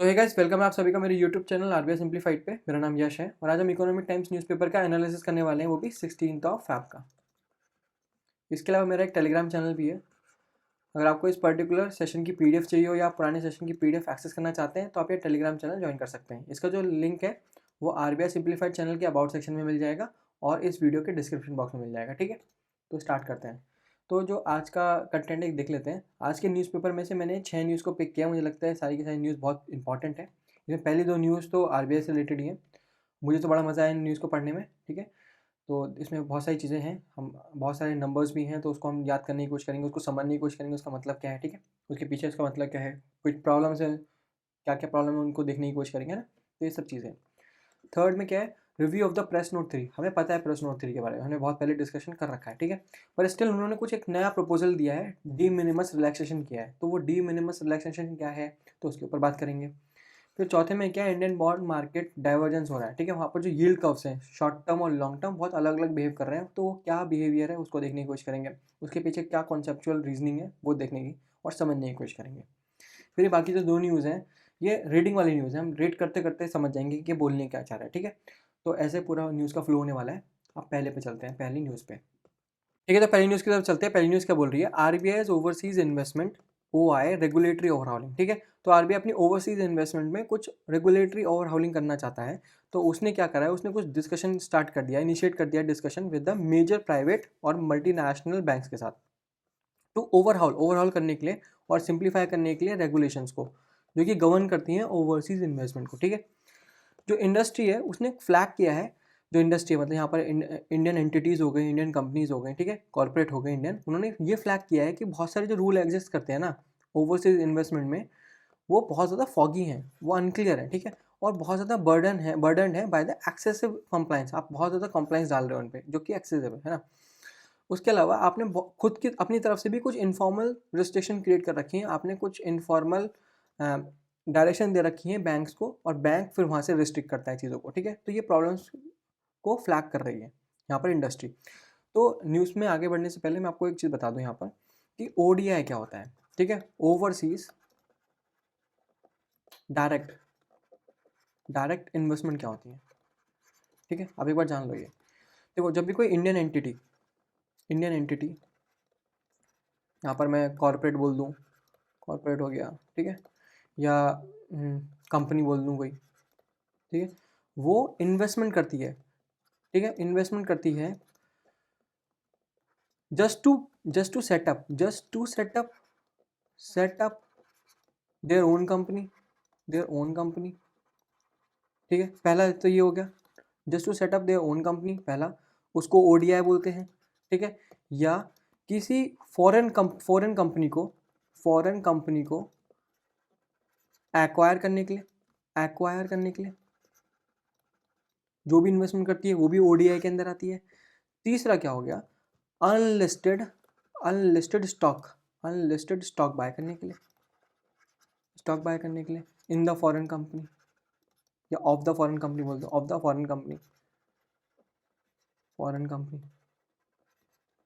तो hey guys, welcome है आप सभी का मेरे यूट्यूब चैनल आरबीआई सिंप्लीफाइड पे। मेरा नाम यश है और आज हम इकोनॉमिक टाइम्स न्यूज़पेपर का एनालिसिस करने वाले हैं, वो भी 16 फैब का। इसके अलावा मेरा एक टेलीग्राम चैनल भी है। अगर आपको इस पर्टिकुलर सेशन की पीडीएफ चाहिए हो या आप पुराने सेशन की पीडीएफ एक्सेस करना चाहते हैं तो आप ये टेलीग्राम चैनल ज्वाइन कर सकते हैं। इसका जो लिंक है वो आरबीआई सिंप्लीफाइड चैनल के अबाउट सेक्शन में मिल जाएगा और इस वीडियो के डिस्क्रिप्शन बॉक्स में मिल जाएगा। ठीक है, तो स्टार्ट करते हैं। तो जो आज का कंटेंट है देख लेते हैं। आज के न्यूज़पेपर में से मैंने 6 न्यूज़ को पिक किया। मुझे लगता है सारी की सारी न्यूज़ बहुत इंपॉर्टेंट है। इसमें पहली 2 न्यूज़ तो आरबीआई से रिलेटेड ही हैं। मुझे तो बड़ा मज़ा आया इन न्यूज़ को पढ़ने में। ठीक है, तो इसमें बहुत सारी चीज़ें हैं, हम बहुत सारे नंबर्स भी हैं, तो उसको हम याद करने की कोशिश करेंगे, उसको समझने की कोशिश करेंगे, उसका मतलब क्या है। ठीक है, उसके पीछे उसका मतलब क्या है, कुछ प्रॉब्लम्स है, क्या क्या प्रॉब्लम है उनको देखने की कोशिश करेंगे ना। तो ये सब चीज़ें। थर्ड में क्या है, review of the press note 3। हमें पता है प्रेस नोट 3 के बारे में, हमने बहुत पहले डिस्कशन कर रखा है। ठीक है, पर स्टिल उन्होंने कुछ एक नया प्रपोजल दिया है, डी मिनिमस रिलैक्सेशन किया है। तो वो डी मिनिमस रिलैक्सेशन क्या है, तो उसके ऊपर बात करेंगे। फिर चौथे में क्या है, इंडियन बॉन्ड मार्केट डाइवर्जेंस हो रहा है। ठीक है, वहाँ पर जो यील्ड कर्व्स हैं, शॉर्ट टर्म और लॉन्ग टर्म, बहुत अलग अलग बिहेव कर रहे हैं। तो वो क्या बिहेवियर है उसको देखने की कोशिश करेंगे, उसके पीछे क्या कॉन्सेप्चुअल रीजनिंग है वो देखने की और समझने की कोशिश करेंगे। फिर ये बाकी जो 2 न्यूज़ हैं, ये रीडिंग वाली न्यूज़ है, हम रीड करते करते समझ जाएंगे कि ये बोलने क्या चाह रहा है। ठीक है, तो ऐसे पूरा न्यूज़ का फ्लो होने वाला है। आप पहले पे चलते हैं, पहली न्यूज़ पे। ठीक है, तो पहली न्यूज़ की तरफ चलते हैं। पहली न्यूज़ क्या बोल रही है, RBI overseas investment OI regulatory overhauling. ठीक है, तो आरबीआई अपनी ओवरसीज इन्वेस्टमेंट में कुछ रेगुलेटरी ओवरहॉलिंग करना चाहता है। तो उसने क्या करा है, उसने कुछ डिस्कशन स्टार्ट कर दिया, इनिशिएट कर दिया discussion with the major private और मल्टीनेशनल बैंक्स के साथ, टू ओवरहॉल करने के लिए और सिंप्लीफाई करने के लिए रेगुलेशंस को, जो कि गवर्न करती हैं ओवरसीज इन्वेस्टमेंट को। ठीक है, जो इंडस्ट्री है उसने फ्लैग किया है, जो इंडस्ट्री है मतलब यहाँ पर इंडियन एंटिटीज़ हो गई, इंडियन कंपनीज हो गई, ठीक है, कॉर्पोरेट हो गए इंडियन, उन्होंने ये फ्लैग किया है कि बहुत सारे जो रूल एग्जिस्ट करते हैं ना ओवरसीज इन्वेस्टमेंट में, वो बहुत ज़्यादा फॉगी हैं, वो अनक्लियर है। ठीक है, और बहुत ज़्यादा बर्डन है बाय द एक्सेसिव कंप्लाइंस। आप बहुत ज़्यादा कंप्लाइंस डाल रहे हो उन पर, जो कि एक्सेसिव है ना। उसके अलावा आपने खुद की अपनी तरफ से भी कुछ इनफॉर्मल रिस्ट्रिक्शन क्रिएट कर रखी हैं, आपने कुछ इनफॉर्मल डायरेक्शन दे रखी है बैंक्स को, और बैंक फिर वहाँ से रिस्ट्रिक्ट करता है चीज़ों को। ठीक है, तो ये प्रॉब्लम्स को फ्लैग कर रही है यहाँ पर इंडस्ट्री। तो न्यूज़ में आगे बढ़ने से पहले मैं आपको एक चीज़ बता दूँ यहाँ पर कि ओडीआई क्या होता है। ठीक है, ओवरसीज डायरेक्ट डायरेक्ट इन्वेस्टमेंट क्या होती है। ठीक है, आप एक बार जान लो ये। देखो, जब भी कोई इंडियन एंटिटी यहाँ पर मैं कॉर्पोरेट बोल दूँ, कॉर्पोरेट हो गया, ठीक है, या कंपनी बोल दूँ कोई, ठीक है, वो इन्वेस्टमेंट करती है। ठीक है, इन्वेस्टमेंट करती है just to set up their own company. ठीक है, पहला तो ये हो गया, just to set up their own company, पहला, उसको ओडीआई बोलते हैं। ठीक है, या किसी फॉरेन कंपनी को एक्वायर करने के लिए जो भी इन्वेस्टमेंट करती है वो भी ओडीआई के अंदर आती है। तीसरा क्या हो गया, अनलिस्टेड अनलिस्टेड स्टॉक बाय करने के लिए इन द फॉरेन कंपनी, या ऑफ द फॉरेन कंपनी बोल दो, ऑफ द फॉरेन कंपनी।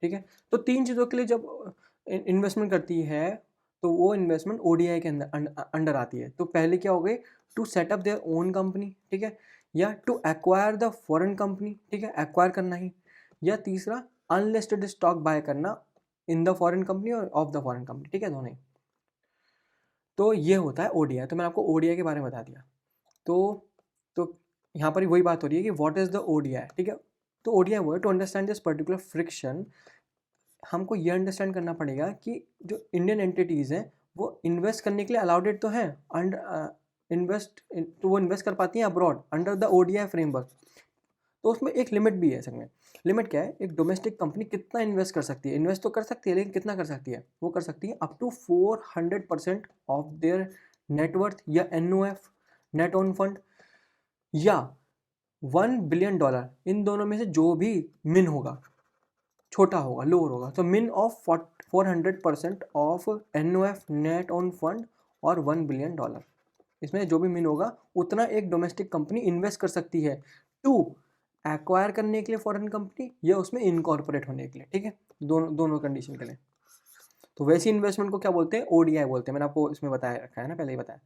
ठीक है, तो 3 चीज़ों के लिए जब इन्वेस्टमेंट करती है तो वो इन्वेस्टमेंट ओडीआई के अंडर आती है। तो पहले क्या हो गई, to set up their own company, ठीक है, या to acquire the foreign company, ठीक है, एक्वायर करना ही, या तीसरा अनलिस्टेड स्टॉक बाय करना इन द फॉरेन कंपनी और ऑफ द फॉरेन कंपनी। ठीक है, दोनों ही। तो ये होता है ओडीआई। तो मैंने आपको ओडीआई के बारे में बता दिया। तो यहाँ पर वही बात हो रही है कि व्हाट इज द ओडीआई। ठीक है, तो ओडीआई वो है, to understand this particular friction, हमको ये अंडरस्टैंड करना पड़ेगा कि जो इंडियन एंटिटीज़ हैं वो इन्वेस्ट करने के लिए अलाउडेड तो हैं, तो वो इन्वेस्ट कर पाती हैं abroad under the ODI framework. तो उसमें एक लिमिट भी है असल में। लिमिट क्या है, एक डोमेस्टिक कंपनी कितना इन्वेस्ट कर सकती है, इन्वेस्ट तो कर सकती है लेकिन कितना कर सकती है, वो कर सकती है up to 400% of their net worth, या एनओएफ, नेट ओन फंड, या $1 बिलियन। इन दोनों में से जो भी मिन होगा, छोटा होगा, लोअर होगा, तो min of 400% of NOF, net owned fund, और $1 बिलियन। इसमें जो भी मिन होगा उतना एक डोमेस्टिक कंपनी इन्वेस्ट कर सकती है, टू एक्वायर करने के लिए फॉरेन कंपनी, या उसमें इनकॉर्पोरेट होने के लिए। ठीक है, दोनों दोनों कंडीशन के लिए। तो वैसी इन्वेस्टमेंट को क्या बोलते हैं, ओडीआई बोलते हैं। मैंने आपको इसमें बताया रखा है ना, पहले ही बताया।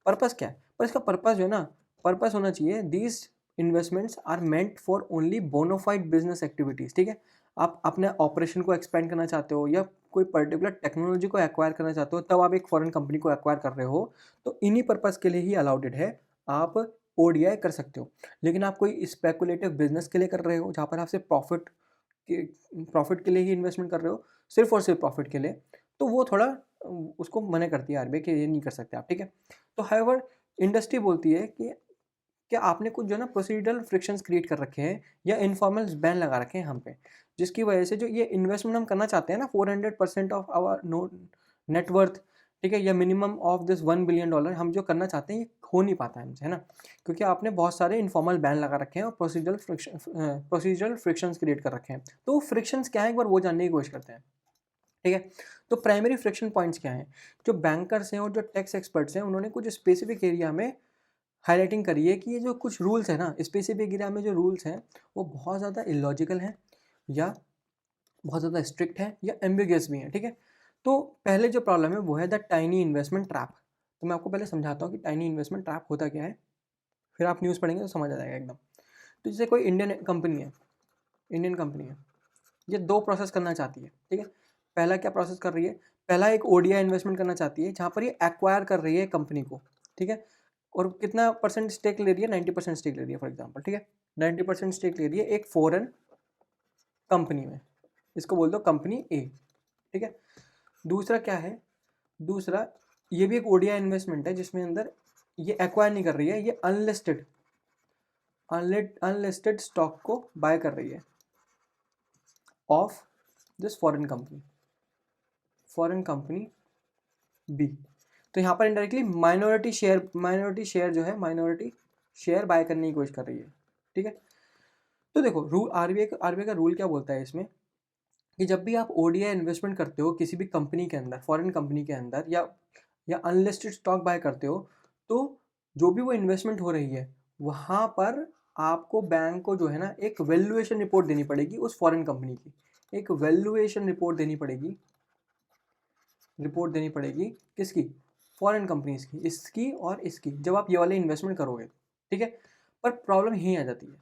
पर्पस क्या है, पर इसका पर्पस जो है ना, पर्पस होना चाहिए these investments are meant for only bona fide business activities. ठीक है, आप अपने ऑपरेशन को एक्सपेंड करना चाहते हो या कोई पर्टिकुलर टेक्नोलॉजी को एक्वायर करना चाहते हो, तब आप एक फॉरेन कंपनी को एक्वायर कर रहे हो, तो इन्हीं पर्पस के लिए ही अलाउडेड है, आप ओडीआई कर सकते हो। लेकिन आप कोई स्पेकुलेटिव बिजनेस के लिए कर रहे हो जहाँ पर आप सिर्फ प्रॉफिट के लिए ही इन्वेस्टमेंट कर रहे हो, सिर्फ और सिर्फ प्रॉफिट के लिए, तो वो थोड़ा उसको मना करती है आरबीआई कि ये नहीं कर सकते आप। ठीक है, तो हाउएवर इंडस्ट्री बोलती है कि क्या आपने कुछ जो है ना प्रोसीजरल फ्रिक्शंस क्रिएट कर रखे हैं या इनफॉर्मल बैन लगा रखे हैं हम पे, जिसकी वजह से जो ये इन्वेस्टमेंट हम करना चाहते हैं ना 400% ऑफ आवर नो नेटवर्थ, ठीक है, या मिनिमम ऑफ दिस $1 बिलियन हम जो करना चाहते हैं ये हो नहीं पाता है हमसे, है ना, क्योंकि आपने बहुत सारे इनफॉर्मल बैन लगा रखे हैं और प्रोसीजरल फ्रिक्शंस क्रिएट कर रखे हैं। तो फ्रिक्शंस क्या है एक बार वो जानने की कोशिश करते हैं। ठीक है, तो प्राइमरी फ्रिक्शन पॉइंट्स क्या हैं, जो बैंकर्स हैं और जो टैक्स एक्सपर्ट्स हैं उन्होंने कुछ स्पेसिफिक एरिया में हाईलाइटिंग करी है कि ये जो कुछ रूल्स हैं ना, स्पेसिफिक एरिया में जो रूल्स हैं वो बहुत ज़्यादा इलॉजिकल हैं या बहुत ज़्यादा स्ट्रिक्ट है या एम्बिगियस भी हैं। ठीक है, तो पहले जो प्रॉब्लम है वो है द टाइनी इन्वेस्टमेंट ट्रैप। तो मैं आपको पहले समझाता हूँ कि टाइनी इन्वेस्टमेंट ट्रैप होता क्या है, फिर आप न्यूज़ पढ़ेंगे तो समझ आ जाएगा एकदम। तो जैसे कोई इंडियन कंपनी है, ये दो प्रोसेस करना चाहती है। ठीक है, पहला क्या प्रोसेस कर रही है, पहला एक ओडीआई इन्वेस्टमेंट करना चाहती है जहाँ पर ये एक्वायर कर रही है कंपनी को। ठीक है, और कितना परसेंट स्टेक ले रही है, 90% स्टेक ले रही है फॉर एग्जाम्पल। ठीक है, 90% स्टेक ले रही है एक फॉरेन कंपनी में, इसको बोल दो कंपनी ए। ठीक है, दूसरा क्या है, दूसरा ये भी एक ओडीआई इन्वेस्टमेंट है जिसमें अंदर ये एक्वायर नहीं कर रही है, ये अनलिस्टेड स्टॉक को बाय कर रही है of this foreign company B. तो यहाँ पर इनडायरेक्टली माइनॉरिटी शेयर बाय करने की कोशिश कर रही है। ठीक है, तो देखो रूल आरबीआई का रूल क्या बोलता है इसमें कि जब भी आप ओडीआई इन्वेस्टमेंट करते हो किसी भी कंपनी के अंदर, फॉरेन कंपनी के अंदर, या अनलिस्टेड स्टॉक बाय करते हो, तो जो भी वो इन्वेस्टमेंट हो रही है वहाँ पर आपको बैंक को जो है ना एक वैल्यूएशन रिपोर्ट देनी पड़ेगी उस फॉरेन कंपनी की, एक वैल्यूएशन रिपोर्ट देनी पड़ेगी किसकी, फॉरेन कंपनीज की, इसकी और इसकी, जब आप ये वाले इन्वेस्टमेंट करोगे। ठीक है, पर प्रॉब्लम यही आ जाती है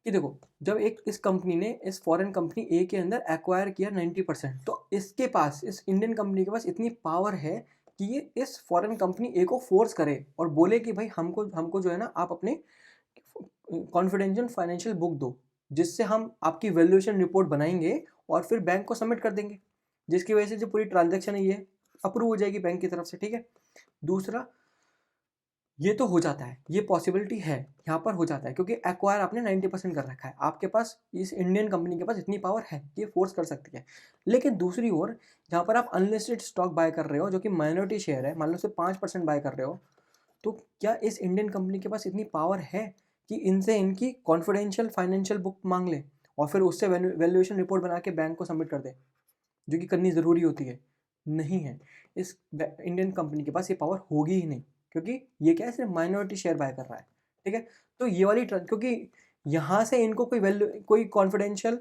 कि देखो जब इस कंपनी ने इस फॉरेन कंपनी ए के अंदर एक्वायर किया 90%, तो इसके पास, इस इंडियन कंपनी के पास इतनी पावर है कि ये इस फॉरेन कंपनी ए को फोर्स करे और बोले कि भाई हमको जो है ना आप अपने कॉन्फिडेंशियल फाइनेंशियल बुक दो, जिससे हम आपकी वैल्यूएशन रिपोर्ट बनाएंगे और फिर बैंक को सबमिट कर देंगे, जिसकी वजह से जो पूरी ट्रांजैक्शन है ये अप्रूव हो जाएगी बैंक की तरफ से। ठीक है, दूसरा ये तो हो जाता है, ये पॉसिबिलिटी है, यहाँ पर हो जाता है क्योंकि एक्वायर आपने 90% कर रखा है, आपके पास इस इंडियन कंपनी के पास इतनी पावर है कि ये फोर्स कर सकती है। लेकिन दूसरी ओर जहाँ पर आप अनलिस्टेड स्टॉक बाय कर रहे हो जो कि माइनॉरिटी शेयर है, मान लो सिर्फ 5% बाय कर रहे हो, तो क्या इस इंडियन कंपनी के पास इतनी पावर है कि इनसे इनकी कॉन्फिडेंशियल फाइनेंशियल बुक मांग ले और फिर उससे वैल्यूएशन रिपोर्ट बना के बैंक को सबमिट कर दे, जो कि करनी ज़रूरी होती है? नहीं है, इस इंडियन कंपनी के पास ये पावर होगी ही नहीं, क्योंकि ये क्या है, सिर्फ माइनॉरिटी शेयर बाय कर रहा है। ठीक है, तो ये वाली क्योंकि यहाँ से इनको कोई कॉन्फिडेंशियल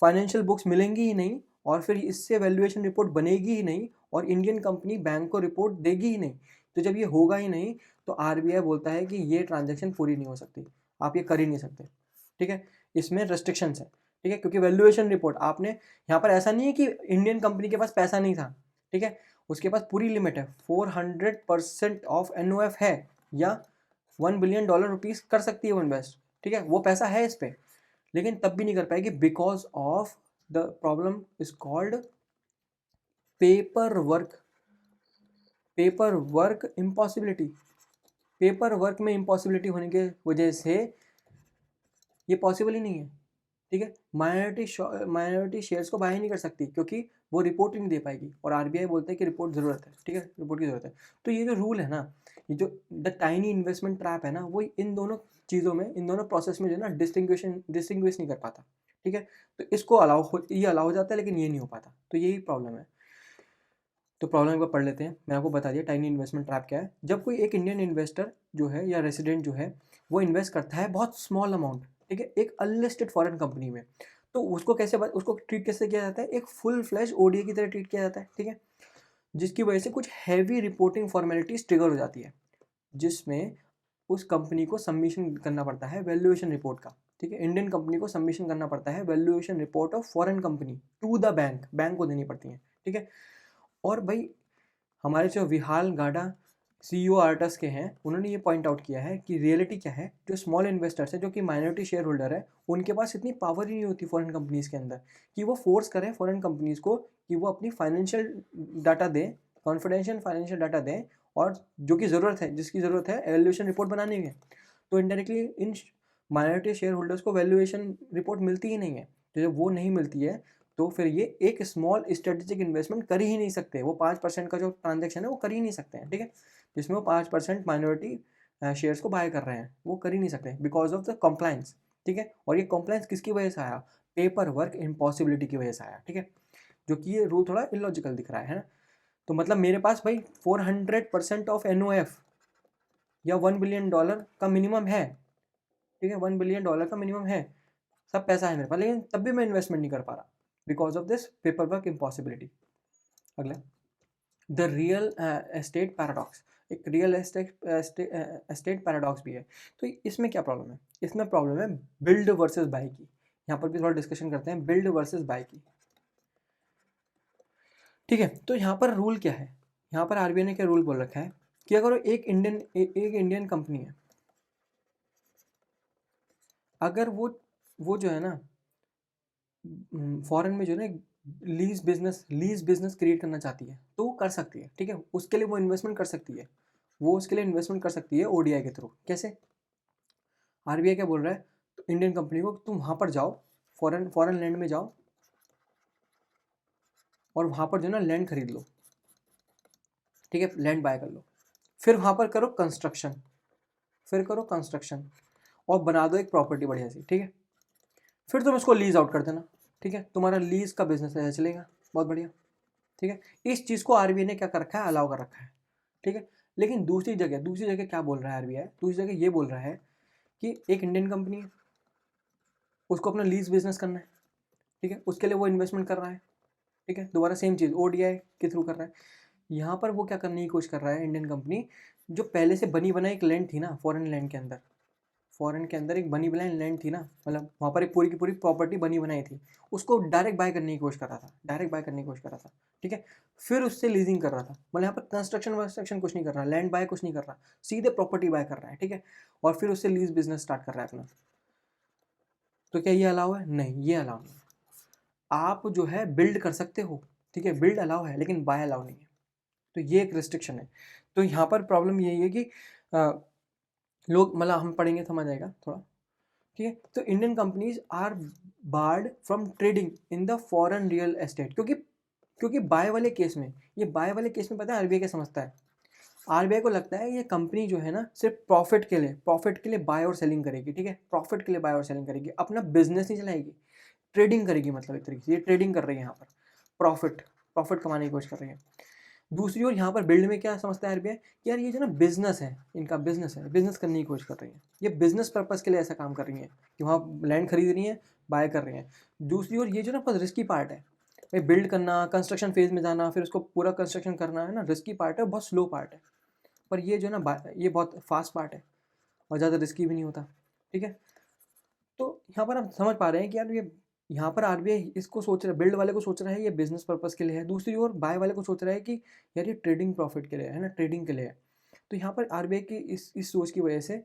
फाइनेंशियल बुक्स मिलेंगी ही नहीं और फिर इससे वैल्यूएशन रिपोर्ट बनेगी ही नहीं और इंडियन कंपनी बैंक को रिपोर्ट देगी ही नहीं। तो जब ये होगा ही नहीं तो आरबीआई बोलता है कि ये ट्रांजैक्शन पूरी नहीं हो सकती, आप ये कर ही नहीं सकते। ठीक है, इसमें रेस्ट्रिक्शंस है। ठीक है, क्योंकि वैल्यूएशन रिपोर्ट आपने, यहाँ पर ऐसा नहीं है कि इंडियन कंपनी के पास पैसा नहीं था। ठीक है, उसके पास पूरी लिमिट है, 400% ऑफ एनओएफ है या $1 बिलियन रुपीस कर सकती है वो इन्वेस्ट। ठीक है, वो पैसा है इस पर, लेकिन तब भी नहीं कर पाएगी because of the problem is called paper work impossibility. Paper work में इम्पॉसिबिलिटी होने की वजह से ये पॉसिबल ही नहीं है। ठीक है, माइनॉरिटी शेयर्स को बाय नहीं कर सकती क्योंकि वो रिपोर्ट ही नहीं दे पाएगी और आरबीआई बोलते हैं कि रिपोर्ट ज़रूरत है। ठीक है, रिपोर्ट की ज़रूरत है। तो ये जो रूल है ना, ये जो द टाइनी इन्वेस्टमेंट ट्रैप है ना, वो इन दोनों चीज़ों में, इन दोनों प्रोसेस में जो है ना डिस्टिंग्विश नहीं कर पाता। ठीक है, तो इसको ये अलाउ हो जाता है लेकिन ये नहीं हो पाता, तो यही प्रॉब्लम है। तो प्रॉब्लम एक बार पढ़ लेते हैं, मैं आपको बता दिया टाइनी इन्वेस्टमेंट ट्रैप क्या है। जब कोई एक इंडियन इन्वेस्टर जो है या रेसिडेंट जो है वो इन्वेस्ट करता है बहुत स्मॉल अमाउंट, ठीक है, एक अनलिस्टेड फॉरेन कंपनी में, तो उसको ट्रीट कैसे किया जाता है, एक फुल फ्लैश ओडीए की तरह ट्रीट किया जाता है। ठीक है, जिसकी वजह से कुछ हैवी रिपोर्टिंग फॉर्मेलिटीज ट्रिगर हो जाती है। जिसमें उस कंपनी को सबमिशन करना पड़ता है वैल्यूएशन रिपोर्ट का, ठीक है। इंडियन कंपनी को सबमिशन करना पड़ता है valuation report of foreign company to the bank, bank को देनी पड़ती है, ठीक है। और भाई हमारे जो विहाल गाडा सीईओ आर्टस के हैं, उन्होंने ये पॉइंट आउट किया है कि रियलिटी क्या है, जो स्मॉल इन्वेस्टर्स है, जो कि माइनॉरिटी शेयर होल्डर है, उनके पास इतनी पावर ही नहीं होती फॉरेन कंपनीज के अंदर कि वो फोर्स करें फॉरेन कंपनीज को कि वो अपनी फाइनेंशियल डाटा दें, कॉन्फिडेंशियल फाइनेंशियल डाटा दें, और जो कि ज़रूरत है, जिसकी ज़रूरत है वैल्यूएशन रिपोर्ट बनाने की, तो इनडायरेक्टली इन माइनॉरिटी शेयर होल्डर्स को वैल्यूएशन रिपोर्ट मिलती ही नहीं है। तो जब वो नहीं मिलती है तो फिर ये एक स्मॉल स्ट्रेटेजिक इन्वेस्टमेंट कर ही नहीं सकते, वो 5% का जो ट्रांजेक्शन है वो कर ही नहीं सकते हैं, ठीक है। जिसमें वो 5% माइनॉरिटी शेयर्स को बाय कर रहे हैं, वो कर ही नहीं सकते बिकॉज ऑफ द कॉम्प्लाइंस, ठीक है। और ये कॉम्प्लाइंस किसकी वजह से आया, पेपर वर्क इम्पॉसिबिलिटी की वजह से आया, ठीक है। जो कि ये रूल थोड़ा इलॉजिकल दिख रहा है ना। तो मतलब मेरे पास भाई 400% ऑफ NOF या $1 बिलियन का मिनिमम है, ठीक है। $1 बिलियन का मिनिमम है, सब पैसा है मेरे पास, लेकिन तब भी मैं इन्वेस्टमेंट नहीं कर पा रहा because of this paper work impossibility. अगला, द रियल एस्टेट पैराडॉक्स, एक रियल एस्टेट पैराडॉक्स भी है। तो इसमें क्या प्रॉब्लम है, इसमें प्रॉब्लम है बिल्ड वर्सेस बाय की। यहाँ पर भी थोड़ा डिस्कशन करते हैं बिल्ड वर्सेस बाय की, ठीक है। तो यहाँ पर रूल क्या है, यहाँ पर आरबीआई ने क्या रूल बोल रखा है कि अगर एक इंडियन कंपनी है, अगर वो जो है ना फॉरेन में जो है ना लीज बिजनेस क्रिएट करना चाहती है तो वो कर सकती है, ठीक है। उसके लिए वो इन्वेस्टमेंट कर सकती है, वो उसके लिए इन्वेस्टमेंट कर सकती है ओडीआई के थ्रू। कैसे, आरबीआई क्या बोल रहा है, तो इंडियन कंपनी को तुम वहाँ पर जाओ, फॉरेन लैंड में जाओ और वहाँ पर जो है ना लैंड खरीद लो, ठीक है, लैंड बाय कर लो, फिर वहाँ पर करो कंस्ट्रक्शन, और बना दो एक प्रॉपर्टी बढ़िया सी, ठीक है। फिर तुम इसको लीज आउट कर देना, ठीक है, तुम्हारा लीज का बिजनेस ऐसे चलेगा, बहुत बढ़िया, ठीक है। इस चीज़ को आरबीआई ने क्या कर रखा है, अलाउ कर रखा है, ठीक है। लेकिन दूसरी जगह क्या बोल रहा है आरबीआई, दूसरी जगह ये बोल रहा है कि एक इंडियन कंपनी है, उसको अपना लीज बिजनेस करना है, ठीक है, उसके लिए वो इन्वेस्टमेंट कर रहा है, ठीक है। दोबारा सेम चीज़ ओडीआई के थ्रू कर रहा है। यहाँ पर वो क्या करने की कोशिश कर रहा है इंडियन कंपनी, जो पहले से बनी बनाई एक लैंड थी ना फॉरेन के अंदर एक बनी बनाई लैंड थी ना, मतलब वहाँ पर एक पूरी की पूरी प्रॉपर्टी बनी बनाई थी, उसको डायरेक्ट बाय करने की कोशिश कर रहा था, ठीक है। फिर उससे लीजिंग कर रहा था, मतलब यहाँ पर कंस्ट्रक्शन कुछ नहीं कर रहा, लैंड बाय कुछ नहीं कर रहा, सीधे प्रॉपर्टी बाय कर रहा है, ठीक है। और फिर उससे लीज बिजनेस स्टार्ट कर रहा है अपना। तो क्या ये अलाउ है, नहीं, ये अलाउ नहीं है। आप जो है बिल्ड कर सकते हो, ठीक है, बिल्ड अलाउ है, लेकिन बाय अलाउ नहीं है। तो ये एक रिस्ट्रिक्शन है। तो यहाँ पर प्रॉब्लम यही है कि लोग, मतलब हम पढ़ेंगे समझ आएगा थोड़ा, ठीक है। तो Indian companies are barred from trading in the foreign real estate, क्योंकि बाय वाले केस में, पता है आरबीआई क्या समझता है, आरबीआई को लगता है ये कंपनी जो है ना सिर्फ प्रॉफिट के लिए बाय और सेलिंग करेगी, ठीक है, प्रॉफिट के लिए बाय और सेलिंग करेगी, अपना बिजनेस नहीं चलाएगी, ट्रेडिंग करेगी, मतलब एक तरीके से ये ट्रेडिंग कर रही है यहाँ पर, प्रॉफिट कमाने की कोशिश कर रही है। दूसरी ओर यहाँ पर बिल्ड में क्या समझता है आरबीआई कि यार ये जो ना बिजनेस है, इनका बिजनेस करने की कोशिश कर रही है, ये बिजनेस पर्पस के लिए ऐसा काम कर रही है कि वहाँ लैंड खरीद रही है, बाय कर रही हैं। दूसरी ओर ये जो ना बहुत रिस्की पार्ट है, भाई बिल्ड करना, कंस्ट्रक्शन फेज में जाना, फिर उसको पूरा कंस्ट्रक्शन करना है ना, रिस्की पार्ट है, बहुत स्लो पार्ट है। पर ये जो ना ये बहुत फास्ट पार्ट है और ज़्यादा रिस्की भी नहीं होता, ठीक है। तो यहाँ पर हम समझ पा रहे हैं कि यार ये यहाँ पर आरबीआई इसको सोच रहा है, बिल्ड वाले को सोच रहा है ये बिजनेस पर्पस के लिए है, दूसरी ओर बाय वाले को सोच रहा है कि यार ये ट्रेडिंग प्रॉफिट के लिए है ना, ट्रेडिंग के लिए है। तो यहाँ पर आरबीआई की इस सोच की वजह से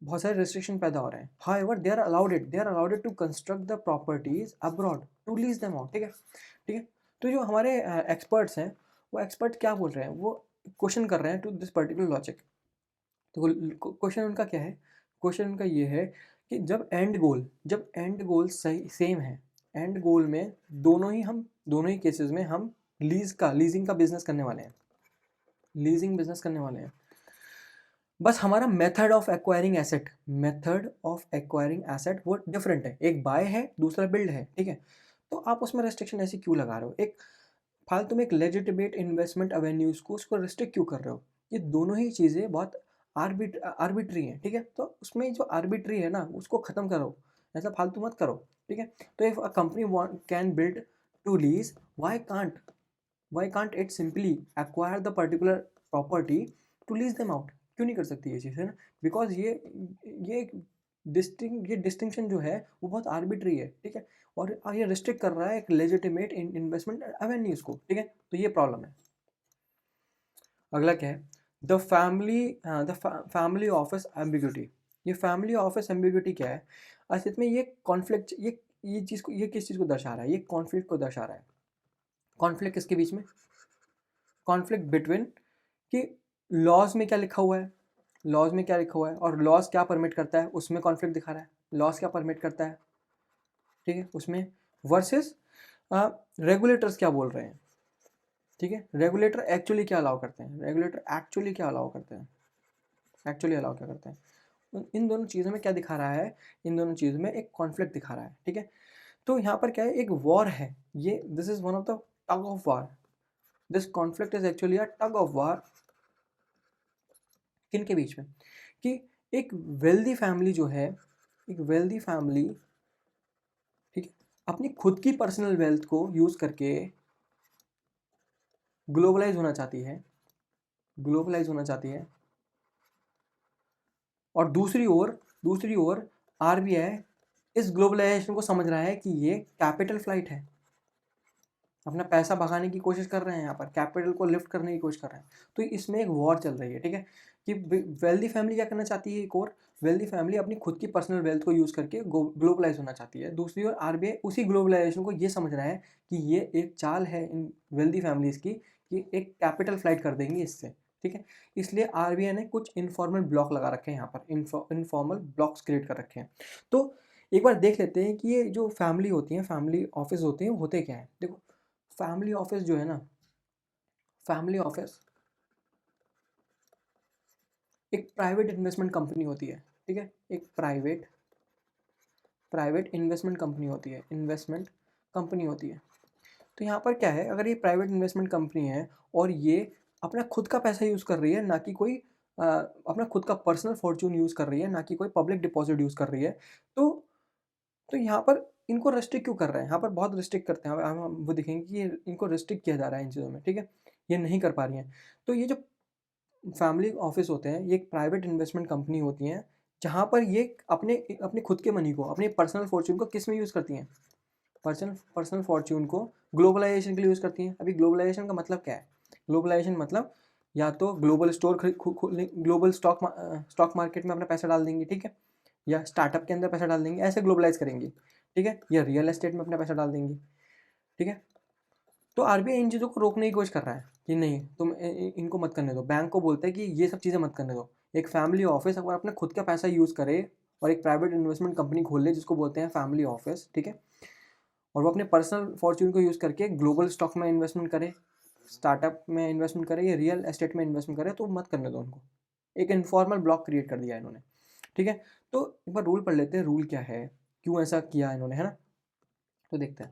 बहुत सारे रेस्ट्रिक्शन पैदा हो रहे हैं। However they are allowed to construct the properties abroad to lease them out, ठीक है, ठीक है। तो जो हमारे एक्सपर्ट्स हैं, वो एक्सपर्ट क्या बोल रहे हैं, वो क्वेश्चन कर रहे हैं टू दिस पर्टिकुलर लॉजिक। तो क्वेश्चन उनका क्या है, क्वेश्चन उनका ये है कि जब एंड गोल सही सेम है, एंड गोल में दोनों ही केसेस में हम लीजिंग का बिजनेस करने वाले हैं, बस हमारा मेथड ऑफ एक्वायरिंग एसेट वो डिफरेंट है, एक बाय है, दूसरा बिल्ड है, ठीक है। तो आप उसमें रेस्ट्रिक्शन ऐसी क्यों लगा रहे हो, एक फालतू में एक लेजिटिमेट इन्वेस्टमेंट एवेन्यूज को उसको रिस्ट्रिक्ट क्यों कर रहे हो, ये दोनों ही चीज़ें बहुत आर्बिट्री हैं, ठीक है। तो उसमें जो आर्बिट्री है ना उसको ख़त्म करो, ऐसा फालतू मत करो, ठीक है। तो if a company can build to lease, why can't it simply acquire the particular property to lease them out, क्यों नहीं कर सकती ये चीज़, है ना? बिकॉज ये डिस्टिंक्शन जो है वो बहुत आर्बिट्री है, ठीक है, और ये रिस्ट्रिक्ट कर रहा है एक लेजिटिमेट इन्वेस्टमेंट एवेन्यूज को, ठीक है, तो ये प्रॉब्लम है। अगला क्या है, द फैमिली ऑफिस एम्बिग्यूटी। ये फैमिली ऑफिस एम्बिग्यूटी क्या है? असल में ये कॉन्फ्लिक्ट, ये चीज़ को, ये किस चीज़ को दर्शा रहा है? ये कॉन्फ्लिक्ट को दर्शा रहा है। कॉन्फ्लिक्ट किसके बीच में? कॉन्फ्लिक्ट बिटवीन कि लॉज में क्या लिखा हुआ है, लॉज में क्या लिखा हुआ है और लॉज क्या परमिट करता है, उसमें कॉन्फ्लिक्ट दिखा रहा है। लॉज क्या परमिट करता है, ठीक है, उसमें वर्सेस रेगुलेटर्स क्या बोल रहे हैं, ठीक है, रेगुलेटर एक्चुअली क्या अलाउ करते हैं, रेगुलेटर एक्चुअली क्या अलाउ करते हैं, एक्चुअली अलाउ क्या करते हैं। इन दोनों चीज़ों में क्या दिखा रहा है, इन दोनों चीज़ों में एक कॉन्फ्लिक्ट दिखा रहा है, ठीक है। तो यहाँ पर क्या है, एक वॉर है, ये this is one of the tug of war, this conflict is actually a tug of war. किन के बीच में? कि एक वेल्दी फैमिली जो है, एक वेल्दी फैमिली, ठीक है, अपनी खुद की पर्सनल वेल्थ को यूज करके ग्लोबलाइज होना चाहती है, ग्लोबलाइज होना चाहती है, और दूसरी ओर आरबीआई इस ग्लोबलाइजेशन को समझ रहा है कि ये कैपिटल फ्लाइट है, अपना पैसा भगाने की कोशिश कर रहे हैं, यहाँ पर कैपिटल को लिफ्ट करने की कोशिश कर रहे हैं। तो इसमें एक वॉर चल रही है, ठीक है, कि वेल्दी फैमिली क्या करना चाहती है, एक और वेल्दी फैमिली अपनी खुद की पर्सनल वेल्थ को यूज करके ग्लोबलाइज होना चाहती है। दूसरी ओर आरबीआई उसी ग्लोबलाइजेशन को ये समझ रहा है कि ये एक चाल है इन वेल्दी फैमिलीज की, कि एक कैपिटल फ्लाइट कर देंगी इससे, ठीक है। इसलिए आरबीआई ने कुछ इनफॉर्मल ब्लॉक लगा रखे हैं, यहाँ पर इनफॉर्मल ब्लॉक्स क्रिएट कर रखे हैं। तो एक बार देख लेते हैं कि ये जो फैमिली होती है, फैमिली ऑफिस होते हैं, होते क्या है। देखो, फैमिली ऑफिस जो है ना, फैमिली ऑफिस एक प्राइवेट इन्वेस्टमेंट कंपनी होती है, ठीक है, एक प्राइवेट इन्वेस्टमेंट कंपनी होती है, इन्वेस्टमेंट कंपनी होती है। तो यहाँ पर क्या है, अगर ये प्राइवेट इन्वेस्टमेंट कंपनी है और ये अपना खुद का पैसा यूज़ कर रही है, ना कि कोई अपना खुद का पर्सनल फॉर्चून यूज़ कर रही है, ना कि कोई पब्लिक डिपॉजिट यूज़ कर रही है, तो यहाँ पर इनको रेस्ट्रिक्ट क्यों कर रहे हैं? यहाँ पर बहुत रेस्ट्रिक्ट करते हैं, हम वो देखेंगे कि ये इनको रेस्ट्रिक्ट किया जा रहा है इन चीज़ों में, ठीक है, ये नहीं कर पा रही हैं। तो ये जो फैमिली ऑफिस होते हैं, ये एक प्राइवेट इन्वेस्टमेंट कंपनी होती हैं, जहाँ पर ये अपने अपने खुद के मनी को, अपने पर्सनल फॉर्च्यून को किस में यूज़ करती हैं? पर्सनल फॉर्च्यून को ग्लोबलाइजेशन के लिए यूज़ करती हैं। अभी ग्लोबलाइजेशन का मतलब क्या है? ग्लोबलाइजेशन मतलब या तो global store global stock market में अपना पैसा डाल देंगे, ठीक है, या स्टार्टअप के अंदर पैसा डाल देंगे, ऐसे ग्लोबलाइज करेंगे, ठीक है, या रियल एस्टेट में अपना पैसा डाल देंगे, ठीक है। तो आरबीआई इन चीज़ों को रोकने की कोशिश कर रहा है कि नहीं, तुम इनको मत करने दो। बैंक को बोलते हैं कि ये सब चीज़ें मत करने दो। एक फैमिली ऑफिस अगर अपने खुद का पैसा यूज़ करे और एक प्राइवेट इन्वेस्टमेंट कंपनी खोल ले, जिसको बोलते हैं फैमिली ऑफिस, ठीक है, और वो अपने पर्सनल फॉर्च्यून को यूज़ करके ग्लोबल स्टॉक में इन्वेस्टमेंट करे, स्टार्टअप में इन्वेस्टमेंट करे, या रियल एस्टेट में इन्वेस्टमेंट करे, तो मत करने दो उनको। एक इनफॉर्मल ब्लॉक क्रिएट कर दिया इन्होंने, ठीक है। तो एक बार रूल पढ़ लेते हैं, रूल क्या है, क्यों ऐसा किया इन्होंने, है ना। तो देखते हैं,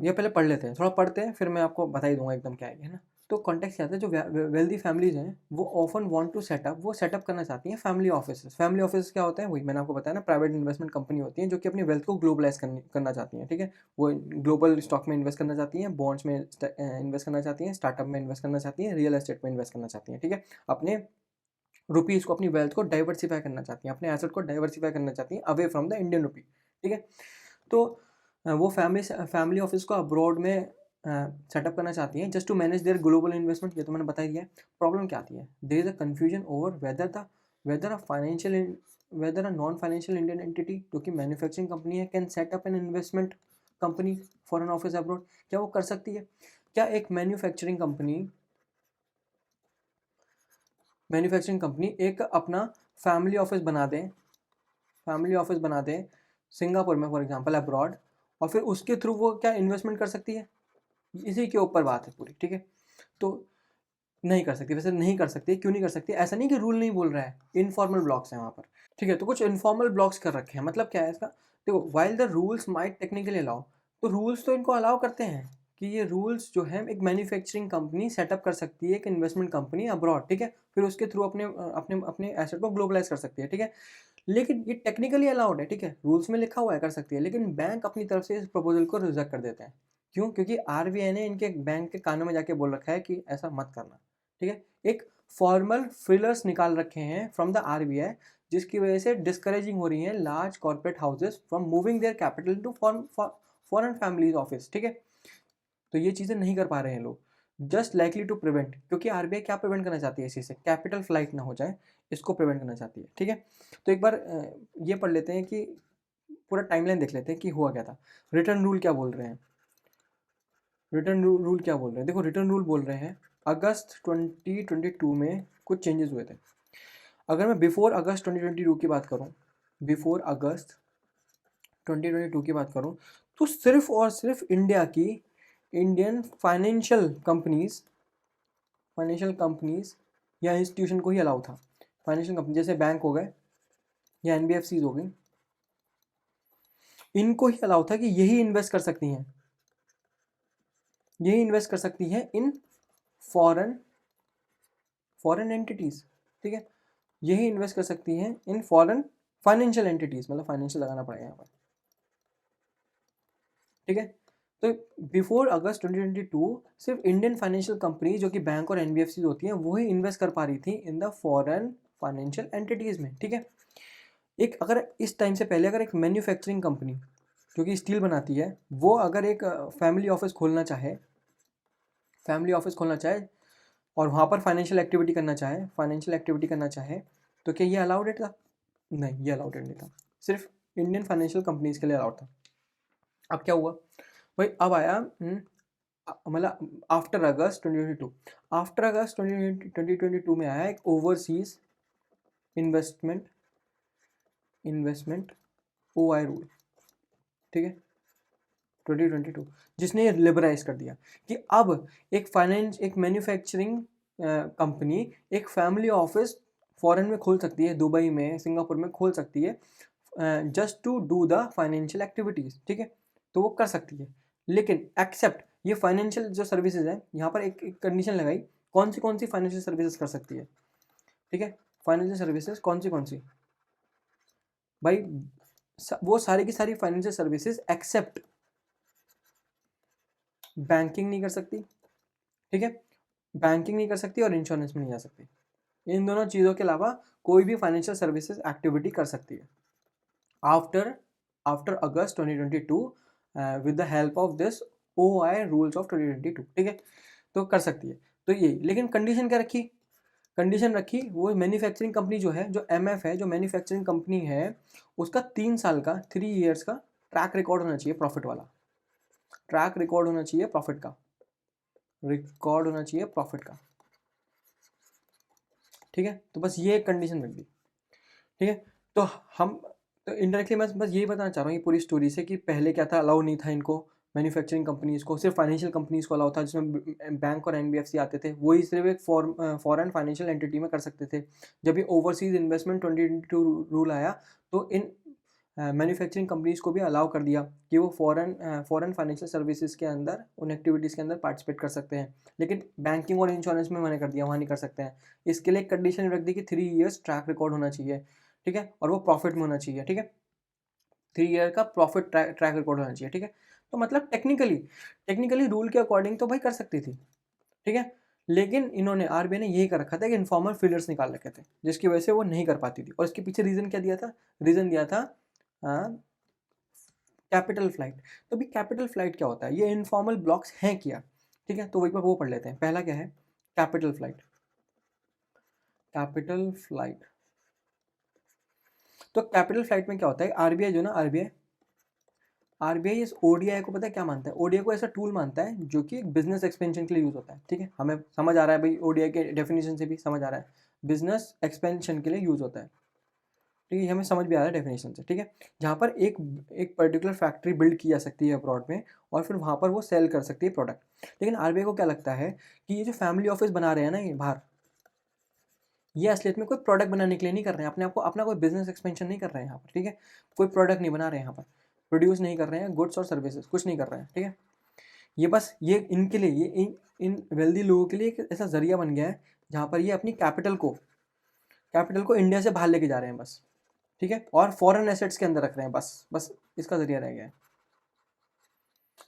ये पहले पढ़ लेते हैं, थोड़ा पढ़ते हैं, फिर मैं आपको बता ही दूंगा एकदम क्या है ना। तो कॉन्टेक्स्ट क्या है, जो वेल्दी फैमिलीज हैं वो ऑफन वांट टू सेटअप, वो सेटअप करना चाहती हैं फैमिली ऑफिस। फैमिली ऑफिस क्या होता है, वही मैंने आपको बताया ना, प्राइवेट इन्वेस्टमेंट कंपनी होती हैं जो कि अपनी वेल्थ को ग्लोबलाइज करना चाहती हैं, ठीक है। वो ग्लोबल स्टॉक में इन्वेस्ट करना चाहती हैं, बॉन्ड्स में इन्वेस्ट करना चाहती हैं, स्टार्टअप में इन्वेस्ट करना चाहती हैं, रियल एस्टेट में इन्वेस्ट करना चाहती हैं, ठीक है। अपने रुपीज़ को, अपनी वेल्थ को डाइवर्सिफाई करना चाहती हैं, अपने एसेट को डाइवर्सिफाई करना चाहती हैं away from the Indian rupee, ठीक है। तो वो फैमिली ऑफिस को अब्रॉड में सेटअप करना चाहती हैं, just to manage their global investment. ये तो मैंने बता ही दिया है। प्रॉब्लम क्या आती है, there is a confusion over whether a non financial Indian entity जो कि मैन्युफैक्चरिंग कंपनी है can set up an investment company for an office abroad. क्या वो कर सकती है? क्या एक मैन्युफैक्चरिंग कंपनी एक अपना फैमिली ऑफिस बना दें, सिंगापुर में फॉर एग्जांपल, अब्रॉड, और फिर उसके थ्रू वो क्या इन्वेस्टमेंट कर सकती है? इसी के ऊपर बात है पूरी, ठीक है। तो नहीं कर सकती, वैसे नहीं कर सकती। क्यों नहीं कर सकती? ऐसा नहीं कि रूल नहीं बोल रहा है, इनफॉर्मल ब्लॉक्स हैं वहाँ पर, ठीक है। तो कुछ इनफॉर्मल ब्लॉक्स कर रखे हैं, मतलब क्या है इसका? देखो, while the rules might technically allow, तो रूल्स तो इनको अलाउ करते हैं कि ये रूल्स जो है, एक मैन्युफैक्चरिंग कंपनी सेटअप कर सकती है, एक इन्वेस्टमेंट कंपनी अब्रॉड, ठीक है, फिर उसके थ्रू अपने अपने अपने एसेट को ग्लोबलाइज कर सकती है, ठीक है। लेकिन ये टेक्निकली अलाउड है, ठीक है, रूल्स में लिखा हुआ है कर सकती है, लेकिन बैंक अपनी तरफ से इस प्रपोजल को रिजेक्ट कर देते हैं। क्यों? क्योंकि आरबीआई ने इनके बैंक के कानों में जाके बोल रखा है कि ऐसा मत करना, ठीक है। एक फॉर्मल फिलर्स निकाल रखे हैं फ्रॉम द आरबीआई, जिसकी वजह से डिस्करेजिंग हो रही है large corporate houses from moving their capital to foreign families office. ठीक है, तो ये चीज़ें नहीं कर पा रहे हैं लोग, जस्ट लाइकली टू प्रिवेंट, क्योंकि आरबीआई क्या प्रिवेंट करना चाहती है इसी से, कैपिटल फ्लाइट ना हो जाए, इसको प्रिवेंट करना चाहती है। ठीक है, तो एक बार ये पढ़ लेते हैं कि पूरा टाइमलाइन देख लेते हैं कि हुआ क्या था। रिटर्न रूल क्या बोल रहे हैं, रिटर्न रूल क्या बोल रहे हैं, देखो रिटर्न रूल बोल रहे हैं अगस्त 2022 में कुछ चेंजेस हुए थे। अगर मैं बिफोर अगस्त 2022 की बात करूं, बिफोर अगस्त 2022 की बात करूं, तो सिर्फ और सिर्फ इंडिया की इंडियन फाइनेंशियल कंपनीज या इंस्टीट्यूशन को ही अलाउ था। फाइनेंशियल कंपनी जैसे बैंक हो गए या एनबीएफसीज हो गई, इनको ही अलाउ था कि यही इन्वेस्ट कर सकती हैं, यही इन्वेस्ट कर सकती हैं इन फॉरेन एंटिटीज। ठीक है, यही इन्वेस्ट कर सकती हैं इन फॉरेन फाइनेंशियल एंटिटीज, मतलब फाइनेंशियल लगाना पड़ेगा यहाँ पर। ठीक है, तो बिफोर अगस्त 2022 सिर्फ इंडियन फाइनेंशियल कंपनी जो कि बैंक और एनबीएफसी होती हैं वो ही इन्वेस्ट कर पा रही थी इन द फॉरेन फाइनेंशियल एंटिटीज में। ठीक है, एक अगर इस टाइम से पहले अगर एक मैन्युफैक्चरिंग कंपनी जो कि स्टील बनाती है वो अगर एक फैमिली ऑफिस खोलना चाहे, और वहाँ पर फाइनेंशियल एक्टिविटी करना चाहे, तो क्या ये अलाउडेड था? नहीं, ये अलाउडेड नहीं था, सिर्फ इंडियन फाइनेंशियल कंपनीज के लिए अलाउड था। अब क्या हुआ भाई, अब आया मतलब आफ्टर अगस्त 2022 में आया एक ओवरसीज इन्वेस्टमेंट ओआई रूल। ठीक है, 2022 जिसने ये लिबराइज कर दिया कि अब एक मैन्युफैक्चरिंग कंपनी एक फैमिली ऑफिस फॉरेन में खोल सकती है, दुबई में, सिंगापुर में खोल सकती है, just to do the financial activities. ठीक है, तो वो कर सकती है, लेकिन एक्सेप्ट ये फाइनेंशियल जो सर्विसेज है, यहाँ पर एक कंडीशन लगाई, कौन सी फाइनेंशियल सर्विसेज कर सकती है। ठीक है, फाइनेंशियल सर्विसेज कौन सी भाई, वो सारी की सारी फाइनेंशियल सर्विसेज एक्सेप्ट बैंकिंग नहीं कर सकती। ठीक है, बैंकिंग नहीं कर सकती और इंश्योरेंस में नहीं जा सकती। इन दोनों चीज़ों के अलावा कोई भी फाइनेंशियल सर्विसेज एक्टिविटी कर सकती है after August 2022 with the help of this OI rules of 2022। ठीक है, तो कर सकती है। तो ये, लेकिन कंडीशन क्या रखी, वो मैन्युफैक्चरिंग कंपनी जो है, जो एमएफ है, जो मैन्युफैक्चरिंग कंपनी है, उसका 3 साल का 3 ईयर्स का ट्रैक रिकॉर्ड होना चाहिए, प्रॉफिट वाला ट्रैक रिकॉर्ड होना चाहिए, प्रॉफिट का। ठीक है, तो बस ये एक कंडीशन रख दी। ठीक है, तो इनडायरेक्टली मैं बस यही बताना चाह रहा हूँ ये पूरी स्टोरी से कि पहले क्या था, अलाउ नहीं था इनको, मैन्युफैक्चरिंग कंपनीज को, सिर्फ फाइनेंशियल कंपनीज को अलाउ था, जिसमें बैंक और एनबीएफसी आते थे, वही सिर्फ एक फॉरेन फाइनेंशियल एंटिटी में कर सकते थे। जब ये ओवरसीज इन्वेस्टमेंट 2022 रूल आया तो इन मैन्युफैक्चरिंग कंपनीज को भी अलाउ कर दिया कि वो फॉरेन फाइनेंशियल सर्विसेज के अंदर, उन एक्टिविटीज़ के अंदर पार्टिसिपेट कर सकते हैं, लेकिन बैंकिंग और इंश्योरेंस में मना कर दिया, वहाँ नहीं कर सकते हैं। इसके लिए एक कंडीशन रख दी कि 3 ईयर्स ट्रैक रिकॉर्ड होना चाहिए। ठीक है, और वो प्रॉफिट में होना चाहिए। ठीक है, 3 ईयर का प्रॉफिट ट्रैक रिकॉर्ड होना चाहिए। ठीक है, तो मतलब टेक्निकली रूल के अकॉर्डिंग तो भाई कर सकती थी। ठीक है, लेकिन इन्होंने, आरबीआई ने यही कर रखा था कि इनफॉर्मल फिलर्स निकाल रखे थे, जिसकी वजह से वो नहीं कर पाती थी। और इसके पीछे रीज़न क्या दिया था, कैपिटल फ्लाइट। तो भी कैपिटल फ्लाइट क्या होता है, ये इनफॉर्मल ब्लॉक्स हैं क्या। ठीक है, तो वही पर वो पढ़ लेते हैं। पहला क्या है, कैपिटल फ्लाइट। तो कैपिटल फ्लाइट में क्या होता है, आरबीआई जो ना, आरबीआई इस ओडीआई को पता है क्या मानता है, ओडीआई को ऐसा टूल मानता है जो कि बिजनेस एक्सपेंशन के लिए यूज़ होता है। ठीक है, हमें समझ आ रहा है भाई, ओडीआई के डेफिनेशन से भी समझ आ रहा है, बिजनेस एक्सपेंशन के लिए यूज़ होता है। ठीक है, हमें समझ भी आ रहा है डेफिनेशन से। ठीक है, जहाँ पर एक पर्टिकुलर फैक्ट्री बिल्ड की जा सकती है अब्रॉड में, और फिर वहाँ पर वो सेल कर सकती है प्रोडक्ट। लेकिन आरबीआई को क्या लगता है कि ये जो फैमिली ऑफिस बना रहे हैं ना ये बाहर, ये असलियत में कोई प्रोडक्ट बनाने के लिए नहीं कर रहे हैं, अपना कोई बिजनेस एक्सपेंशन नहीं कर रहे हैं यहाँ पर। ठीक है, कोई प्रोडक्ट नहीं बना रहे हैं यहाँ पर, प्रोड्यूस नहीं कर रहे हैं गुड्स और सर्विसेज, कुछ नहीं कर रहे हैं। ठीक है, ये बस ये इनके लिए, ये इन वेल्दी लोगों के लिए एक ऐसा जरिया बन गया है जहाँ पर ये अपनी कैपिटल को इंडिया से बाहर लेके जा रहे हैं बस। ठीक है, और फॉरेन एसेट्स के अंदर रख रहे हैं, बस इसका जरिया रह गया है।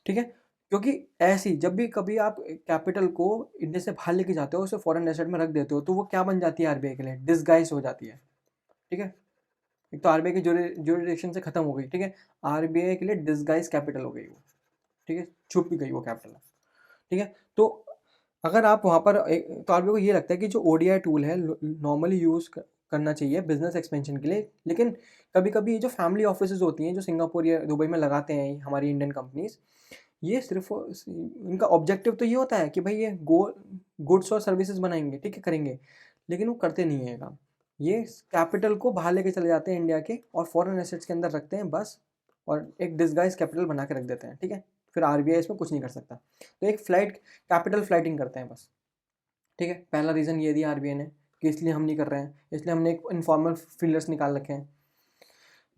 ठीक है, क्योंकि ऐसी जब भी कभी आप कैपिटल को इंडिया से बाहर लेके जाते हो, उसे फॉरेन एसेट में रख देते हो, तो वो क्या बन जाती है आरबीआई के लिए, डिसगाइज हो जाती है। ठीक है, एक तो आरबीआई की जुरिडिक्शन से खत्म हो गई, ठीक है, आरबीआई के लिए डिसगाइज कैपिटल हो गई वो, ठीक है, छुप भी गई वो कैपिटल, ठीक है। तो अगर आप वहाँ पर तो आरबीआई को ये लगता है कि जो ओडीआई टूल है नॉर्मली यूज़ करना चाहिए बिजनेस एक्सपेंशन के लिए, लेकिन कभी कभी ये जो फैमिली ऑफिसेज होती हैं जो सिंगापुर या दुबई में लगाते हैं हमारी इंडियन कंपनीज, ये सिर्फ इनका ऑब्जेक्टिव तो ये होता है कि भाई ये गुड्स और सर्विसेज बनाएंगे, ठीक है, करेंगे, लेकिन वो करते नहीं है काम। ये कैपिटल को बाहर लेके चले जाते हैं इंडिया के और फॉरेन एसेट्स के अंदर रखते हैं बस, और एक डिसगाइज कैपिटल बना के रख देते हैं, ठीक है, फिर आरबीआई इसमें कुछ नहीं कर सकता। तो एक कैपिटल फ्लाइटिंग करते हैं बस, ठीक है। पहला रीज़न ये दिया आरबीआई ने कि इसलिए हम नहीं कर रहे हैं, इसलिए हमने एक इनफॉर्मल फिलर्स निकाल रखे हैं।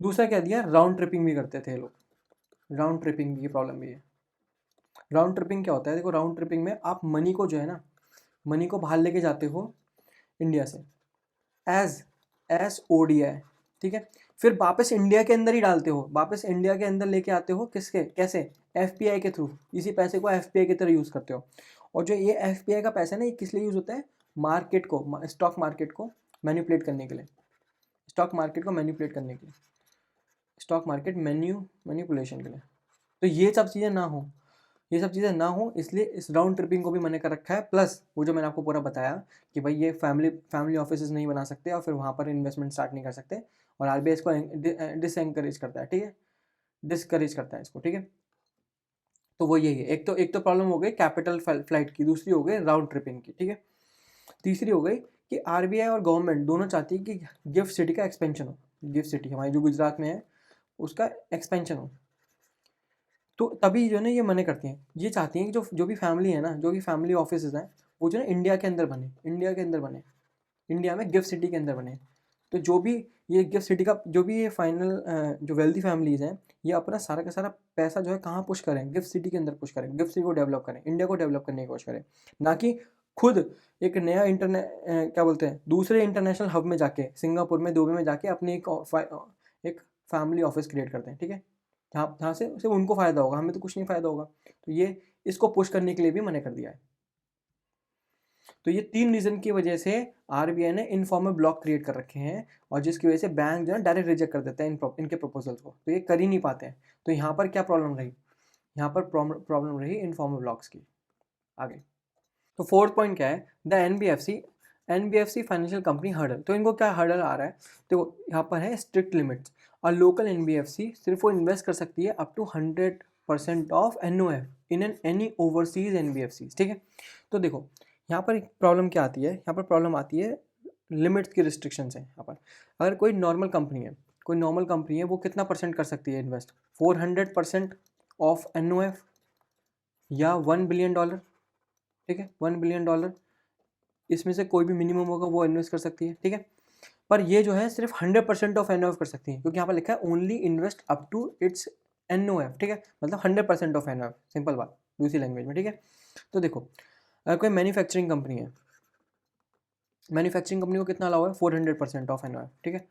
दूसरा क्या दिया, राउंड ट्रिपिंग भी करते थे ये लोग, राउंड ट्रिपिंग की प्रॉब्लम भी है। राउंड ट्रिपिंग क्या होता है, देखो राउंड ट्रिपिंग में आप मनी को जो है ना, मनी को बाहर लेके जाते हो इंडिया से एज एज ओडीआई, ठीक है, फिर वापस इंडिया के अंदर ही डालते हो, वापस इंडिया के अंदर लेके आते हो, किसके, कैसे, एफपीआई के थ्रू, इसी पैसे को एफपीआई की तरह यूज़ करते हो। और जो ये एफपीआई का पैसा है ना, ये किस लिए यूज़ होता है, मार्केट को, स्टॉक मार्केट को मैनिपुलेट करने के लिए, स्टॉक मार्केट को मैनिपुलेट करने के लिए, स्टॉक मार्केट मैन्युपुलेशन के लिए। तो ये सब चीज़ें ना हो, ये सब चीज़ें ना हो, इसलिए इस राउंड ट्रिपिंग को भी मैंने कर रखा है। प्लस वो जो मैंने आपको पूरा बताया कि भाई ये फैमिली ऑफिसेज नहीं बना सकते और फिर वहाँ पर इन्वेस्टमेंट स्टार्ट नहीं कर सकते, और आरबीआई इसको डिसएंकरेज करता है, ठीक है, डिस्करेज करता है इसको, ठीक है। तो वो यही है, एक तो प्रॉब्लम हो गई कैपिटल फ्लाइट की, दूसरी हो गई राउंड ट्रिपिंग की, ठीक है। तीसरी हो गई कि आरबीआई और गवर्नमेंट दोनों चाहती है कि गिफ्ट सिटी का एक्सपेंशन हो, गिफ्ट सिटी हमारी जो गुजरात में है उसका एक्सपेंशन हो। तो तभी जो है ना ये मना करती हैं, ये चाहती हैं कि जो भी फैमिली है ना, जो भी फैमिली ऑफिसेज हैं, वो जो है इंडिया के अंदर बने, इंडिया के अंदर बने, इंडिया में गिफ्ट सिटी के अंदर बने। तो जो भी ये गिफ्ट सिटी का जो भी ये फाइनल जो वेल्दी फैमिलीज हैं, ये अपना सारा का सारा पैसा जो है कहाँ पुश करें, गिफ्ट सिटी के अंदर पुश करें, गिफ्ट सिटी को डेवलप करें, इंडिया को डेवलप करने की कोशिश करें, ना कि खुद एक नया क्या बोलते हैं, दूसरे इंटरनेशनल हब में जाके, सिंगापुर में, दुबई में जाके अपनी एक फैमिली ऑफिस क्रिएट करते हैं, ठीक है, जहाँ जहाँ से सिर्फ उनको फ़ायदा होगा, हमें तो कुछ नहीं फ़ायदा होगा। तो ये इसको पुश करने के लिए भी मना कर दिया है। तो ये 3 रीज़न की वजह से आरबीआई ने इनफॉर्मल ब्लॉक क्रिएट कर रखे हैं, और जिसकी वजह से बैंक जो है डायरेक्ट रिजेक्ट कर देते हैं इनके प्रपोजल्स को, तो ये कर ही नहीं पाते हैं। तो यहाँ पर क्या प्रॉब्लम रही, यहाँ पर प्रॉब्लम रही इनफॉर्मल ब्लॉक्स की। आगे तो फोर्थ पॉइंट क्या है, the NBFC financial company hurdle. तो इनको क्या हर्डल आ रहा है, तो यहाँ पर है स्ट्रिक्ट लिमिट्स, और लोकल एनबीएफसी सिर्फ वो इन्वेस्ट कर सकती है up to 100% of NOF in any overseas NBFC, ठीक है। तो देखो यहाँ पर एक प्रॉब्लम क्या आती है, यहाँ पर प्रॉब्लम आती है लिमिट्स की रिस्ट्रिक्शन है। यहाँ पर अगर कोई नॉर्मल कंपनी है, वो कितना परसेंट कर सकती है इन्वेस्ट, 400% ऑफ एनओएफ या $1 बिलियन, ठीक है, $1 बिलियन, इसमें से कोई भी मिनिमम होगा वो इन्वेस्ट कर सकती है, ठीक है। पर ये जो है सिर्फ 100% ऑफ एनओएफ कर सकती है, क्योंकि यहाँ पर लिखा है only invest up to its NOF, ठीक है, मतलब 100% ऑफ एनओएफ, सिंपल बात दूसरी लैंग्वेज में, ठीक है। तो देखो अगर कोई मैन्युफैक्चरिंग कंपनी है, मैन्युफैक्चरिंग कंपनी को कितना अलाउ है, 400% ऑफ एनओएफ, ठीक है।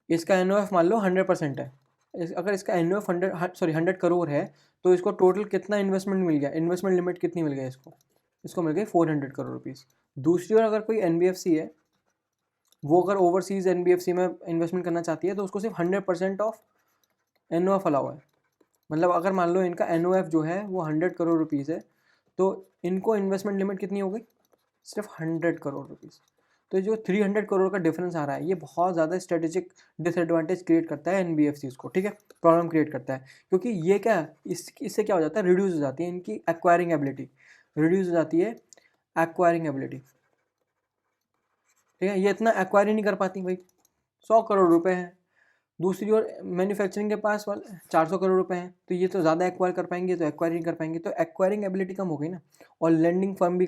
इसका एनओएफ मान लो 100% है, अगर इसका एनओएफ 100 करोड़ है, तो इसको टोटल कितना इन्वेस्टमेंट मिल गया, इन्वेस्टमेंट लिमिट कितनी मिल गई इसको मिल गई 400 करोड़ रुपीज़। दूसरी ओर अगर कोई एनबीएफसी है, वो अगर ओवरसीज एनबीएफसी में इन्वेस्टमेंट करना चाहती है, तो उसको सिर्फ 100% ऑफ एनओएफ अलाउ है। मतलब अगर मान लो इनका एनओएफ जो है वो 100 करोड़ रुपीज़ है, तो इनको इन्वेस्टमेंट लिमिट कितनी हो गई, सिर्फ 100 करोड़ रुपीज़। तो जो 300 करोड़ का डिफरेंस आ रहा है, ये बहुत ज़्यादा स्ट्रेटेजिक डिसएडवांटेज क्रिएट करता है एनबीएफसीज को, ठीक है, प्रॉब्लम क्रिएट करता है, क्योंकि ये क्या इससे क्या हो जाता है, रिड्यूस हो जाती है इनकी एक्वायरिंग एबिलिटी, रिड्यूस हो जाती है एक्वायरिंग एबिलिटी, ठीक है। ये इतना एक्वायर ही नहीं कर पाती भाई, 100 करोड़ रुपए हैं, दूसरी ओर मैन्युफैक्चरिंग के पास 400 करोड़ रुपए हैं, तो ये तो ज़्यादा एक्वायर कर पाएंगे, तो एक्वायर नहीं कर पाएंगे, तो एक्वायरिंग एबिलिटी कम हो गई ना, और लेंडिंग फर्म भी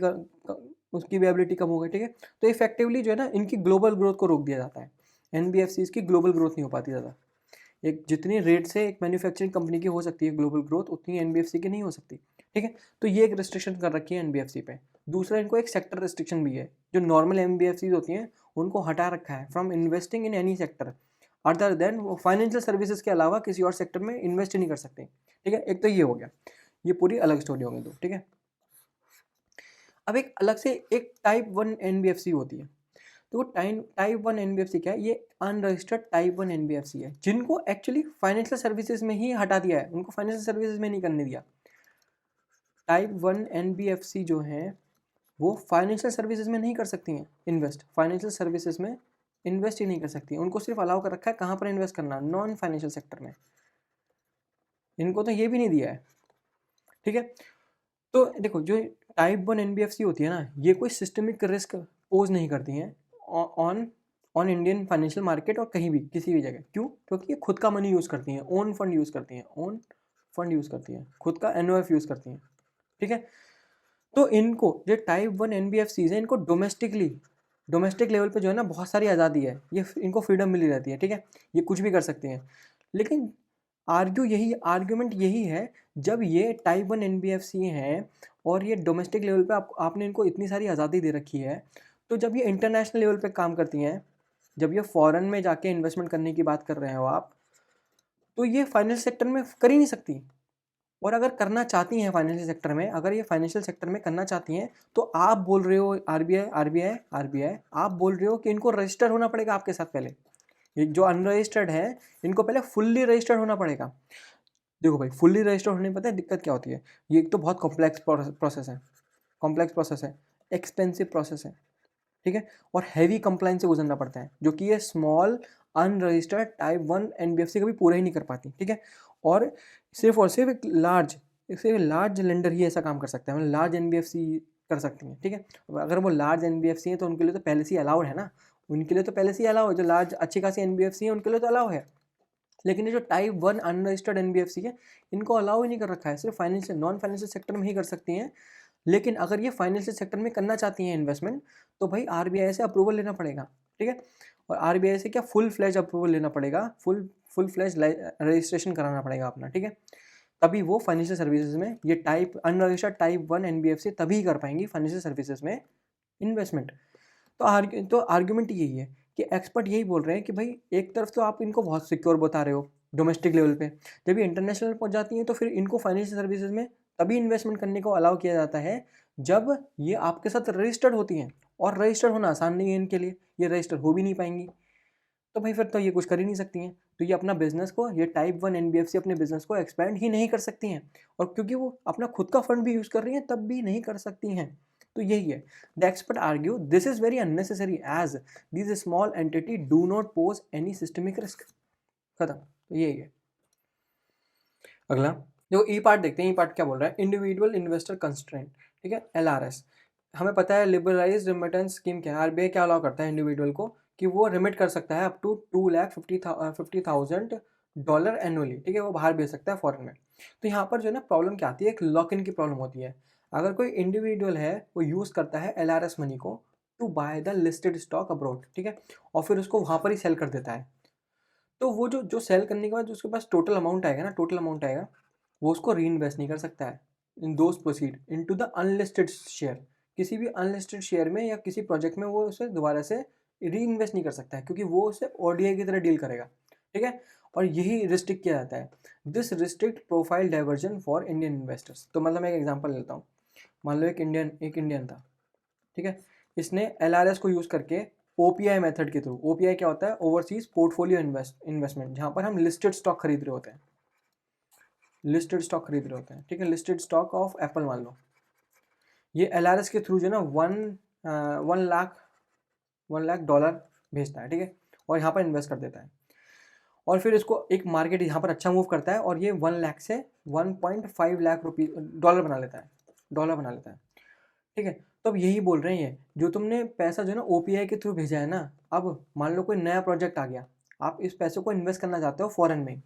उसकी भी एबिलिटी कम हो गई, ठीक है। तो इफेक्टिवली जो है ना इनकी ग्लोबल ग्रोथ को रोक दिया जाता है, एनबीएफसीज की ग्लोबल ग्रोथ नहीं हो पाती ज़्यादा। एक जितनी रेट से एक मैन्युफैक्चरिंग कंपनी की हो सकती है ग्लोबल ग्रोथ, उतनी एनबीएफसी की नहीं हो सकती, ठीक है। तो ये एक रिस्ट्रिक्शन कर रखी है एनबीएफसी पे। दूसरा इनको एक सेक्टर रिस्ट्रिक्शन भी है, जो नॉर्मल एनबीएफसीज होती हैं उनको हटा रखा है from investing in any sector other than, वो फाइनेंशियल सर्विसेज के अलावा किसी और सेक्टर में इन्वेस्ट नहीं कर सकते, ठीक है। एक तो ये हो गया, ये पूरी अलग स्टोरी होगी तो, ठीक है। अब एक अलग से एक टाइप 1 एनबीएफसी होती है। तो वो टाइप 1 एनबीएफसी क्या है, ये अनरजिस्टर्ड टाइप 1 एनबीएफसी है, जिनको एक्चुअली फाइनेंशियल सर्विसेज में ही हटा दिया है, उनको फाइनेंशियल सर्विसेज में नहीं करने दिया। टाइप 1 एनबीएफसी जो है वो फाइनेंशियल सर्विसेज में नहीं कर सकती हैं इन्वेस्ट, फाइनेंशियल सर्विसेज में इन्वेस्ट ही नहीं कर सकती हैं। उनको सिर्फ अलाउ कर रखा है कहाँ पर इन्वेस्ट करना, नॉन फाइनेंशियल सेक्टर में। इनको तो ये भी नहीं दिया है, ठीक है। तो देखो जो टाइप 1 एनबीएफसी होती है ना, ये कोई सिस्टमिक रिस्क पोज नहीं करती हैं on on Indian financial market और कहीं भी किसी भी जगह। क्यों? क्योंकि ये खुद का मनी यूज़ करती हैं, ओन फंड यूज़ करती हैं, ओन फंड यूज़ करती हैं, खुद का एनओएफ यूज़ करती हैं, ठीक है। तो इनको जो टाइप 1 एनबीएफसीज हैं, इनको डोमेस्टिक लेवल पे जो है ना बहुत सारी आज़ादी है, ये इनको फ्रीडम मिली रहती है, ठीक है। ये कुछ भी कर सकते हैं। लेकिन आर्ग्यूमेंट यही है, जब ये टाइप 1 एनबीएफसी हैं और ये डोमेस्टिक लेवल पे आपने इनको इतनी सारी आज़ादी दे रखी है, तो जब ये इंटरनेशनल लेवल पे काम करती हैं, जब ये फॉरेन में जाके इन्वेस्टमेंट करने की बात कर रहे हो आप, तो ये फाइनेंशियल सेक्टर में कर ही नहीं सकती। और अगर करना चाहती हैं फाइनेंशियल सेक्टर में, अगर ये फाइनेंशियल सेक्टर में करना चाहती हैं, तो आप बोल रहे हो आरबीआई, आप बोल रहे हो कि इनको रजिस्टर होना पड़ेगा आपके साथ पहले। ये जो अनरजिस्टर्ड है, इनको पहले फुल्ली रजिस्टर्ड होना पड़ेगा। देखो भाई, फुल्ली रजिस्टर्ड होने में पता है दिक्कत क्या होती है? ये एक तो बहुत कॉम्प्लेक्स प्रोसेस है, एक्सपेंसिव प्रोसेस है, ठीक है, और हैवी कंप्लाइंस से गुजरना पड़ता है, जो कि ये स्मॉल अनरजिस्टर्ड टाइप 1 एनबीएफसी कभी पूरा ही नहीं कर पाती, ठीक है। और सिर्फ एक लार्ज लेंडर ही ऐसा काम कर सकता है, मतलब लार्ज एनबीएफसी कर सकती हैं, ठीक है। अगर वो लार्ज एनबीएफसी है तो उनके लिए तो पहले से ही अलाउड है ना, उनके लिए तो पहले से ही अलाउ है, जो लार्ज अच्छी खासी एनबीएफसी है उनके लिए तो अलाउ है। लेकिन ये जो टाइप 1 अनरजिस्टर्ड एनबीएफसी है, इनको अलाउ ही नहीं कर रखा है, सिर्फ फाइनेंशियल नॉन फाइनेंशियल सेक्टर में ही कर सकती हैं। लेकिन अगर ये फाइनेंशियल सेक्टर में करना चाहती हैं इन्वेस्टमेंट, तो भाई आरबीआई से अप्रूवल लेना पड़ेगा, ठीक है। और आरबीआई से क्या फुल फ्लैज अप्रूवल लेना पड़ेगा, फुल फ्लैज रजिस्ट्रेशन कराना पड़ेगा अपना, ठीक है। तभी वो फाइनेंशियल सर्विसेज में ये अनरजिस्टर्ड टाइप 1 एनबीएफसी तभी कर पाएंगी फाइनेंशियल सर्विसेज में इन्वेस्टमेंट। तो आर्ग्यूमेंट यही है कि एक्सपर्ट यही बोल रहे हैं कि भाई एक तरफ तो आप इनको बहुत सिक्योर बता रहे हो डोमेस्टिक लेवल पे, जब ये इंटरनेशनल पहुंच जाती हैं तो फिर इनको फाइनेंशियल सर्विसेज में तभी इन्वेस्टमेंट करने को अलाउ किया जाता है जब ये आपके साथ रजिस्टर्ड होती हैं, और रजिस्टर्ड होना आसान नहीं है इनके लिए, ये रजिस्टर हो भी नहीं पाएंगी। तो भाई फिर तो ये कुछ कर ही नहीं सकती हैं, तो ये अपना बिजनेस को, ये टाइप 1 एनबीएफसी अपने बिजनेस को एक्सपैंड ही नहीं कर सकती हैं, और क्योंकि वो अपना खुद का फंड भी यूज़ कर रही हैं तब भी नहीं कर सकती हैं। तो यही है, the expert argue this is very unnecessary as this small entity do not pose any systemic risk. खत्म, तो यही है। अगला देखो ई पार्ट देखते हैं, ई पार्ट क्या बोल रहा है, इंडिविजुअल इन्वेस्टर कंस्ट्रेंट, ठीक है, एलआरएस। हमें पता है लिबरलाइज रिमिटेंस स्कीम क्या है, आरबीआई क्या अलाउ करता है इंडिविजुअल को कि वो रिमिट कर सकता है अप टू $250,000 एनुअली, ठीक है, वो बाहर भेज सकता है फॉरेन में। तो यहाँ पर जो है ना प्रॉब्लम क्या आती है, एक लॉक इन की प्रॉब्लम होती है। अगर कोई इंडिविजुअल है वो यूज़ करता है एलआरएस मनी को to buy the listed stock abroad, ठीक है, और फिर उसको वहाँ पर ही सेल कर देता है, तो वो जो सेल करने के बाद जो उसके पास टोटल अमाउंट आएगा, वो उसको री इन्वेस्ट नहीं कर सकता है in those proceed into the unlisted share, किसी भी अनलिस्टेड शेयर में या किसी प्रोजेक्ट में वो उसे दोबारा से री इन्वेस्ट नहीं कर सकता है, क्योंकि वो उसे ओडीआई की तरह डील करेगा, ठीक है। और यही रिस्ट्रिक्ट किया जाता है, this restrict profile diversion for Indian investors. तो मतलब मैं एक एग्जांपल लेता हूँ, मान लो एक इंडियन था, ठीक है, इसने एलआरएस को यूज़ करके ओपीआई मेथड के थ्रू, ओपीआई क्या होता है, ओवरसीज पोर्टफोलियो इन्वेस्टमेंट, जहाँ पर हम लिस्टेड स्टॉक खरीद रहे होते हैं, ठीक है, लिस्टेड स्टॉक ऑफ एप्पल मान लो, ये एलआरएस के थ्रू जो है ना वन लाख डॉलर भेजता है, ठीक है, और यहाँ पर इन्वेस्ट कर देता है, और फिर इसको एक मार्केट यहाँ पर अच्छा मूव करता है और ये 1 लाख से 1.5 लाख डॉलर बना लेता है, ठीक है। तो अब यही बोल रहे हैं, जो तुमने पैसा जो है ना ओपीआई के थ्रू भेजा है ना, अब मान लो कोई नया प्रोजेक्ट आ गया, आप इस पैसे को इन्वेस्ट करना चाहते हो फॉरेन में,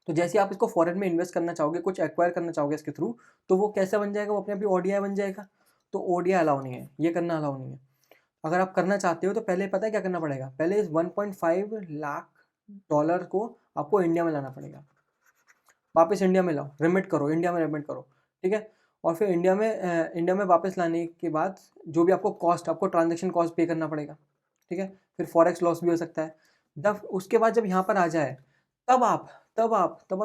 तो जैसे आप इसको फॉरेन में इन्वेस्ट करना चाहोगे, कुछ एक्वायर करना चाहोगे इसके थ्रू, तो वो कैसे बन जाएगा, वो अपने आप ही ओडीआई बन जाएगा। तो ओडीआई अलाउ नहीं है, ये करना अलाउ नहीं है। अगर आप करना चाहते हो तो पहले पता है क्या करना पड़ेगा, पहले इस 1.5 लाख डॉलर को आपको इंडिया में लाना पड़ेगा, वापस इंडिया में लाओ, रिमिट करो, इंडिया में रिमिट करो, ठीक है। और फिर इंडिया में वापस लाने के बाद जो भी आपको ट्रांजेक्शन कॉस्ट पे करना पड़ेगा, ठीक है। फिर फॉरेक्स लॉस भी हो सकता है। जब उसके बाद जब यहाँ पर आ जाए, तब आप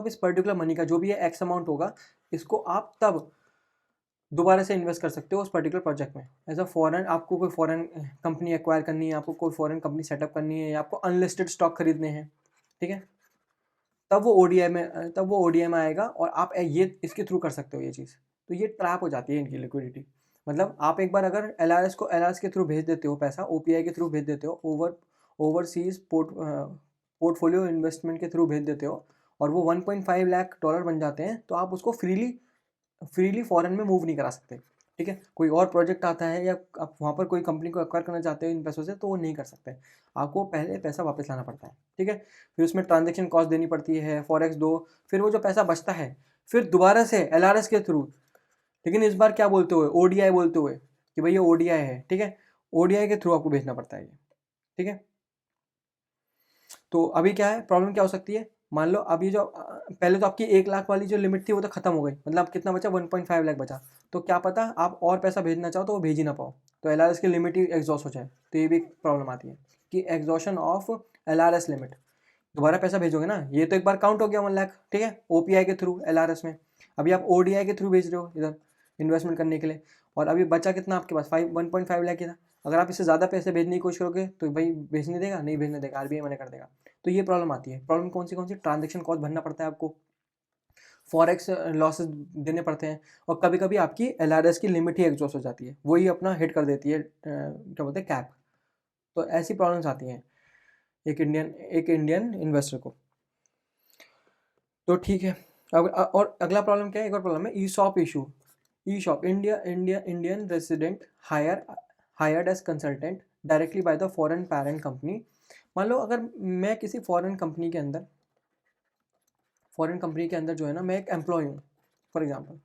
इस पर्टिकुलर मनी का जो भी है एक्स अमाउंट होगा, इसको आप तब दोबारा से इन्वेस्ट कर सकते हो उस पर्टिकुलर प्रोजेक्ट में। एज अ फॉरेन, आपको कोई फॉरेन कंपनी एक्वायर करनी है, आपको कोई फॉरेन कंपनी सेटअप करनी है, या आपको अनलिस्टेड स्टॉक खरीदने हैं, ठीक है, तब वो ओडीआई में आएगा और आप ये इसके थ्रू कर सकते हो ये चीज़। तो ये ट्रैप हो जाती है इनकी लिक्विडिटी। मतलब आप एक बार अगर एलआरएस के थ्रू भेज देते हो पैसा, ओपीआई के थ्रू भेज देते हो, ओवरसीज पोर्टफोलियो इन्वेस्टमेंट के थ्रू भेज देते हो, और वो 1.5 लाख डॉलर बन जाते हैं, तो आप उसको फ्रीली फॉरेन में मूव नहीं करा सकते, ठीक है। कोई और प्रोजेक्ट आता है या आप वहाँ पर कोई कंपनी को एक्वायर करना चाहते हो इन पैसों से, तो वो नहीं कर सकते, आपको पहले पैसा वापस लाना पड़ता है, ठीक है। फिर उसमें ट्रांजेक्शन कॉस्ट देनी पड़ती है, फॉरेक्स दो, फिर वो जो पैसा बचता है फिर दोबारा से एलआरएस के थ्रू, लेकिन इस बार क्या बोलते हुए, ओडीआई बोलते हुए कि भाई ये ओडीआई है, ठीक है, ओडीआई के थ्रू आपको भेजना पड़ता है ये, ठीक है। तो अभी क्या है, प्रॉब्लम क्या हो सकती है, मान लो अभी जो पहले तो आपकी 1 लाख वाली जो लिमिट थी वो तो खत्म हो गई, मतलब कितना बचा, 1.5 लाख बचा, तो क्या पता आप और पैसा भेजना चाहो तो वो भेज ही ना पाओ, तो एलआरएस की लिमिट ही एग्जॉस्ट हो जाए, तो ये भी प्रॉब्लम आती है कि एग्जॉशन ऑफ एलआरएस लिमिट। दोबारा पैसा भेजोगे ना, ये तो एक बार काउंट हो गया 1 लाख, ठीक है, ओपीआई के थ्रू एलआरएस में, अभी आप ओडीआई के थ्रू भेज रहे हो इधर इन्वेस्टमेंट करने के लिए, और अभी बचा कितना आपके पास, 1.5 लाख ही था। अगर आप इससे ज़्यादा पैसे भेजने की कोशिश करोगे तो भाई भेजने देगा, नहीं भेजने देगा, आरबीआई मना कर देगा। तो ये प्रॉब्लम आती है। प्रॉब्लम कौन सी, ट्रांजेक्शन कॉस्ट भरना पड़ता है आपको, फॉरेक्स लॉसेस देने पड़ते हैं, और कभी कभी आपकी एलआरएस की लिमिट ही एग्जॉस्ट हो जाती है, वही अपना हिट कर देती है, क्या बोलते हैं, कैप। तो ऐसी प्रॉब्लम्स आती हैं एक इंडियन इन्वेस्टर को। तो ठीक है, अब और अगला प्रॉब्लम क्या है, एक और प्रॉब्लम है ESOP issue. ESOP, Indian resident hired as consultant directly by the foreign parent company. मान लो अगर मैं किसी फॉरेन कंपनी के अंदर जो है ना, मैं एक एम्प्लॉय हूँ, फॉर एग्जांपल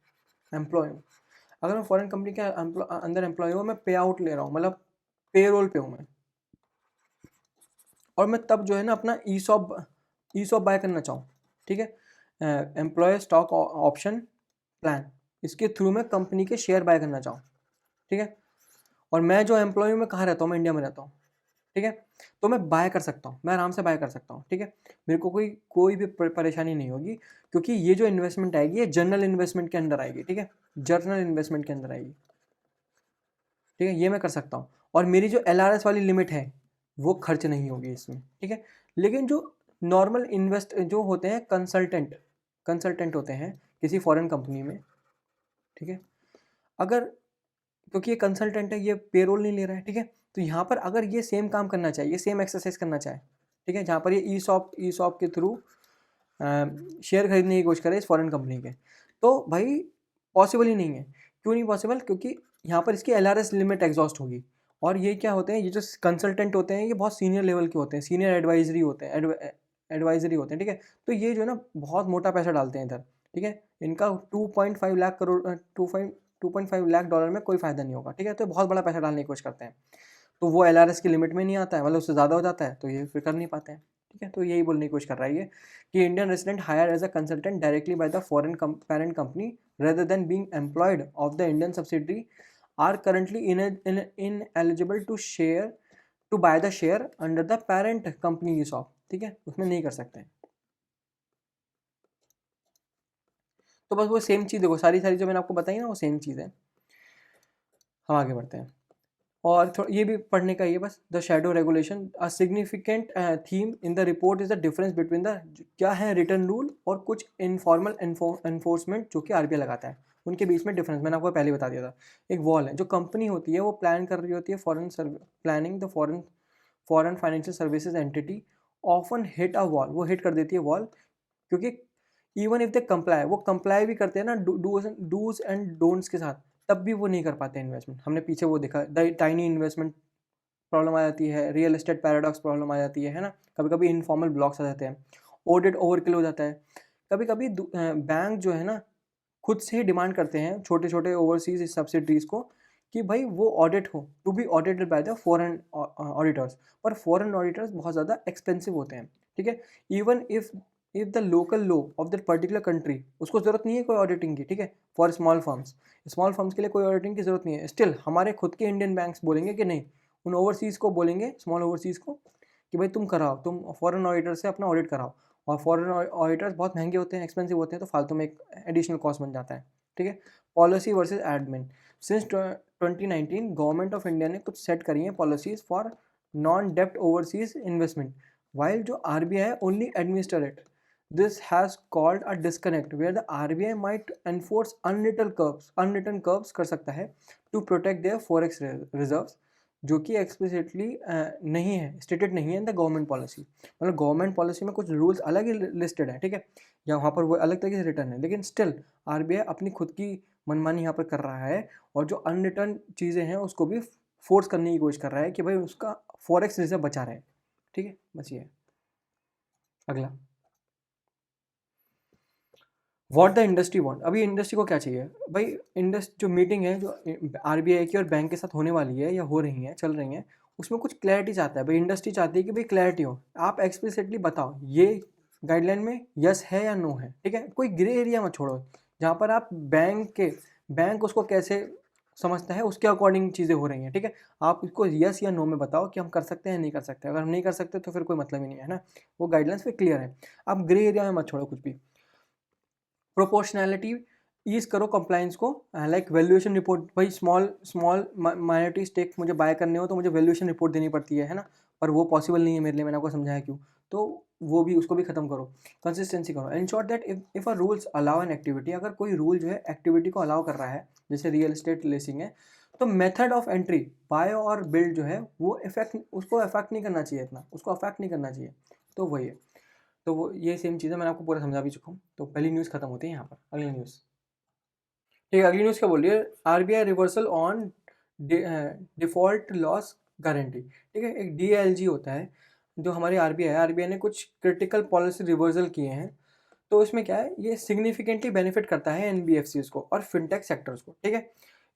एम्प्लॉय हूँ। अगर मैं फॉरेन कंपनी के अंदर एम्प्लॉय हूँ, मैं पे आउट ले रहा हूँ, मतलब पे रोल पे हूँ मैं, और मैं तब जो है ना अपना ईसॉप बाय करना चाहूँ, ठीक है, एम्प्लॉय स्टॉक ऑप्शन प्लान, इसके थ्रू मैं कंपनी के शेयर बाय करना चाहूँ, ठीक है, और मैं जो एम्प्लॉय हूँ, मैं कहाँ रहता हूँ, मैं इंडिया में रहता हूँ, ठीक है, तो मैं बाय कर सकता हूँ, मैं आराम से बाय कर सकता हूँ, ठीक है, मेरे को कोई भी परेशानी नहीं होगी, क्योंकि ये जो इन्वेस्टमेंट आएगी ये जनरल इन्वेस्टमेंट के अंदर आएगी, ठीक है, जनरल इन्वेस्टमेंट के अंदर आएगी, ठीक है, ये मैं कर सकता हूँ, और मेरी जो एलआरएस वाली लिमिट है वो खर्च नहीं होगी इसमें, ठीक है। लेकिन जो नॉर्मल जो होते हैं कंसल्टेंट होते हैं किसी फॉरेन कंपनी में, ठीक है, अगर, क्योंकि ये कंसल्टेंट है, ये पेरोल नहीं ले रहा है, ठीक है, तो यहाँ पर अगर ये सेम काम करना चाहिए, सेम एक्सरसाइज करना चाहे, ठीक है, जहाँ पर ये ईसॉप के थ्रू शेयर खरीदने की कोशिश करे इस फॉरेन कंपनी के, तो भाई पॉसिबल ही नहीं है। क्यों नहीं पॉसिबल, क्योंकि यहाँ पर इसकी एलआरएस लिमिट एग्जॉस्ट होगी, और ये क्या होते हैं, ये जो कंसल्टेंट होते हैं ये बहुत सीनियर लेवल के होते हैं, सीनियर एडवाइजरी होते हैं, ठीक है, तो ये जो है ना बहुत मोटा पैसा डालते हैं इधर, ठीक है, इनका 2.5 लाख करोड़ 2.5 लाख डॉलर में कोई फ़ायदा नहीं होगा, ठीक है, तो बहुत बड़ा पैसा डालने की कोशिश करते हैं, तो वो एलआरएस की लिमिट में नहीं आता है, मतलब उससे ज़्यादा हो जाता है, तो ये फिर कर नहीं पाते हैं, ठीक है। तो यही बोलने की कोशिश कर रहा है ये कि Indian resident hire as a consultant directly by the foreign parent company rather than being employed of the Indian subsidiary are currently ineligible to buy the share under the parent company ESOP, ठीक है, उसमें नहीं कर सकते हैं। तो बस वो सेम चीज़ देखो, सारी जो मैंने आपको बताई ना वो सेम चीज़ है। हम आगे बढ़ते हैं, और थोड़ा ये भी पढ़ने का, ये बस the shadow regulation, a significant theme in the report is the difference between the क्या है रिटर्न रूल और कुछ इनफॉर्मल एनफोर्समेंट जो कि आरबीआई लगाता है, उनके बीच में डिफरेंस मैंने आपको पहले बता दिया था। एक वॉल है, जो कंपनी होती है वो प्लान कर रही होती है, planning the foreign financial services entity often hit a wall, वो हिट कर देती है वॉल, क्योंकि इवन इफ दे कंप्लाई, वो कंप्लाई भी करते हैं ना डूज एंड डोंट्स के साथ, तब भी वो नहीं कर पाते इन्वेस्टमेंट। हमने पीछे वो देखा, द टाइनी इन्वेस्टमेंट प्रॉब्लम आ जाती है, रियल एस्टेट पैराडॉक्स प्रॉब्लम आ जाती है ना, कभी कभी इनफॉर्मल ब्लॉक्स आ जाते हैं, ऑडिट ओवरकिल हो जाता है, कभी कभी बैंक जो है ना खुद से ही डिमांड करते हैं छोटे छोटे ओवरसीज सब्सिडरीज को कि भाई वो ऑडिट हो, to be audited by the foreign auditors, पर फॉरेन ऑडिटर्स बहुत ज़्यादा एक्सपेंसिव होते हैं, ठीक है। Even if the local law of that particular country, उसको ज़रूरत नहीं है कोई ऑडिटिंग की, ठीक है, फॉर स्मॉल फर्म्स के लिए कोई ऑडिटिंग की ज़रूरत नहीं है, स्टिल हमारे खुद के इंडियन बैंक्स बोलेंगे कि नहीं, उन ओवरसीज़ को बोलेंगे, स्मॉल ओवरसीज़ को कि भाई तुम कराओ, तुम फॉरेन ऑडिटर से अपना ऑडिट कराओ, और फॉरेन ऑडिटर्स बहुत महंगे होते हैं, एक्सपेंसिव होते हैं, तो फालतू में एक एडिशनल कॉस्ट बन जाता है, ठीक है। Policy versus admin, since 2019 government of India ने कुछ सेट करी हैं पॉलिसीज फॉर नॉन डेप्ट ओवरसीज इन्वेस्टमेंट, वाइल जो RBI only administer it. This has called a disconnect where the RBI might enforce unwritten curbs कर सकता है to protect their forex reserves, जो कि एक्सप्लिसिटली नहीं है, स्टेटेड नहीं है इन द गवर्नमेंट पॉलिसी। मतलब गवर्नमेंट पॉलिसी में कुछ रूल्स अलग ही लिस्टेड है, ठीक है, या वहाँ पर वो अलग तरीके से रिटर्न है, लेकिन स्टिल RBI अपनी खुद की मनमानी यहाँ पर कर रहा है, और जो अनरिटर्न चीज़ें हैं उसको भी फोर्स करने की कोशिश कर रहा है कि भाई उसका फॉरेक्स रिजर्व बचा रहे, ठीक है। बस ये है। अगला, व्हाट द इंडस्ट्री वांट। अभी इंडस्ट्री को क्या चाहिए भाई, जो मीटिंग है जो RBI की और बैंक के साथ होने वाली है या हो रही है, चल रही हैं, उसमें कुछ क्लैरिटी चाहता है भाई, इंडस्ट्री चाहती है कि भाई क्लैरिटी हो, आप एक्सप्लिसिटली बताओ ये गाइडलाइन में यस है या नो है, ठीक है। कोई ग्रे एरिया मत छोड़ो, जहाँ पर आप बैंक उसको कैसे समझता है उसके अकॉर्डिंग चीज़ें हो रही हैं, ठीक है। आप उसको यस या नो में बताओ कि हम कर सकते हैं नहीं कर सकते, अगर हम नहीं कर सकते तो फिर कोई मतलब ही नहीं है ना, वो गाइडलाइंस फिर क्लियर है। आप ग्रे एरिया में मत छोड़ो कुछ भी। प्रोपोर्शनैलिटी ईज करो कंप्लाइंस को, लाइक वैल्यूएशन रिपोर्ट, भाई स्मॉल माइनॉरिटी स्टेक मुझे बाय करने हो तो मुझे वैल्यूएशन रिपोर्ट देनी पड़ती है ना, पर वो पॉसिबल नहीं है मेरे लिए, मैंने आपको समझाया क्यों, तो वो भी उसको भी खत्म करो। कंसिस्टेंसी करो, ensure that if a rules allow an activity, अगर कोई रूल जो है एक्टिविटी को अलाउ कर रहा है, जैसे रियल एस्टेट लीजिंग है, तो मेथड ऑफ एंट्री बाय और बिल्ड जो है वो उसको अफेक्ट नहीं करना चाहिए, इतना उसको अफेक्ट नहीं करना चाहिए, तो वही है। तो वो ये सेम चीज़ है, मैंने आपको पूरा समझा भी चुका हूँ। तो पहली न्यूज़ खत्म होती है यहाँ पर। अगली न्यूज़, ठीक है, अगली न्यूज़ क्या बोल रही है, RBI reversal on default loss guarantee, ठीक है। एक DLG होता है जो हमारी RBI ने कुछ क्रिटिकल पॉलिसी रिवर्सल किए हैं, तो इसमें क्या है, ये सिग्निफिकेंटली बेनिफिट करता है NBFCs को और फिनटेक सेक्टर्स को, ठीक है।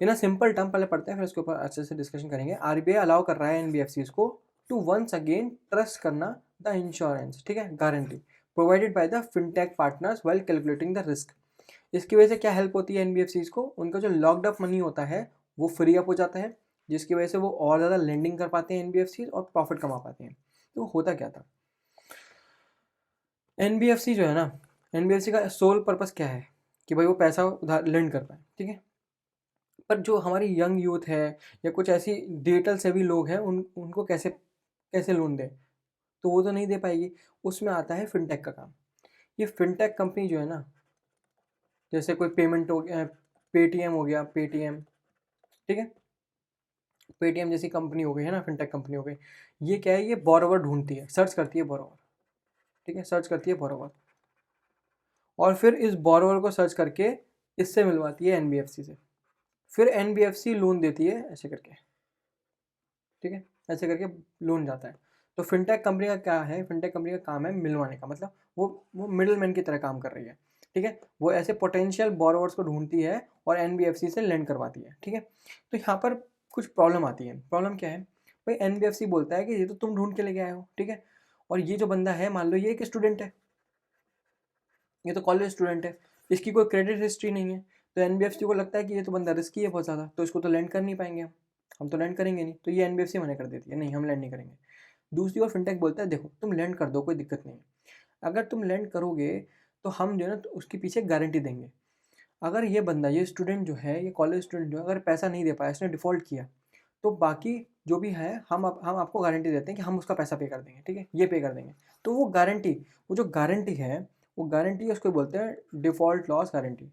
ये ना सिंपल टर्म पहले पढ़ते हैं, फिर इसके ऊपर अच्छे से डिस्कशन करेंगे। RBI अलाउ कर रहा है NBFCs को टू वंस अगेन ट्रस्ट करना द इंश्योरेंस, ठीक है, guarantee provided by the fintech partners while calculating the risk. इसकी वजह से क्या हेल्प होती है NBFCs को, उनका जो लॉक्ड अप मनी होता है वो फ्री अप हो जाता है, जिसकी वजह से वो और ज़्यादा लेंडिंग कर पाते हैं NBFCs और प्रॉफिट कमा पाते हैं। तो होता क्या था, NBFC जो है ना, NBFC का सोल पर्पस क्या है कि भाई वो पैसा उधार लेंड कर पाए, ठीक है। पर जो हमारी यंग यूथ है या कुछ ऐसी डिजिटल से भी लोग हैं, उनको कैसे कैसे लोन दें, तो वो तो नहीं दे पाएगी। उसमें आता है फिनटेक का काम। ये फिनटेक कंपनी जो है ना, जैसे कोई पेमेंट हो गया, पेटीएम हो गया, पेटीएम, ठीक है, पेटीएम जैसी कंपनी हो गई है ना, फिनटेक कंपनी हो गई, ये क्या है, ये बोरोवर ढूंढती है, सर्च करती है बोरोवर, ठीक है, सर्च करती है बोरोवर, और फिर इस बोरोवर को सर्च करके इससे मिलवाती है NBFC से, फिर NBFC लोन देती है ऐसे करके, ठीक है, ऐसे करके लोन जाता है। तो फिनटेक कंपनी का क्या है, फिनटेक कंपनी का काम है मिलवाने का, मतलब वो मिडिल मैन की तरह काम कर रही है, ठीक है। वो ऐसे पोटेंशियल बोरोवर्स को ढूंढती है और NBFC से लेंड करवाती है, ठीक है। तो यहाँ पर कुछ प्रॉब्लम आती है। प्रॉब्लम क्या है भाई, NBFC बोलता है कि ये तो तुम ढूंढ के लेके आए हो, ठीक है, और ये जो बंदा है, मान लो ये एक स्टूडेंट है, ये तो कॉलेज स्टूडेंट है, इसकी कोई क्रेडिट हिस्ट्री नहीं है, तो NBFC को लगता है कि ये तो बंदा रिस्की है बहुत ज़्यादा, तो इसको तो लैंड कर नहीं पाएंगे हम तो लैंड करेंगे नहीं, तो ये NBFC मना कर देती है, नहीं हम लैंड नहीं करेंगे। दूसरी ओर फिनटेक बोलता है देखो तुम लैंड कर दो, कोई दिक्कत नहीं है, अगर तुम लैंड करोगे तो हम जो है ना तो उसके पीछे गारंटी देंगे। अगर ये बंदा, ये स्टूडेंट जो है, ये कॉलेज स्टूडेंट जो है, अगर पैसा नहीं दे पाया, इसने डिफ़ॉल्ट किया, तो बाकी जो भी है हम आपको गारंटी देते हैं कि हम उसका पैसा पे कर देंगे, ठीक है, ये पे कर देंगे। तो वो गारंटी, वो जो गारंटी है, वो गारंटी उसको बोलते हैं default loss guarantee,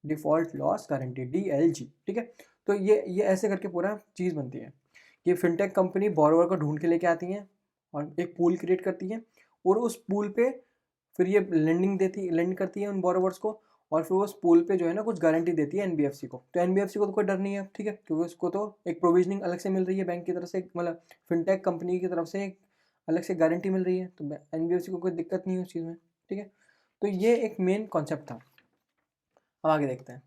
default loss guarantee, DLG, ठीक है। तो ये ऐसे करके पूरा चीज़ बनती है कि फिनटेक कंपनी बोरोवर को ढूंढ के लेके आती हैं और एक पूल क्रिएट करती है, और उस पूल पे फिर ये लेंड करती है उन बोरोवर्स को, और फिर उस पूल पे जो है ना कुछ गारंटी देती है NBFC को। तो NBFC को तो कोई डर नहीं है, ठीक है, क्योंकि उसको तो एक प्रोविजनिंग अलग से मिल रही है बैंक की तरफ से, मतलब फिनटेक कंपनी की तरफ से एक अलग से गारंटी मिल रही है, तो NBFC को कोई दिक्कत नहीं है उस चीज़ में, ठीक है। तो ये एक मेन कॉन्सेप्ट था। अब आगे देखते हैं।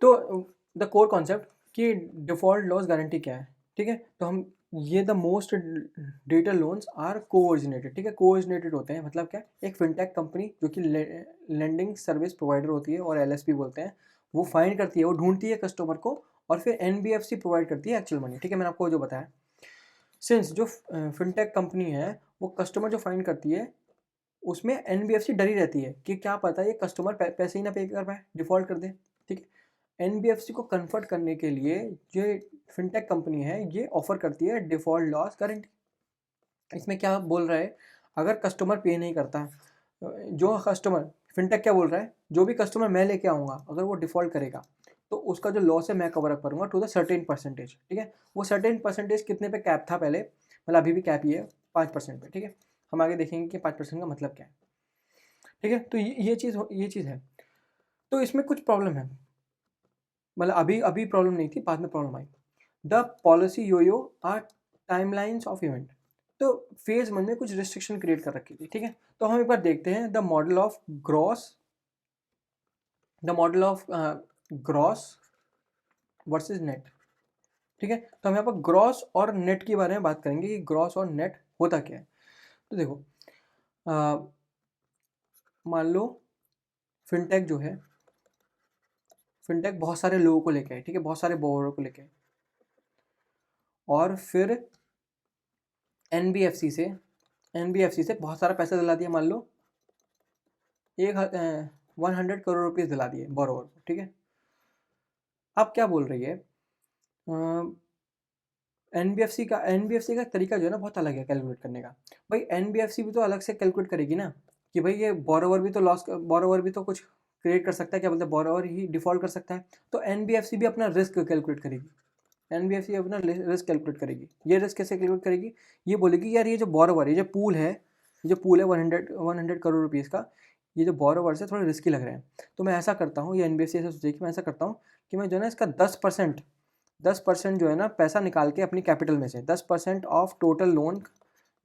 तो द कोर कॉन्सेप्ट कि डिफ़ॉल्ट लॉस गारंटी क्या है, ठीक है। तो हम ये the most digital loans are coordinated, ठीक है, कोऑर्डिनेटेड होते हैं, मतलब क्या, एक फिनटेक कंपनी जो कि लेंडिंग सर्विस प्रोवाइडर होती है और LSP बोलते हैं, वो फाइंड करती है, वो ढूंढती है कस्टमर को, और फिर NBFC प्रोवाइड करती है एक्चुअल मनी, ठीक है, मैंने आपको जो बताया। सिंस जो फिनटेक कंपनी है वो कस्टमर जो फाइंड करती है उसमें एनबीएफसी डरी रहती है कि क्या पता ये कस्टमर पैसे ही ना पे कर पाए, डिफ़ॉल्ट कर दे। ठीक है, एनबीएफसी को कन्वर्ट करने के लिए ये फिनटेक कंपनी है ये ऑफ़र करती है डिफ़ॉल्ट लॉस गारंटी। इसमें क्या बोल रहा है, अगर कस्टमर पे नहीं करता, जो कस्टमर, फिनटेक क्या बोल रहा है, जो भी कस्टमर मैं लेके आऊँगा अगर वो डिफ़ॉल्ट करेगा तो उसका जो लॉस है मैं कवर अप करूँगा टू द सर्टेन परसेंटेज। ठीक है, वो सर्टेन परसेंटेज कितने पे कैप था पहले, मतलब अभी भी कैप ही है 5% पे। ठीक है, हम आगे देखेंगे कि 5% का मतलब क्या है। ठीक है, तो ये चीज़ है। तो इसमें कुछ प्रॉब्लम है, मतलब अभी अभी प्रॉब्लम नहीं थी, बाद में प्रॉब्लम आई। The policy yoyo are timelines of event. तो फेज 1 में कुछ रिस्ट्रिक्शन क्रिएट कर रखी थी। ठीक है, तो हम एक बार देखते हैं the model of gross versus net. ठीक है, तो हम यहाँ पर ग्रॉस और नेट के बारे में बात करेंगे कि ग्रॉस और नेट होता क्या है। तो देखो, मान लो फिनटेक जो है, फिनटेक बहुत सारे लोगों को लेके आए। ठीक है, बहुत सारे बोरों को लेके आए और फिर एनबीएफसी से बहुत सारा पैसा दिला दिया। मान लो 100 करोड़ रुपीज़ दिला दिए बोरोवर को। ठीक है, अब क्या बोल रही है, एनबीएफसी का तरीका जो है ना बहुत अलग है कैलकुलेट करने का। भाई एनबीएफसी भी तो अलग से कैलकुलेट करेगी ना कि भाई ये बोरोवर भी तो कुछ क्रिएट कर सकता है, क्या बोलते हैं, बोरोवर ही डिफॉल्ट कर सकता है। तो एनबीएफसी भी अपना रिस्क कैलकुलेट करेगी। एनबीएफसी अपना रिस्क कैलकुलेट करेगी। ये रिस्क कैसे कैलकुलेट करेगी, ये बोलेगी यार ये जो बोरोवर, ये जो पूल है 100 करोड़ रुपीज़ का, ये जो बोरोवर्स है थोड़े रिस्की लग रहे हैं। तो मैं ऐसा करता हूँ, ये एनबीएफसी ऐसा सोचेगी कि मैं ऐसा करता हूँ कि मैं जो है ना इसका 10% जो है ना पैसा निकाल के अपनी कैपिटल में से, 10% ऑफ टोटल लोन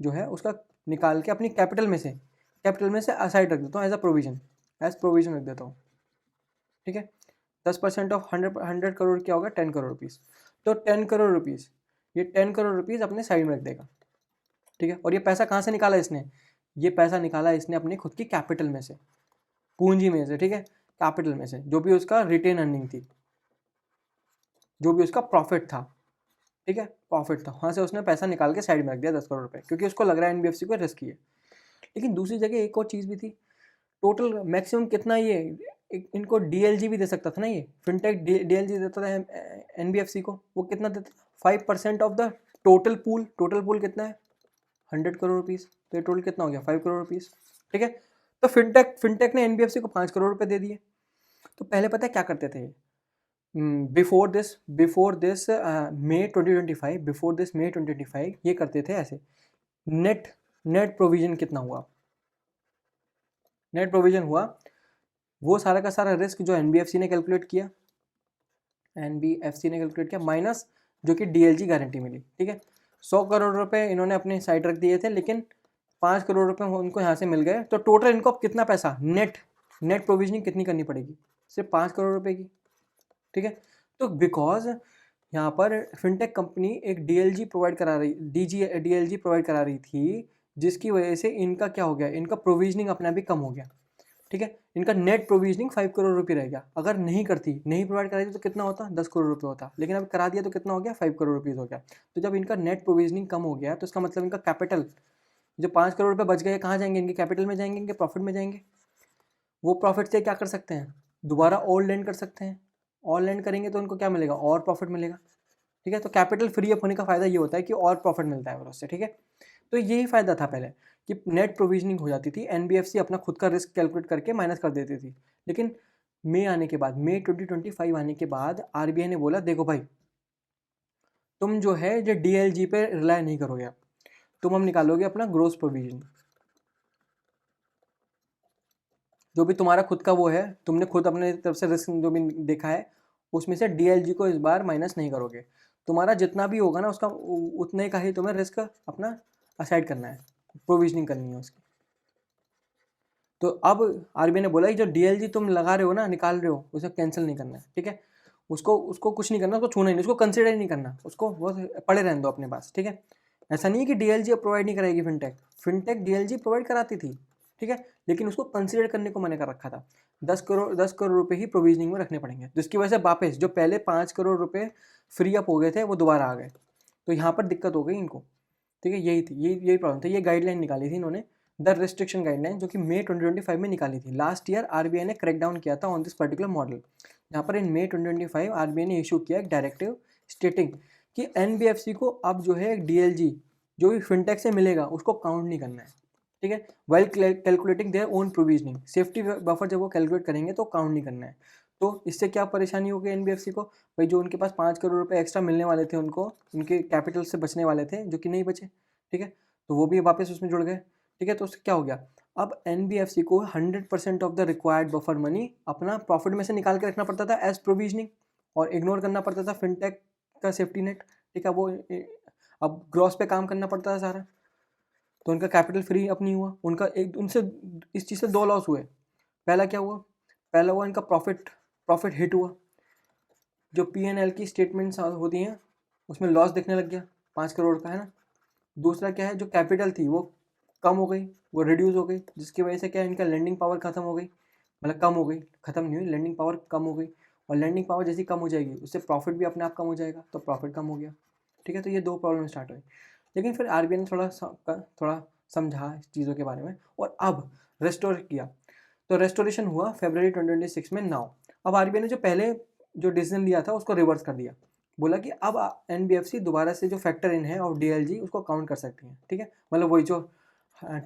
जो है उसका निकाल के अपनी कैपिटल में से असाइड रख देता हूँ, एज प्रोविजन रख देता हूँ। ठीक है, 10% ऑफ 100 करोड़ क्या होगा, 10 करोड़ रुपीज़। तो 10 करोड़ रुपीज़, ये 10 करोड़ रुपीज़ अपने साइड में रख देगा। ठीक है, और ये पैसा कहाँ से निकाला इसने, ये पैसा निकाला इसने अपनी खुद की कैपिटल में से, पूंजी में से। ठीक है, कैपिटल में से जो भी उसका रिटेन अर्निंग थी, जो भी उसका प्रॉफिट था। ठीक है, प्रॉफिट था, वहाँ से उसने पैसा निकाल के साइड में रख दिया 10 करोड़ रुपए, क्योंकि उसको लग रहा है एनबीएफसी को रिस्की है। लेकिन दूसरी जगह एक और चीज़ भी थी, टोटल मैक्सिमम कितना, ये इनको डीएलजी भी दे सकता था ना, ये फिनटेक डीएलजी देता था एनबीएफसी को। वो कितना देता था, 5% ऑफ द टोटल पूल कितना है, 100 करोड़ रुपीज़। तो ये टोटल कितना हो गया, 5 करोड़ रुपीज़। ठीक है, तो फिनटेक ने एनबीएफसी को 5 करोड़ रुपए दे दिए। तो पहले पता है क्या करते थे, बिफोर दिस मे 2025 ये करते थे ऐसे, नेट प्रोविजन कितना हुआ, नेट प्रोविजन हुआ, वो सारा का सारा रिस्क जो एनबीएफसी ने कैलकुलेट किया, माइनस जो कि डीएलजी गारंटी मिली। ठीक है, 100 करोड़ रुपए इन्होंने अपने साइड रख दिए थे, लेकिन 5 करोड़ रुपए उनको यहाँ से मिल गए। तो टोटल इनको अब कितना पैसा, नेट प्रोविजनिंग कितनी करनी पड़ेगी, सिर्फ 5 करोड़ रुपए की। ठीक है, तो बिकॉज यहाँ पर फिनटेक कंपनी एक डीएलजी प्रोवाइड करा रही थी, जिसकी वजह से इनका क्या हो गया, इनका प्रोविजनिंग अपना भी कम हो गया। ठीक है, इनका नेट प्रोविजनिंग 5 करोड़ रुपये रह गया। अगर नहीं प्रोवाइड कराती तो कितना होता, 10 करोड़ रुपये होता, लेकिन अब करा दिया तो कितना हो गया, 5 करोड़ रुपीज़ हो गया। तो जब इनका नेट प्रोविजनिंग कम हो गया तो इसका मतलब इनका कैपिटल, जो 5 करोड़ रुपये बच गए, कहाँ जाएंगे, इनके कैपिटल में जाएंगे, इनके प्रॉफिट में जाएंगे। वो प्रॉफिट से क्या कर सकते हैं, दोबारा और लेंड कर सकते हैं, और लेंड करेंगे तो उनको क्या मिलेगा, और प्रॉफिट मिलेगा। ठीक है, तो कैपिटल फ्री अप होने का फ़ायदा ये होता है कि और प्रॉफिट मिलता है उससे। ठीक है, तो यही फ़ायदा था पहले कि नेट प्रोविजनिंग हो जाती थी, एनबीएफसी अपना खुद का रिस्क कैलकुलेट करके माइनस कर देती थी। लेकिन मई 2025 आने के बाद आरबीआई ने बोला देखो भाई, तुम जो है जो डीएलजी पे रिलाय नहीं करोगे, अब तुम हम निकालोगे अपना ग्रोस प्रोविजन, जो भी तुम्हारा खुद का वो है, तुमने खुद अपने तरफ से रिस्क जो भी देखा है उसमें से डीएलजी को इस बार माइनस नहीं करोगे। तुम्हारा जितना भी होगा ना उसका उतने का ही तुम्हें रिस्क अपना असाइड करना है, प्रोविजनिंग करनी है उसकी। तो अब आरबीआई ने बोला कि जो डीएलजी तुम लगा रहे हो ना, निकाल रहे हो, उसे कैंसिल नहीं करना है। ठीक है, उसको कुछ नहीं करना, उसको छूना ही नहीं, उसको कंसिडर ही नहीं करना, उसको वो पड़े रहने दो अपने पास। ठीक है, ऐसा नहीं है कि डीएलजी अब प्रोवाइड नहीं कराएगी फिनटेक डीएलजी प्रोवाइड कराती थी। ठीक है, लेकिन उसको कंसिडर करने को मैंने कर रखा था, 10 करोड़ रुपए ही प्रोविजनिंग में रखने पड़ेंगे, जिसकी वजह से वापस जो पहले 5 करोड़ रुपए फ्री अप हो गए थे वो दोबारा आ गए। तो यहाँ पर दिक्कत हो गई इनको, ठीक है, यही प्रॉब्लम था। ये गाइडलाइन निकाली थी इन्होंने, द रिस्ट्रिक्शन गाइडलाइन, जो कि मई 2025 में निकाली थी। लास्ट ईयर आरबीआई ने क्रैक डाउन किया था ऑन दिस पर्टिकुलर मॉडल। यहाँ पर इन मई 2025 आरबीआई ने इशू किया एक डायरेक्टिव स्टेटिंग कि एनबीएफसी को अब जो है डीएलजी जो भी फिनटेक से मिलेगा उसको काउंट नहीं करना है, ठीक है, while calculating their own provisioning. Safety buffer जब वो कैलकुलेट करेंगे तो काउंट नहीं करना है। तो इससे क्या परेशानी होगी एनबीएफसी को, भाई जो उनके पास 5 करोड़ रुपए एक्स्ट्रा मिलने वाले थे उनको, उनके कैपिटल से बचने वाले थे, जो कि नहीं बचे, ठीक है, तो वो भी वापस उसमें जुड़ गए, ठीक है। तो उससे क्या हो गया, अब एनबीएफसी को 100% of the required buffer money अपना प्रॉफिट में से निकाल के रखना पड़ता था एज प्रोविजनिंग, और इग्नोर करना पड़ता था फिनटेक का सेफ्टी नेट, ठीक है। वो अब ग्रॉस पे काम करना पड़ता था सारा, तो उनका कैपिटल फ्री अप नहीं हुआ। उनका एक उनसे इस चीज़ से दो लॉस हुए। पहला क्या हुआ, पहला हुआ इनका प्रॉफिट हिट हुआ। जो पीएनएल की स्टेटमेंट्स होती हैं उसमें लॉस दिखने लग गया 5 करोड़ का, है ना। दूसरा क्या है, जो कैपिटल थी वो कम हो गई, वो रिड्यूस हो गई, जिसकी वजह से क्या है, इनका लेंडिंग पावर खत्म हो गई, मतलब कम हो गई, खत्म नहीं हुई, लेंडिंग पावर कम हो गई। और लेंडिंग पावर जैसी कम हो जाएगी उससे प्रॉफिट भी अपने आप कम हो जाएगा, तो प्रॉफिट कम हो गया, ठीक है। तो ये दो प्रॉब्लम स्टार्ट हुई। लेकिन फिर आरबीआई ने थोड़ा समझा इस चीज़ों के बारे में और अब रेस्टोर किया। तो रेस्टोरेशन हुआ फरवरी 2026 में। नाउ अब आरबीआई ने जो पहले जो डिसीजन लिया था उसको रिवर्स कर दिया, बोला कि अब एनबीएफसी दोबारा से जो फैक्टर इन है और डीएलजी उसको काउंट कर सकती हैं, ठीक है। मतलब वही जो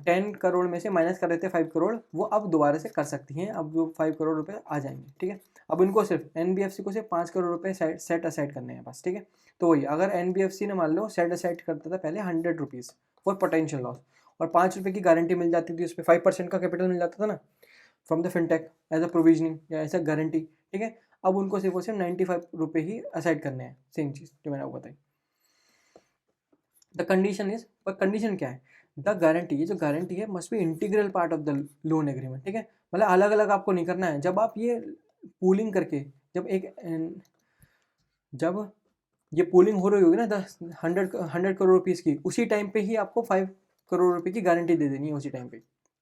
10 करोड़ में से माइनस कर रहे थे 5 करोड़, वो अब दोबारा से कर सकती हैं, अब जो 5 करोड़ रुपए आ जाएंगे, ठीक है। अब इनको सिर्फ एनबीएफसी को सिर्फ 5 करोड़ रुपए सेट असाइड करने हैं बस, ठीक है। तो वही अगर एनबीएफसी ने मान लो सेट असाइड करता था पहले 100 रुपीज़ फॉर पोटेंशियल लॉस, और 5 रुपये की गारंटी मिल जाती थी, उस पर 5% का कैपिटल मिल जाता था ना from the fintech as a provisioning या एज अ गारंटी, ठीक है। अब उनको सिर्फ और सिर्फ 95 रुपये ही असाइड करने हैं, सेम चीज़ जो मैंने आपको बताई। द कंडीशन इज, पर कंडीशन क्या है, द गारंटी, ये जो गारंटी है must be integral part of the loan agreement, ठीक है। मतलब अलग अलग आपको नहीं करना है। जब आप ये पूलिंग करके जब ये पूलिंग हो रही होगी ना 100 करोड़ रुपीज़ की, उसी टाइम पे ही आपको 5 करोड़ रुपये की गारंटी दे देनी है उसी टाइम पे,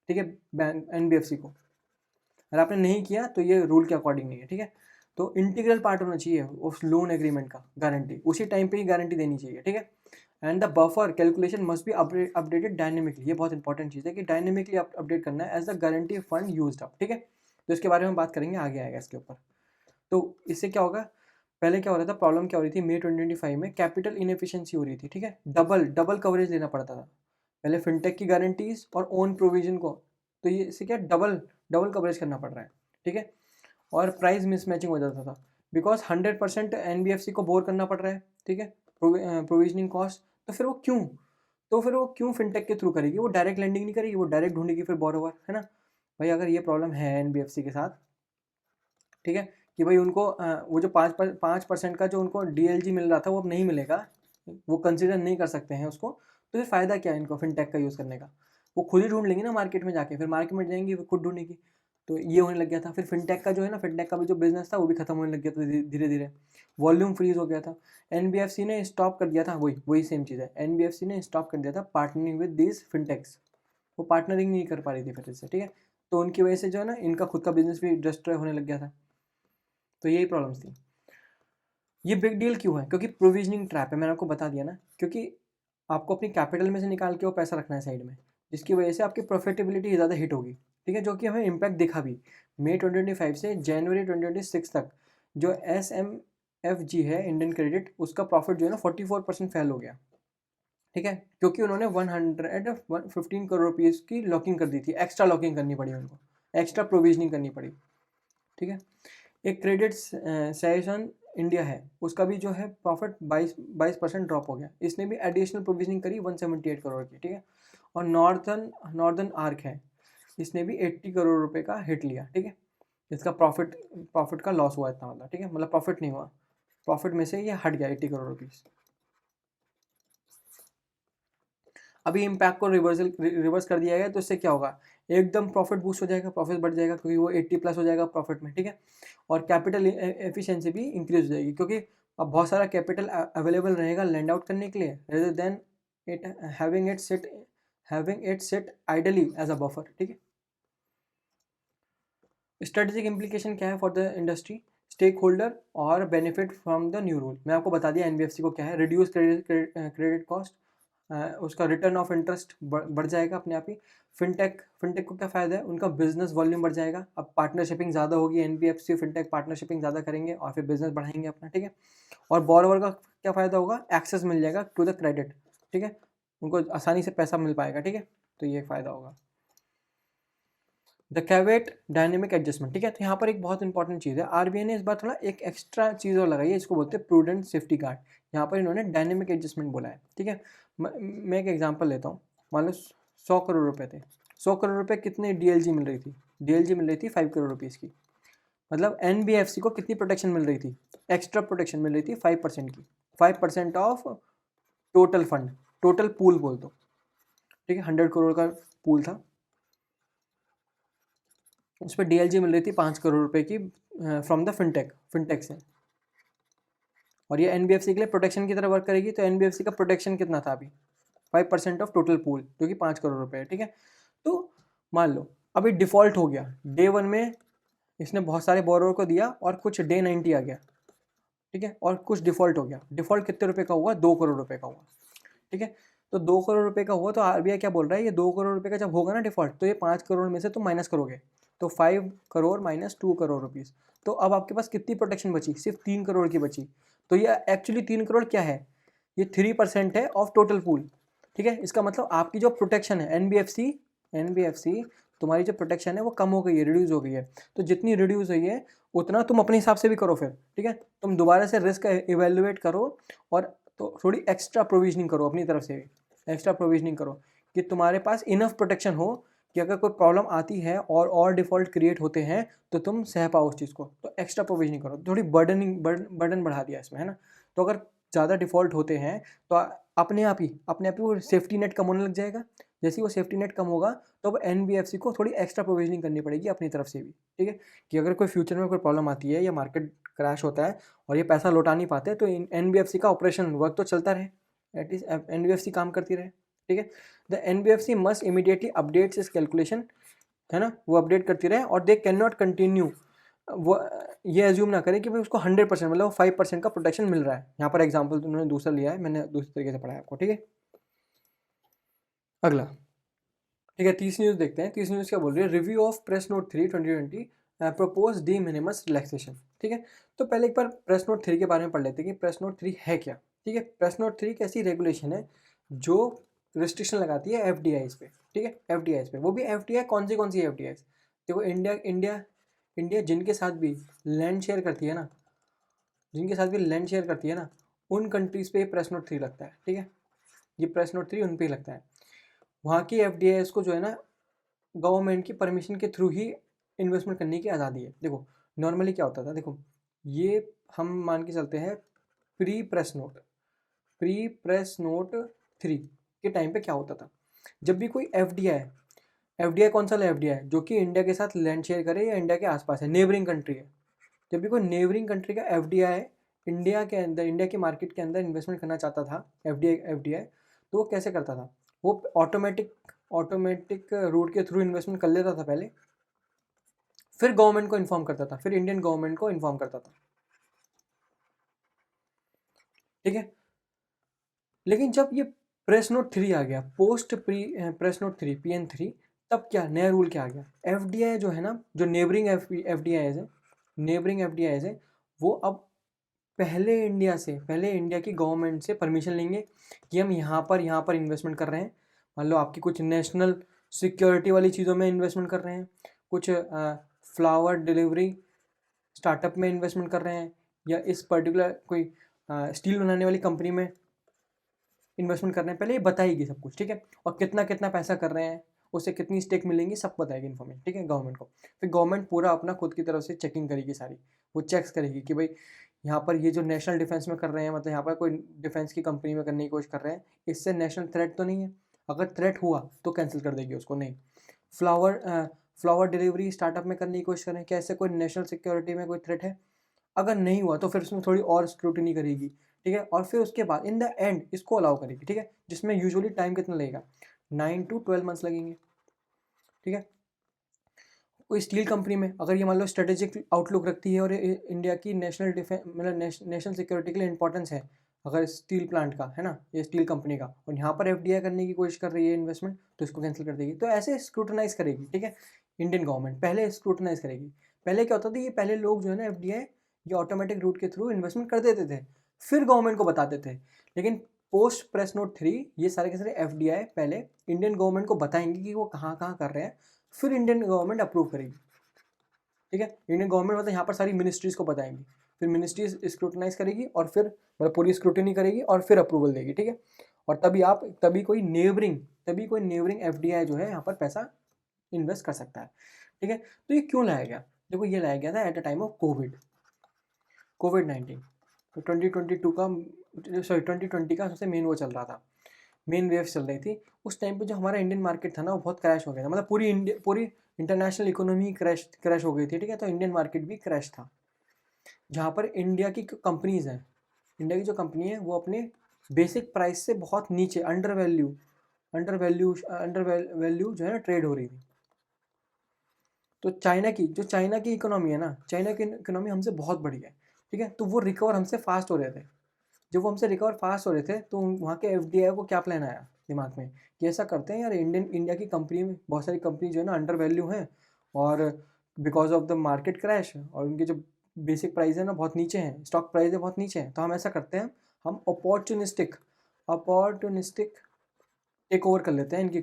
ठीक है, बैंक एनबीएफसी को। अगर आपने नहीं किया तो ये रूल के अकॉर्डिंग नहीं है, ठीक है। तो इंटीग्रल पार्ट होना चाहिए उस लोन एग्रीमेंट का, गारंटी उसी टाइम पे ही गारंटी देनी चाहिए, ठीक है। And the buffer calculation must be updated dynamically, ये बहुत इंपॉर्टेंट चीज़ है कि डायनेमिकली अपडेट करना है as the guarantee fund used up, ठीक है। तो इसके बारे में बात करेंगे, आगे आएगा इसके ऊपर। तो इससे क्या होगा, पहले क्या हो रहा था, प्रॉब्लम क्या हो रही थी, मई 2025 में कैपिटल इनएफिशिएंसी हो रही थी, ठीक है। डबल कवरेज लेना पड़ता था पहले फिनटेक की गारंटीज और ओन प्रोविजन को, तो ये इससे क्या डबल डबल कवरेज करना पड़ रहा है, ठीक है। और प्राइस मिसमैचिंग हो जाता था बिकॉज 100% एनबीएफसी को बोर करना पड़ रहा है, ठीक है, प्रोविजनिंग कॉस्ट। तो फिर वो क्यों फिनटेक के थ्रू करेगी, वो डायरेक्ट लैंडिंग नहीं करेगी, वो डायरेक्ट ढूंढेगी फिर बोरोवर, है ना। भाई अगर ये प्रॉब्लम है एनबीएफसी के साथ, ठीक है, कि भाई उनको वो जो 5% का जो उनको डीएलजी मिल रहा था वो अब नहीं मिलेगा, वो कंसिडर नहीं कर सकते हैं उसको, तो फिर फ़ायदा क्या है इनको फिनटेक का यूज़ करने का। वो खुद ही ढूंढ लेंगे ना मार्केट में जाके, फिर मार्केट में जाएंगी वो खुद ढूंढेगी। तो ये होने लग गया था। फिर फिनटेक का जो है ना, फिनटेक का भी जो बिजनेस था वो भी खत्म होने लग गया था धीरे धीरे, वॉल्यूम फ्रीज हो गया था। एनबीएफसी ने स्टॉप कर दिया था, वही वही सेम चीज़ है, एनबीएफसी ने स्टॉप कर दिया था पार्टनरिंग विद दीज फिनटेक्स। वो पार्टनरिंग नहीं कर पा रही थी फिर इससे, ठीक है। तो उनकी वजह से जो है ना, इनका खुद का बिजनेस भी डिस्ट्रॉय होने लग गया था। तो यही प्रॉब्लम्स थी। ये बिग डील क्यों है, क्योंकि प्रोविजनिंग ट्रैप है, मैंने आपको बता दिया ना, क्योंकि आपको अपनी कैपिटल में से निकाल के वो पैसा रखना है साइड में, जिसकी वजह से आपकी प्रॉफिटेबिलिटी ज़्यादा हिट होगी, ठीक है, जो कि हमें इम्पैक्ट दिखा भी। मई 2025 से जनवरी 2026 तक जो SMFG है इंडियन क्रेडिट, उसका प्रॉफिट जो है ना 44% फेल हो गया, ठीक है, क्योंकि उन्होंने 115 करोड़ रुपीज़ की लॉकिंग कर दी थी, एक्स्ट्रा लॉकिंग करनी पड़ी उनको, एक्स्ट्रा प्रोविजनिंग करनी पड़ी, ठीक है। एक क्रेडिट सेशन इंडिया है, उसका भी जो है प्रॉफिट 22% ड्रॉप हो गया, इसने भी एडिशनल प्रोविजनिंग करी 178 करोड़ की, ठीक है। और नॉर्दर्न आर्क है, इसने भी 80 करोड़ रुपए का हिट लिया, ठीक है। इसका प्रॉफिट का लॉस हुआ इतना, मतलब ठीक है, मतलब प्रॉफिट नहीं हुआ, प्रॉफिट में से ये हट गया 80 करोड़ रुपीज़। अभी इम्पैक्ट को रिवर्स कर दिया गया, तो इससे क्या होगा, एकदम प्रॉफिट बूस्ट हो जाएगा, प्रॉफिट बढ़ जाएगा, क्योंकि वो 80+ हो जाएगा प्रॉफिट में, ठीक है। और कैपिटल एफिशिएंसी भी इंक्रीज हो जाएगी, क्योंकि अब बहुत सारा कैपिटल अवेलेबल रहेगा लैंड आउट करने के लिए, rather than it having it sit idly as a buffer, ठीक है। स्ट्रेटेजिक इम्प्लीकेशन क्या है for the industry, stakeholder और benefit from the new rule. मैं आपको बता दिया एनबीएफसी को क्या है, रिड्यूस क्रेडिट कॉस्ट, उसका रिटर्न ऑफ इंटरेस्ट बढ़ जाएगा अपने आप ही। फिनटेक फिनटेक को क्या फ़ायदा है, उनका बिजनेस वॉल्यूम बढ़ जाएगा। अब पार्टनरशिपिंग ज़्यादा होगी, एनबीएफसी फिनटेक पार्टनरशिपिंग ज़्यादा करेंगे और फिर बिजनेस बढ़ाएंगे अपना, ठीक है। और बोरोवर का क्या फ़ायदा होगा, एक्सेस मिल जाएगा टू द क्रेडिट, ठीक है, उनको आसानी से पैसा मिल पाएगा, ठीक है, तो ये फ़ायदा होगा। द कैवेट डायनेमिक एडजस्टमेंट, ठीक है, तो यहाँ पर एक बहुत इंपॉर्टेंट चीज़ है, आरबीआई ने इस बार थोड़ा एक एक्स्ट्रा चीज़ और लगाई है, इसको बोलते हैं प्रूडेंट सेफ्टी गार्ड। यहाँ पर इन्होंने डायनेमिक एडजस्टमेंट बोला है, ठीक है। मैं एक एग्जांपल लेता हूँ, मान लो 100 करोड़ रुपए थे, 100 करोड़ रुपए कितने डीएलजी मिल रही थी, डीएलजी मिल रही थी 5 करोड़ रुपीज़ की। मतलब एनबीएफसी को कितनी प्रोटेक्शन मिल रही थी, एक्स्ट्रा प्रोटेक्शन मिल रही थी 5% की, 5% of total fund, total pool बोल दो, ठीक है, 100 करोड़ का पूल था, उस पर डीएलजी मिल रही थी 5 करोड़ रुपए की फ्रॉम द फिनटेक से। और ये एनबीएफसी के लिए प्रोटेक्शन की तरह वर्क करेगी, तो एनबीएफसी का प्रोटेक्शन कितना था अभी, 5% ऑफ टोटल पूल, जो कि 5 करोड़ रुपए है, ठीक है। तो मान लो अभी डिफॉल्ट हो गया, डे 1 में इसने बहुत सारे बोरोवर को दिया और कुछ डे 90 आ गया, ठीक है, और कुछ डिफॉल्ट हो गया। डिफॉल्ट कितने रुपए का हुआ, 2 करोड़ रुपए का हुआ, ठीक है। तो 2 करोड़ रुपए का हुआ, तो आरबीआई क्या बोल रहा है, ये 2 करोड़ रुपए का जब होगा ना डिफॉल्ट, तो ये 5 करोड़ में से तुम माइनस करोगे, तो 5 करोड़ माइनस 2 करोड़ रुपीज़। तो अब आपके पास कितनी प्रोटेक्शन बची, सिर्फ 3 करोड़ की बची। तो ये एक्चुअली 3 करोड़ क्या है, ये 3% है ऑफ टोटल पूल, ठीक है। इसका मतलब आपकी जो प्रोटेक्शन है एनबीएफसी तुम्हारी जो प्रोटेक्शन है वो कम हो गई है, रिड्यूस हो गई है। तो जितनी रिड्यूस हुई है उतना तुम अपने हिसाब से भी करो फिर, ठीक है, तुम दोबारा से रिस्क इवेल्युएट करो और तो थोड़ी एक्स्ट्रा प्रोविजनिंग करो अपनी तरफ से, एक्स्ट्रा प्रोविजनिंग करो कि तुम्हारे पास इनफ प्रोटेक्शन हो कि अगर कोई प्रॉब्लम आती है और डिफ़ॉल्ट क्रिएट होते हैं तो तुम सह पाओ उस चीज़ को, तो एक्स्ट्रा प्रोविजनिंग करो, थोड़ी बर्डन बढ़ा दिया इसमें, है ना। तो अगर ज़्यादा डिफ़ॉल्ट होते हैं तो अपने आप ही वो सेफ्टी नेट कम होने लग जाएगा। जैसे ही वो सेफ्टी नेट कम होगा तो अब एनबीएफसी को थोड़ी एक्स्ट्रा प्रोविजनिंग करनी पड़ेगी अपनी तरफ से भी, ठीक है, कि अगर कोई फ्यूचर में कोई प्रॉब्लम आती है या मार्केट क्रैश होता है और ये पैसा लौटा नहीं पाते, तो एनबीएफसी का ऑपरेशन वर्क तो चलता रहे, एटलीस्ट एनबीएफसी काम करती रहे, ठीक है। The NBFC must immediately updates इस कैलकुलेशन, है ना, वो अपडेट करती रहे, और दे कैन नॉट कंटिन्यू, वो ये एज्यूम ना करें कि भाई उसको 100% मतलब 5% का प्रोटेक्शन मिल रहा है। यहाँ पर एग्जाम्पल उन्होंने दूसरा लिया है, मैंने दूसरी तरीके से पढ़ा है आपको, ठीक है। अगला, ठीक है, तीसरी न्यूज़ देखते हैं। तीसरी न्यूज़ क्या बोल रही है, review of press note 3 2020 propose D minimus relaxation, ठीक है। तो पहले एक बार प्रेस नोट 3 के बारे में पढ़ लेते हैं कि प्रेस नोट 3 है क्या, ठीक है। प्रेस नोट 3 एक ऐसी रेगुलेशन है जो रिस्ट्रिक्शन लगाती है एफडीआईज पे, ठीक है, एफडीआईज पे। वो भी एफडीआई कौन सी एफडीआईज, देखो इंडिया इंडिया इंडिया जिनके साथ भी लैंड शेयर करती है ना, उन कंट्रीज़ पे प्रेस नोट 3 लगता है, ठीक है। ये प्रेस नोट 3 उन पे ही लगता है। वहाँ की एफडीआईज को जो है ना गवर्नमेंट की परमिशन के थ्रू ही इन्वेस्टमेंट करने की आज़ादी है। देखो नॉर्मली क्या होता था, देखो ये हम मान के चलते हैं प्री प्रेस नोट 3 के टाइम पे क्या होता था, जब भी कोई एफडीआई कौन सा एफडीआई जो कि इंडिया के साथ लैंड शेयर करे या इंडिया के आसपास है, नेबरिंग कंट्री है, जब भी कोई नेबरिंग कंट्री का एफडीआई इंडिया के मार्केट के अंदर इन्वेस्टमेंट करना चाहता था, एफडीआई तो वो कैसे करता था, वो ऑटोमेटिक रूट के थ्रू इन्वेस्टमेंट कर लेता था पहले, फिर गवर्नमेंट को इन्फॉर्म करता था, फिर इंडियन गवर्नमेंट को इन्फॉर्म करता था, ठीक है। लेकिन जब ये प्रेस नोट 3 आ गया, प्रेस नोट 3 PN3, तब क्या नया रूल क्या आ गया, एफडीआई जो है ना, जो नेबरिंग एफडीआई है, वो अब पहले इंडिया की गवर्नमेंट से परमिशन लेंगे कि हम यहाँ पर इन्वेस्टमेंट कर रहे हैं। मान लो आपकी कुछ नेशनल सिक्योरिटी वाली चीज़ों में इन्वेस्टमेंट कर रहे हैं, कुछ फ्लावर डिलीवरी स्टार्टअप में इन्वेस्टमेंट कर रहे हैं, या इस पर्टिकुलर कोई स्टील बनाने वाली कंपनी में इन्वेस्टमेंट कर रहे हैं, पहले ये बताएगी सब कुछ, ठीक है। और कितना कितना पैसा कर रहे हैं, उससे कितनी स्टेक मिलेंगी, सब बताएगी इन्फॉर्मेशन, ठीक है, गवर्नमेंट को। फिर गवर्नमेंट पूरा अपना खुद की तरफ से चेकिंग करेगी सारी, वो चेक्स करेगी कि भाई यहाँ पर ये जो नेशनल डिफेंस में कर रहे हैं, मतलब यहाँ पर कोई डिफेंस की कंपनी में करने की कोशिश कर रहे हैं, इससे नेशनल थ्रेट तो नहीं है, अगर थ्रेट हुआ तो कैंसिल कर देगी उसको, नहीं। फ्लावर फ्लावर डिलीवरी स्टार्टअप में करने की कोशिश करें, क्या इससे कोई नेशनल सिक्योरिटी में कोई थ्रेट है, अगर नहीं हुआ तो फिर उसमें थोड़ी और स्क्रूटनी करेगी, ठीक है। और फिर उसके बाद इन द एंड इसको अलाउ करेगी, ठीक है, जिसमें यूजुअली टाइम कितना लगेगा, 9 to 12 मंथ्स लगेंगे, ठीक है। कोई स्टील कंपनी में अगर ये मान लो स्ट्रेटेजिक आउटलुक रखती है और इंडिया की नेशनल डिफेंस मतलब नेशनल सिक्योरिटी के लिए इंपॉर्टेंस है, अगर स्टील प्लांट का है ना, ये स्टील कंपनी का, और यहाँ पर एफडीआई करने की कोशिश कर रही है इन्वेस्टमेंट, तो इसको कैंसिल कर देगी। तो ऐसे स्क्रूटनाइज करेगी, ठीक है, इंडियन गवर्नमेंट पहले स्क्रूटनाइज करेगी। पहले क्या होता था, ये पहले लोग जो है ना एफडीआई ये ऑटोमेटिक रूट के थ्रू इन्वेस्टमेंट कर देते थे, फिर गवर्नमेंट को बताते थे। लेकिन पोस्ट प्रेस नोट 3 ये सारे के सारे एफडीआई पहले इंडियन गवर्नमेंट को बताएंगे कि वो कहाँ कहाँ कर रहे हैं, फिर इंडियन गवर्नमेंट अप्रूव करेगी, ठीक है। इंडियन गवर्नमेंट मतलब यहाँ पर सारी मिनिस्ट्रीज को बताएंगी, फिर मिनिस्ट्रीज स्क्रूटनाइज करेगी और फिर मतलब पूरी स्क्रूटनी करेगी और फिर अप्रूवल देगी, ठीक है। और तभी कोई नेबरिंग एफडीआई जो है यहाँ पर पैसा इन्वेस्ट कर सकता है, ठीक है। तो ये क्यों लाया गया? देखो, ये लाया गया था एट अ टाइम ऑफ कोविड-19। तो 2020 का सबसे मेन वो चल रहा था, मेन वेव चल रही थी उस टाइम पे। जो हमारा इंडियन मार्केट था ना वो बहुत क्रैश हो गया था, मतलब पूरी इंटरनेशनल इकोनॉमी क्रैश हो गई थी, ठीक है। तो इंडियन मार्केट भी क्रैश था, जहाँ पर इंडिया की कंपनीज हैं, इंडिया की जो कंपनी है वो अपने बेसिक प्राइस से बहुत नीचे अंडर वैल्यू जो है ना ट्रेड हो रही थी। तो चाइना की इकोनॉमी है ना, चाइना की इकोनॉमी हमसे बहुत बड़ी है, ठीक है। तो वो रिकवर हमसे फास्ट हो रहे थे। जब वो हमसे रिकवर फास्ट हो रहे थे तो वहाँ के एफडीआई को क्या प्लान आया दिमाग में कि ऐसा करते हैं यार, इंडिया की कंपनी में बहुत सारी कंपनी जो है ना अंडर वैल्यू हैं, और because of the market crash और उनके जो बेसिक प्राइस है ना बहुत नीचे हैं, स्टॉक प्राइस है बहुत नीचे हैं, तो हम ऐसा करते हैं, हम अपॉर्चुनिस्टिक टेक ओवर कर लेते हैं इनकी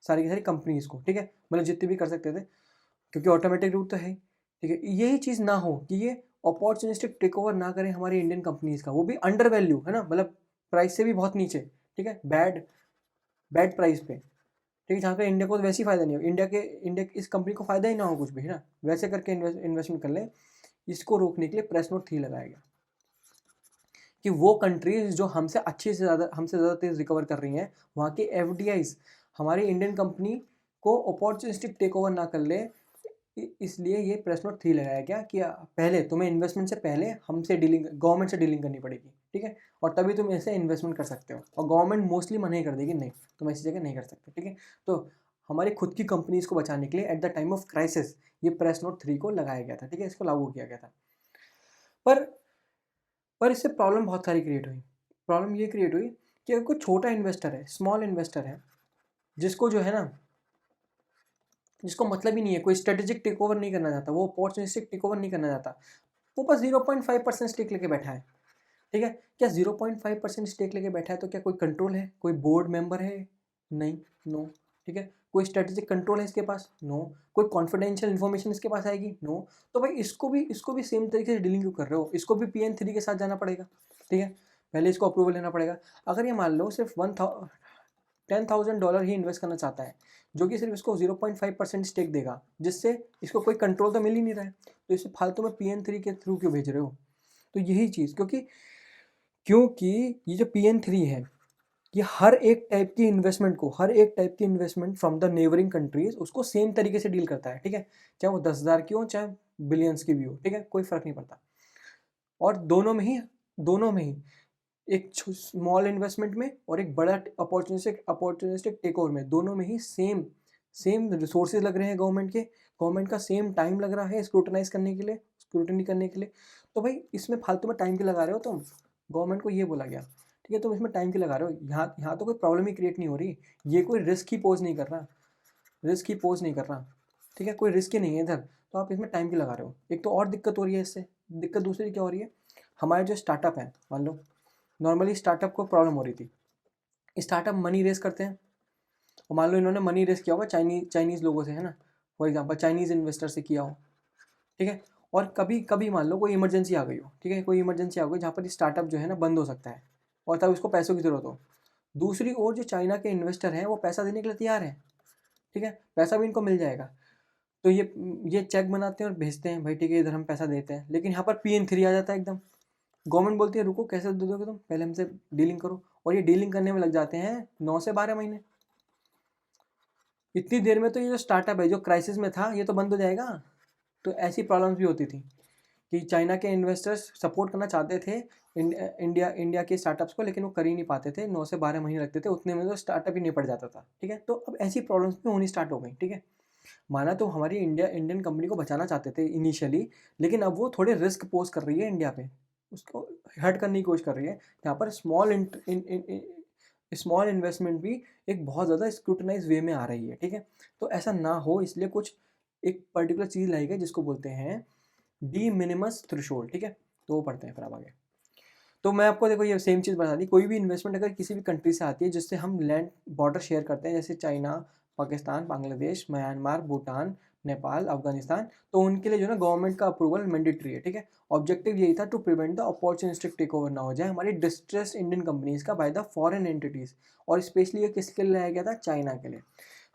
सारी की सारी कंपनीज को, ठीक है। मतलब जितनी भी कर सकते थे, क्योंकि ऑटोमेटिक रूट तो है, ठीक है। यही चीज़ ना हो कि ये अपॉर्चुनिस्टिक टेक ओवर ना करें हमारी इंडियन कंपनीज का, वो भी अंडर वैल्यू है ना, मतलब प्राइस से भी बहुत नीचे, ठीक है, बैड प्राइस पे, ठीक है। जहाँ पे इंडिया को तो वैसे ही फायदा नहीं हो, इंडिया इस कंपनी को फायदा ही ना हो कुछ भी, है ना, वैसे करके इन्वेस्टमेंट कर लें। इसको रोकने के लिए प्रेस नोट 3 लगाया गया कि वो कंट्रीज जो हमसे ज़्यादा तेज़ रिकवर कर रही हैं, वहाँ के एफडीआईज हमारी इंडियन कंपनी को अपॉर्चुनिस्टिक टेक ओवर ना कर ले। इसलिए ये प्रेस नोट 3 लगाया गया कि पहले तुम्हें इन्वेस्टमेंट से पहले गवर्नमेंट से डीलिंग करनी पड़ेगी, ठीक है, और तभी तुम ऐसे इन्वेस्टमेंट कर सकते हो। और गवर्नमेंट मोस्टली मना ही कर देगी, नहीं तुम ऐसी जगह नहीं कर सकते, ठीक है। तो हमारी खुद की कंपनीज को बचाने के लिए at the time of crisis ये प्रेस नोट 3 को लगाया गया था, ठीक है, इसको लागू किया गया था। पर इससे प्रॉब्लम बहुत सारी क्रिएट हुई। प्रॉब्लम ये क्रिएट हुई कि अगर कोई छोटा इन्वेस्टर है, स्मॉल इन्वेस्टर है, जिसको जो है ना, जिसको मतलब ही नहीं है, कोई स्ट्रेटेजिक टेक ओवर नहीं करना चाहता, वो अपॉर्चुनिस्टिक टेक ओवर नहीं करना चाहता, वो बस 0.5% स्टेक लेके बैठा है, ठीक है। क्या 0.5% स्टेक लेके बैठा है तो क्या कोई कंट्रोल है, कोई बोर्ड मेंबर है? नहीं, नो, ठीक है। कोई स्ट्रेटेजिक कंट्रोल है इसके पास? नो। कोई कॉन्फिडेंशियल इन्फॉर्मेशन इसके पास आएगी? नो। तो भाई इसको भी सेम तरीके से डीलिंग क्यों कर रहे हो? इसको भी PN3 के साथ जाना पड़ेगा, ठीक है, पहले इसको अप्रूवल लेना पड़ेगा। अगर ये मान लो सिर्फ $10,000 ही इन्वेस्ट करना चाहता है, जो कि सिर्फ इसको 0.5% स्टेक देगा, जिससे इसको कोई कंट्रोल तो मिल ही नहीं रहा है, तो इसे फालतू में PN3 के थ्रू क्यों भेज रहे हो? तो यही चीज़, क्योंकि ये जो PN3 है, ये हर एक टाइप की investment from the neighbouring countries उसको सेम तरीके से डील करता है, ठीक है, चाहे वो 10,000 की हो चाहे बिलियंस की भी हो, ठीक है, कोई फर्क नहीं पड़ता। और दोनों में ही एक स्मॉल इन्वेस्टमेंट में और एक बड़ा अपॉर्चुनिस्टिक टेक ओवर में, दोनों में ही सेम रिसोर्सेज लग रहे हैं गवर्नमेंट का सेम टाइम लग रहा है स्क्रूटनी करने के लिए। तो भाई इसमें फालतू में टाइम क्यों लगा रहे हो तुम? गवर्नमेंट को ये बोला गया, ठीक है, तुम इसमें टाइम क्यों लगा रहे हो? यहाँ तो कोई प्रॉब्लम ही क्रिएट नहीं हो रही, ये कोई रिस्क ही पोज नहीं कर रहा, ठीक है, कोई रिस्क ही नहीं है इधर, तो आप इसमें टाइम क्यों लगा रहे हो? एक तो और दिक्कत हो रही है इससे, दिक्कत दूसरी क्या हो रही है, हमारे जो स्टार्टअप हैं, मान लो नॉर्मली स्टार्टअप को प्रॉब्लम हो रही थी, स्टार्टअप मनी रेस करते हैं, और मान लो इन्होंने मनी रेस किया होगा चाइनीज़ लोगों से, है ना, फॉर एग्जांपल चाइनीज़ इन्वेस्टर से किया हो, ठीक है। और कभी कभी मान लो कोई इमरजेंसी आ गई हो, ठीक है, कोई इमरजेंसी आ गई जहाँ पर स्टार्टअप जो है ना बंद हो सकता है, और तब उसको पैसों की ज़रूरत हो। दूसरी ओर जो चाइना के इन्वेस्टर हैं वो पैसा देने के लिए तैयार हैं, ठीक है, पैसा भी इनको मिल जाएगा। तो ये चेक बनाते हैं और भेजते हैं, भाई ठीक है इधर हम पैसा देते हैं, लेकिन यहाँ पर PN3 आ जाता है एकदम। गवर्नमेंट बोलती है रुको, कैसे दे दोगे तुम, पहले हमसे डीलिंग करो, और ये डीलिंग करने में लग जाते हैं 9 से 12 महीने। इतनी देर में तो ये जो स्टार्टअप है जो क्राइसिस में था ये तो बंद हो जाएगा। तो ऐसी प्रॉब्लम्स भी होती थी कि चाइना के इन्वेस्टर्स सपोर्ट करना चाहते थे इंडिया के स्टार्टअप्स को, लेकिन वो कर ही नहीं पाते थे, 9 से 12 महीने लगते थे, उतने में तो स्टार्टअप ही निपट जाता था, ठीक है। तो अब ऐसी प्रॉब्लम्स भी होनी स्टार्ट हो गई, ठीक है। माना तो हमारी इंडियन कंपनी को बचाना चाहते थे इनिशियली, लेकिन अब वो थोड़े रिस्क पोज कर रही है इंडिया पे, उसको हर्ट करने की कोशिश कर रही है। यहाँ पर स्मॉल इन्वेस्टमेंट भी एक बहुत ज़्यादा स्क्रूटनाइज वे में आ रही है, ठीक है। तो ऐसा ना हो इसलिए कुछ एक पर्टिकुलर चीज़ लाई गई जिसको बोलते हैं डी मिनिमस थ्रेशोल्ड, ठीक है। तो वो पढ़ते हैं फिर आप आगे। तो मैं आपको देखो ये सेम चीज़ बता दी, कोई भी इन्वेस्टमेंट अगर किसी भी कंट्री से आती है जिससे हम लैंड बॉर्डर शेयर करते हैं, जैसे चाइना, पाकिस्तान, बांग्लादेश, म्यांमार, भूटान, नेपाल, अफगानिस्तान, तो उनके लिए जो है ना गवर्नमेंट का अप्रूवल मैंडेटरी है, ठीक है। ऑब्जेक्टिव यही था to prevent the opportunistic take over ना हो जाए हमारी डिस्ट्रेस इंडियन कंपनीज का बाय द फॉरेन एंटिटीज़। और स्पेशली ये किसके लिए लाया गया था? चाइना के लिए।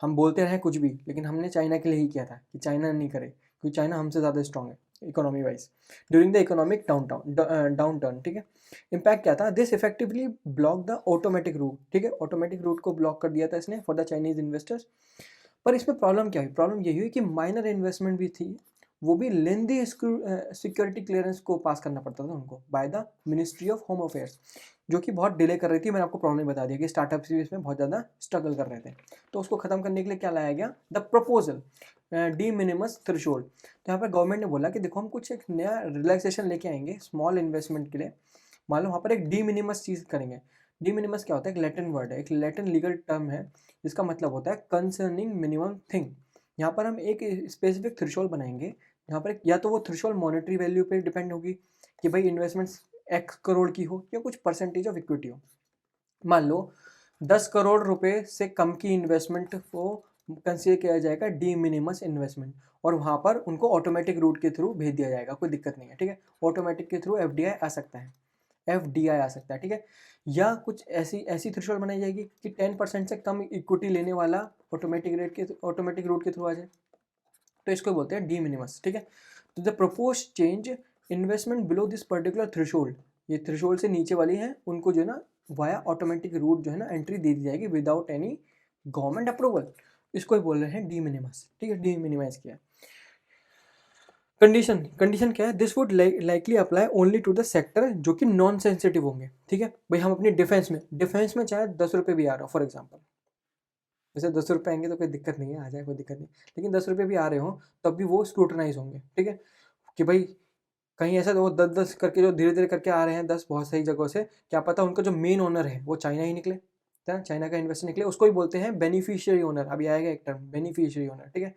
हम बोलते रहे कुछ भी, लेकिन हमने चाइना के लिए ही किया था कि चाइना नहीं करे, क्योंकि चाइना हमसे ज़्यादा स्ट्रॉन्ग है economy wise during the economic down turn, ठीक है। इम्पैक्ट क्या था? This effectively block the automatic route, ठीक है। ऑटोमेटिक रूट को ब्लॉक कर दिया था इसने फॉर द चाइनीज इन्वेस्टर्स। पर इसमें प्रॉब्लम क्या हुई? प्रॉब्लम यही हुई कि माइनर इन्वेस्टमेंट भी थी, वो भी लेंदी सिक्योरिटी क्लियरेंस को पास करना पड़ता था उनको by the ministry of home affairs, जो कि बहुत डिले कर रही थी। मैंने आपको प्रॉब्लम बता दिया कि स्टार्टअप्स भी इसमें बहुत ज़्यादा स्ट्रगल कर रहे थे। तो उसको ख़त्म करने के लिए क्या लाया गया? The proposal D minimus threshold. तो यहाँ पर गवर्नमेंट ने बोला कि देखो हम कुछ एक नया रिलैक्सेशन लेके आएंगे स्मॉल इन्वेस्टमेंट के लिए। मान लो वहाँ पर एक डी मिनिमस चीज़ करेंगे। डी मिनिमस क्या होता है? एक लैटिन वर्ड है, एक लैटिन लीगल टर्म है जिसका मतलब होता है कंसर्निंग मिनिमम थिंग। यहाँ पर हम एक स्पेसिफिक थ्रेशोल्ड बनाएंगे। यहाँ पर या तो वो थ्रेशोल्ड मॉनेटरी वैल्यू पे डिपेंड होगी कि भाई इन्वेस्टमेंट्स एक्स करोड़ की हो या कुछ परसेंटेज ऑफ इक्विटी हो। मान लो 10 करोड़ रुपए से कम की इन्वेस्टमेंट को कंसीडर किया जाएगा डी मिनिमस इन्वेस्टमेंट, और वहाँ पर उनको ऑटोमेटिक रूट के थ्रू भेज दिया जाएगा, कोई दिक्कत नहीं है, ठीक है। ऑटोमेटिक के थ्रू एफडीआई आ सकता है, एफडीआई आ सकता है, ठीक है। या कुछ ऐसी ऐसी थ्रेशोल्ड बनाई जाएगी कि 10% से कम इक्विटी लेने वाला ऑटोमेटिक रूट के थ्रू आ जाए। तो इसको बोलते हैं डी मिनिमस, ठीक है। तो the propose change investment below this particular threshold, ये थ्रेशोल्ड से नीचे वाली है उनको जो है ना वाया ऑटोमेटिक रूट जो है ना एंट्री दे दी जाएगी विदाउट एनी गवर्नमेंट अप्रूवल। इसको ही बोल रहे हैं डी मिनिमस, ठीक है। डी मिनिमाइज किया। कंडीशन कंडीशन क्या है? This would likely apply only to the sector जो कि नॉन सेंसिटिव होंगे, ठीक है। भाई हम अपनी डिफेंस में चाहे 10 रुपये भी आ रहा हो, फॉर एग्जाम्पल, वैसे 10 रुपये आएंगे तो कोई दिक्कत नहीं है, आ जाए कोई दिक्कत नहीं, लेकिन 10 रुपये भी आ रहे हो तब भी वो स्क्रूटनाइज होंगे, ठीक है। कि भाई कहीं ऐसा तो वो 10-10 करके जो धीरे धीरे करके आ रहे हैं 10 बहुत सही जगहों से, क्या पता उनका जो मेन ओनर है वो चाइना ही निकले, चाइना का इन्वेस्टर निकले, उसको ही बोलते हैं बेनिफिशियरी ओनर। अभी आएगा एक टर्म बेनिफिशियरी ओनर, ठीक है।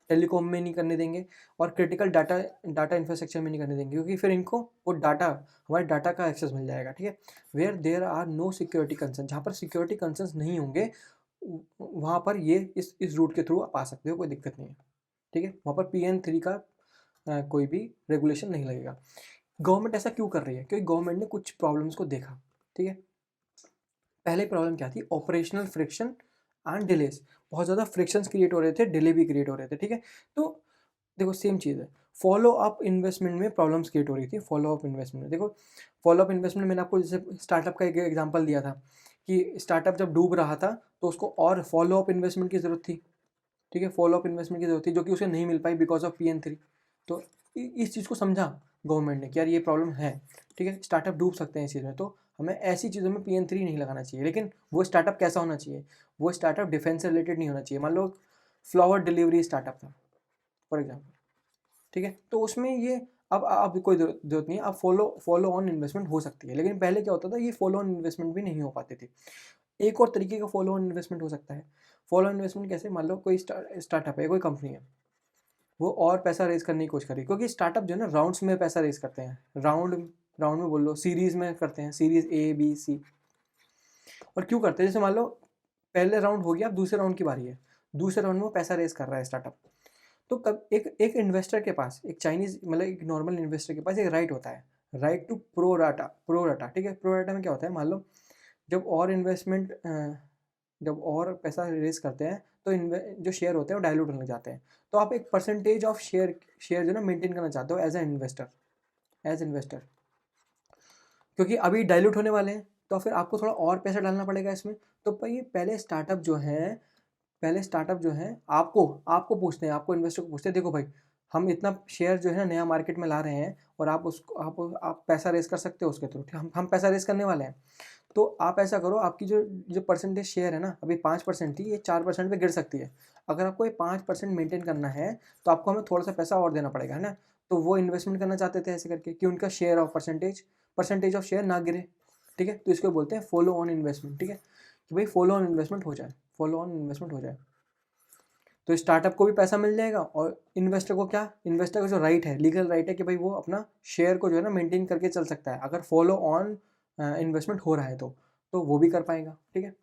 टेलीकॉम में नहीं करने देंगे और क्रिटिकल डाटा इंफ्रास्ट्रक्चर में नहीं करने देंगे, क्योंकि फिर इनको वो डाटा, हमारे डाटा का एक्सेस मिल जाएगा, ठीक है। Where there are no security concern, जहाँ पर सिक्योरिटी कंसर्न नहीं होंगे वहाँ पर ये इस रूट के थ्रू आप आ सकते हो, कोई दिक्कत नहीं है, ठीक है। वहाँ पर PN3 का कोई भी रेगुलेशन नहीं लगेगा। गवर्नमेंट ऐसा क्यों कर रही है? क्योंकि गवर्नमेंट ने कुछ प्रॉब्लम्स को देखा, ठीक है। पहले प्रॉब्लम क्या थी? Operational friction and delays. बहुत ज़्यादा फ्रिक्शंस क्रिएट हो रहे थे, डिले भी क्रिएट हो रहे थे, ठीक है। तो देखो सेम चीज़ है, फॉलो अप इन्वेस्टमेंट में प्रॉब्लम्स क्रिएट हो रही थी। फॉलो अप इन्वेस्टमेंट में देखो, फॉलो अप इन्वेस्टमेंट मैंने आपको जैसे स्टार्टअप का एक एग्जांपल दिया था कि स्टार्टअप जब डूब रहा था तो उसको और फॉलो अप इन्वेस्टमेंट की ज़रूरत थी, ठीक है। फॉलो अप इन्वेस्टमेंट की जरूरत थी जो कि उसे नहीं मिल पाई बिकॉज ऑफ PN3। तो इस चीज़ को समझा गवर्नमेंट ने कि यार ये प्रॉब्लम है, ठीक है। स्टार्टअप डूब सकते हैं इस चीज़ में, तो हमें ऐसी चीज़ों में PN3 नहीं लगाना चाहिए। लेकिन वो स्टार्टअप कैसा होना चाहिए? वो स्टार्टअप डिफेंस से रिलेटेड नहीं होना चाहिए। मान लो फ्लावर डिलीवरी स्टार्टअप था फॉर एग्जाम्पल, ठीक है। तो उसमें ये अब कोई जरूरत नहीं है, अब फॉलो ऑन इन्वेस्टमेंट हो सकती है। लेकिन पहले क्या होता था, ये फॉलो ऑन इन्वेस्टमेंट भी नहीं हो पाती थी। एक और तरीके का फॉलो ऑन इन्वेस्टमेंट हो सकता है। फॉलो ऑन इन्वेस्टमेंट कैसे? मान लो कोई स्टार्टअप है, कोई कंपनी है, वो और पैसा रेज करने की कोशिश कर रही है, क्योंकि स्टार्टअप जो है ना राउंड्स में पैसा रेज करते हैं, राउंड राउंड में बोल लो, सीरीज में करते हैं, सीरीज A B C। और क्यों करते हैं? जैसे मान लो पहले राउंड हो गया, अब दूसरे राउंड की बारी है, दूसरे राउंड में वो पैसा रेज कर रहा है स्टार्टअप। तो कब एक इन्वेस्टर के पास, एक चाइनीज मतलब एक नॉर्मल इन्वेस्टर के पास एक राइट होता है, राइट टू प्रो राटा, ठीक है। प्रो राटा में क्या होता है? मान लो जब और पैसा रेज करते हैं तो जो शेयर होते हैं वो डाइल्यूट होने जाते हैं। तो आप एक परसेंटेज ऑफ शेयर जो ना मेंटेन करना चाहते हो एज इन्वेस्टर, क्योंकि अभी डाइल्यूट होने वाले हैं, तो फिर आपको थोड़ा और पैसा डालना पड़ेगा इसमें। तो भाई पहले स्टार्टअप जो है आपको पूछते हैं, आपको इन्वेस्टर को पूछते हैं, देखो भाई हम इतना शेयर जो है ना नया मार्केट में ला रहे हैं और आप उसको आप पैसा रेस कर सकते हो उसके थ्रू, हम पैसा रेस करने वाले हैं। तो आप ऐसा करो, आपकी जो जो परसेंटेज शेयर है ना, अभी 5% थी, ये 4% पे गिर सकती है। अगर आपको ये 5% मेंटेन करना है तो आपको हमें थोड़ा सा पैसा और देना पड़ेगा, है ना। तो वो इन्वेस्टमेंट करना चाहते थे ऐसे करके कि उनका share of percentage percentage of share ना गिरे, ठीक है। तो इसको बोलते हैं फॉलो ऑन इन्वेस्टमेंट, ठीक है, कि भाई फॉलो ऑन इन्वेस्टमेंट हो जाए, फॉलो ऑन इन्वेस्टमेंट हो जाए। तो स्टार्टअप को भी पैसा मिल जाएगा और इन्वेस्टर को क्या, इन्वेस्टर का जो राइट है, लीगल राइट है कि भाई वो अपना शेयर को जो है ना मेंटेन करके चल सकता है, अगर फॉलो ऑन इन्वेस्टमेंट हो रहा है तो वो भी कर पाएगा, ठीक है।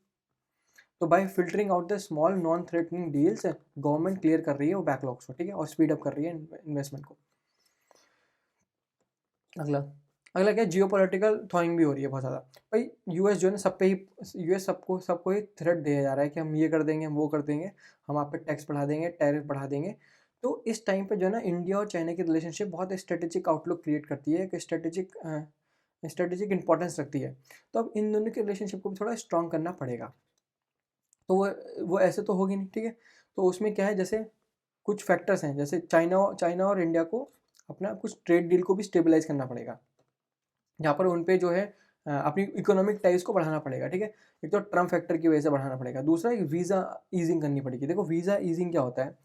तो bye filtering out the small non threatening deals, government clear कर रही है वो बैकलॉग्स को, ठीक है, और स्पीड अप कर रही है इन्वेस्टमेंट को। अगला अगला क्या, जियो पोलिटिकल थॉइंग भी हो रही है बहुत ज़्यादा। भाई यूएस जो है ना सब पे ही, यूएस सबको ही थ्रेट दिया जा रहा है कि हम ये कर देंगे, हम वो कर देंगे, हम आप पे टैक्स बढ़ा देंगे, टैरिफ बढ़ा देंगे। तो इस टाइम पे जो है ना इंडिया और चाइना की रिलेशनशिप बहुत स्ट्रेटेजिक आउटलुक क्रिएट करती है, एक स्ट्रेटेजिक इंपॉर्टेंस रखती है। तो अब इन दोनों के रिलेशनशिप को भी थोड़ा स्ट्रॉन्ग करना पड़ेगा। तो वो ऐसे तो होगी नहीं, ठीक है। तो उसमें क्या है, जैसे कुछ फैक्टर्स हैं, जैसे चाइना और इंडिया को अपना कुछ ट्रेड डील को भी स्टेबलाइज करना पड़ेगा, जहाँ पर उन पे जो है अपनी इकोनॉमिक टाइज को बढ़ाना पड़ेगा, ठीक है। एक तो ट्रम्प फैक्टर की वजह से बढ़ाना पड़ेगा, दूसरा एक वीज़ा ईजिंग करनी पड़ेगी। देखो वीज़ा ईजिंग क्या होता है,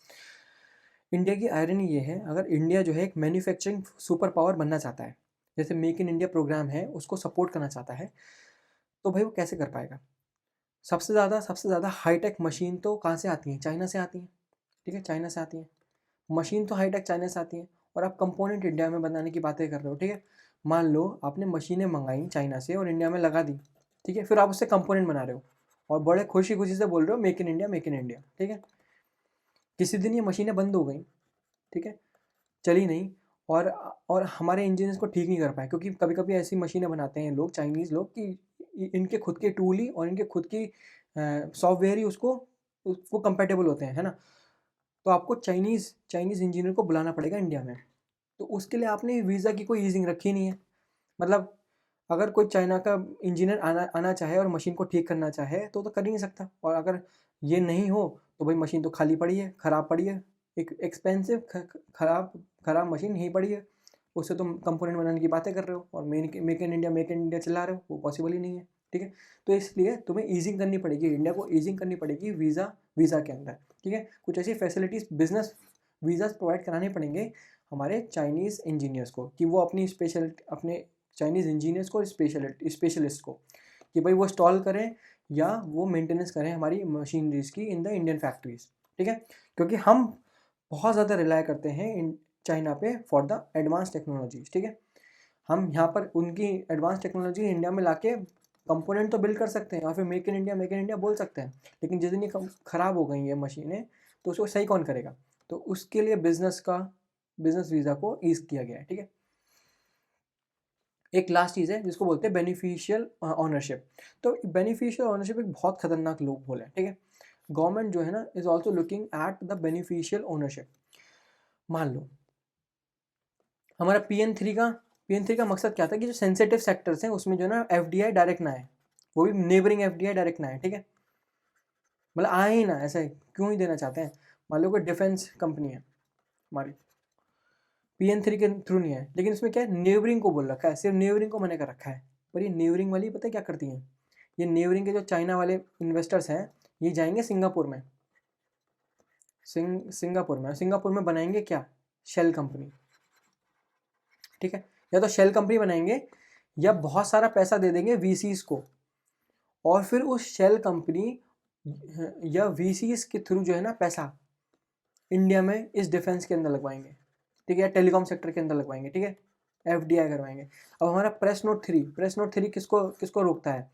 इंडिया की आयरनी ये है, अगर इंडिया जो है एक मैन्युफैक्चरिंग सुपर पावर बनना चाहता है, जैसे मेक इन इंडिया प्रोग्राम है उसको सपोर्ट करना चाहता है, तो भाई वो कैसे कर पाएगा। सबसे ज़्यादा हाईटेक मशीन तो कहाँ से आती है, चाइना से आती है, ठीक है, चाइना से आती है मशीन, तो हाईटेक चाइना से आती है। और आप कंपोनेंट इंडिया में बनाने की बातें कर रहे हो, ठीक है। मान लो आपने मशीनें मंगाई चाइना से और इंडिया में लगा दी, ठीक है, फिर आप उससे कंपोनेंट बना रहे हो और बड़े खुशी खुशी से बोल रहे हो make in India, make in India, ठीक है। किसी दिन ये मशीनें बंद हो गई, ठीक है, चली नहीं, और हमारे इंजीनियर्स को ठीक नहीं कर पाए, क्योंकि कभी कभी ऐसी मशीनें बनाते हैं लोग, चाइनीज़ लोग, कि इनके खुद के टूल ही और इनके खुद की सॉफ्टवेयर ही उसको कंपेटेबल होते हैं, है ना। तो आपको चाइनीज़ इंजीनियर को बुलाना पड़ेगा इंडिया में। तो उसके लिए आपने वीज़ा की कोई ईजिंग रखी नहीं है। मतलब अगर कोई चाइना का इंजीनियर आना चाहे और मशीन को ठीक करना चाहे तो कर ही नहीं सकता, और अगर ये नहीं हो तो भाई मशीन तो खाली पड़ी है, ख़राब पड़ी है, एक एक्सपेंसिव ख़राब मशीन यहीं पड़ी है, उससे तुम कंपोनेंट बनाने की बातें कर रहे हो और मेक इन इंडिया चला रहे हो, वो पॉसिबल ही नहीं है, ठीक है। तो इसलिए तुम्हें ईजिंग करनी पड़ेगी, इंडिया को ईजिंग करनी पड़ेगी वीज़ा के अंदर, ठीक है। कुछ ऐसी फैसिलिटीज़, बिजनेस वीज़ाज प्रोवाइड कराने पड़ेंगे हमारे चाइनीज़ इंजीनियर्स को, कि वो अपने चाइनीज़ इंजीनियर्स को, स्पेशलिस्ट को, कि भाई वो इंस्टॉल करें या वो मेंटेनेंस करें हमारी मशीनरीज़ की इन द इंडियन फैक्ट्रीज़, ठीक है। क्योंकि हम बहुत ज़्यादा रिलाय करते हैं इन चाइना पे फॉर द एडवांस टेक्नोलॉजीज़, ठीक है। हम यहाँ पर उनकी एडवांस टेक्नोलॉजी इंडिया में लाके कंपोनेंट तो बिल्ड कर सकते हैं, या फिर मेक इन इंडिया बोल सकते हैं, लेकिन जिस दिन ये ख़राब हो गई ये मशीनें तो उसको सही कौन करेगा। तो उसके लिए बिजनेस वीज़ा को ईज़ किया गया है, ठीक है। एक लास्ट चीज़ है जिसको बोलते हैं बेनिफिशियल ऑनरशिप। तो बेनिफिशियल ऑनरशिप एक बहुत खतरनाक लूपहोल है, ठीक है। गवर्नमेंट जो है ना is also looking at the beneficial ownership. मान लो हमारा पीएन3 का मकसद क्या था, कि जो सेंसिटिव सेक्टर्स हैं उसमें जो है ना एफडीआई डायरेक्ट ना आए, वो भी नेबरिंग एफडीआई डायरेक्ट ना आए, ठीक है, मतलब आए ही ना, ऐसा क्यों ही देना चाहते हैं। मान लो कोई डिफेंस कंपनी है हमारी, पीएन3 के थ्रू नहीं है, लेकिन इसमें क्या है, नेबरिंग को बोल रखा है, सिर्फ नेबरिंग को मना कर रखा है। पर ये नेबरिंग वाली पता है क्या करती हैं, ये नेबरिंग के जो चाइना वाले इन्वेस्टर्स हैं ये जाएंगे सिंगापुर में, सिंगापुर में बनाएंगे क्या, शेल कंपनी, ठीक है। या तो शेल कंपनी बनाएंगे या बहुत सारा पैसा दे देंगे वीसीज को, और फिर उस शेल कंपनी या वीसीज के थ्रू जो है ना पैसा इंडिया में इस डिफेंस के अंदर लगवाएंगे, ठीक है, टेलीकॉम सेक्टर के अंदर लगवाएंगे, ठीक है, एफडीआई करवाएंगे। अब हमारा प्रेस नोट थ्री किसको रोकता है,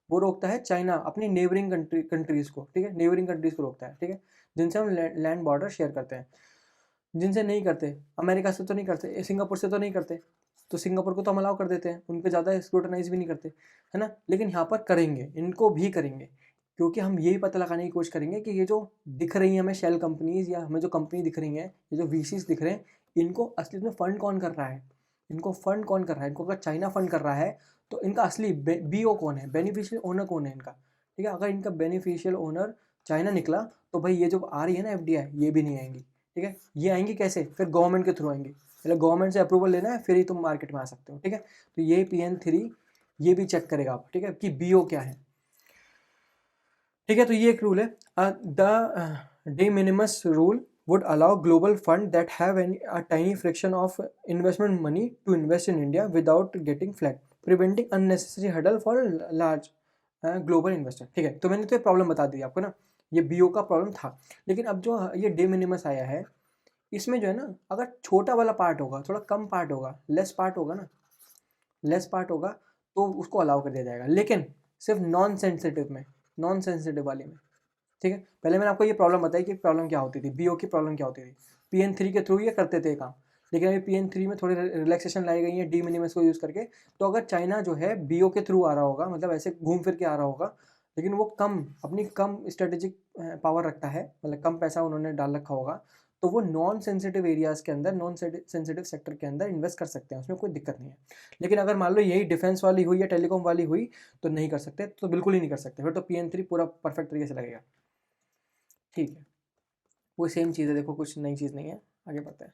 वो रोकता है चाइना अपनी नेबरिंग कंट्रीज़ को, ठीक है, नेबरिंग कंट्रीज़ को रोकता है, ठीक है, जिनसे हम लैंड बॉर्डर शेयर करते हैं। जिनसे नहीं करते, अमेरिका से तो नहीं करते, सिंगापुर से तो नहीं करते, तो सिंगापुर को तो हम अलाउ कर देते हैं, उन पर ज़्यादा स्क्रूटनाइज भी नहीं करते, है ना। लेकिन यहाँ पर करेंगे, इनको भी करेंगे, क्योंकि हम यही पता लगाने की कोशिश करेंगे कि ये जो दिख रही हैं हमें शेल कंपनीज़, या हमें जो कंपनी दिख रही हैं, ये जो वीसीज दिख रहे हैं, इनको असली में फ़ंड कौन कर रहा है, इनको अगर चाइना फंड कर रहा है तो इनका असली बीओ कौन है, बेनिफिशियल ओनर कौन है इनका, ठीक है। अगर इनका बेनिफिशियल ओनर चाइना निकला तो भाई ये जो आ रही है ना एफडीआई, ये भी नहीं आएंगी, ठीक है। ये आएंगी कैसे, फिर गवर्नमेंट के थ्रू आएंगी, पहले गवर्नमेंट से अप्रूवल लेना है फिर ही तुम मार्केट में आ सकते हो, ठीक है। तो ये पीएन3 ये भी चेक करेगा आप, ठीक है, कि बीओ क्या है, ठीक है। तो ये एक रूल है, the day minimus rule would allow global fund that have a tiny fraction of investment money to invest in India without getting flagged। Preventing unnecessary hurdle for large global investor. ठीक है, तो मैंने तो ये problem बता दी आपको ना, ये बीओ का प्रॉब्लम था। लेकिन अब जो ये डे मिनिमस आया है, इसमें जो है ना, अगर छोटा वाला पार्ट होगा, थोड़ा कम पार्ट होगा, लेस पार्ट होगा ना, लेस पार्ट होगा, तो उसको अलाउ कर दिया जाएगा, लेकिन सिर्फ नॉन सेंसिटिव में, नॉन सेंसिटिव वाली में। ठीक है, पहले मैंने आपको ये प्रॉब्लम बताई कि प्रॉब्लम क्या होती थी, बीओ की प्रॉब्लम क्या होती थी। PN3 के थ्रू ये करते थे काम, लेकिन अभी PN3 में थोड़ी रिलैक्सेशन लाई गई है डी मिनिमस को यूज़ करके। तो अगर चाइना जो है बीओ के थ्रू आ रहा होगा, मतलब ऐसे घूम फिर के आ रहा होगा, लेकिन वो अपनी कम स्ट्रेटेजिक पावर रखता है, मतलब कम पैसा उन्होंने डाल रखा होगा, तो वो नॉन सेंसिटिव एरियाज़ के अंदर, नॉन सेंसिटिव सेक्टर के अंदर इन्वेस्ट कर सकते हैं, उसमें कोई दिक्कत नहीं है। लेकिन अगर मान लो यही डिफेंस वाली हुई या टेलीकॉम वाली हुई, तो नहीं कर सकते, तो बिल्कुल ही नहीं कर सकते, फिर तो PN3 पूरा परफेक्ट तरीके से लगेगा। ठीक है, वो सेम चीज़ है, देखो कुछ नई चीज़ नहीं है, आगे बढ़ते हैं।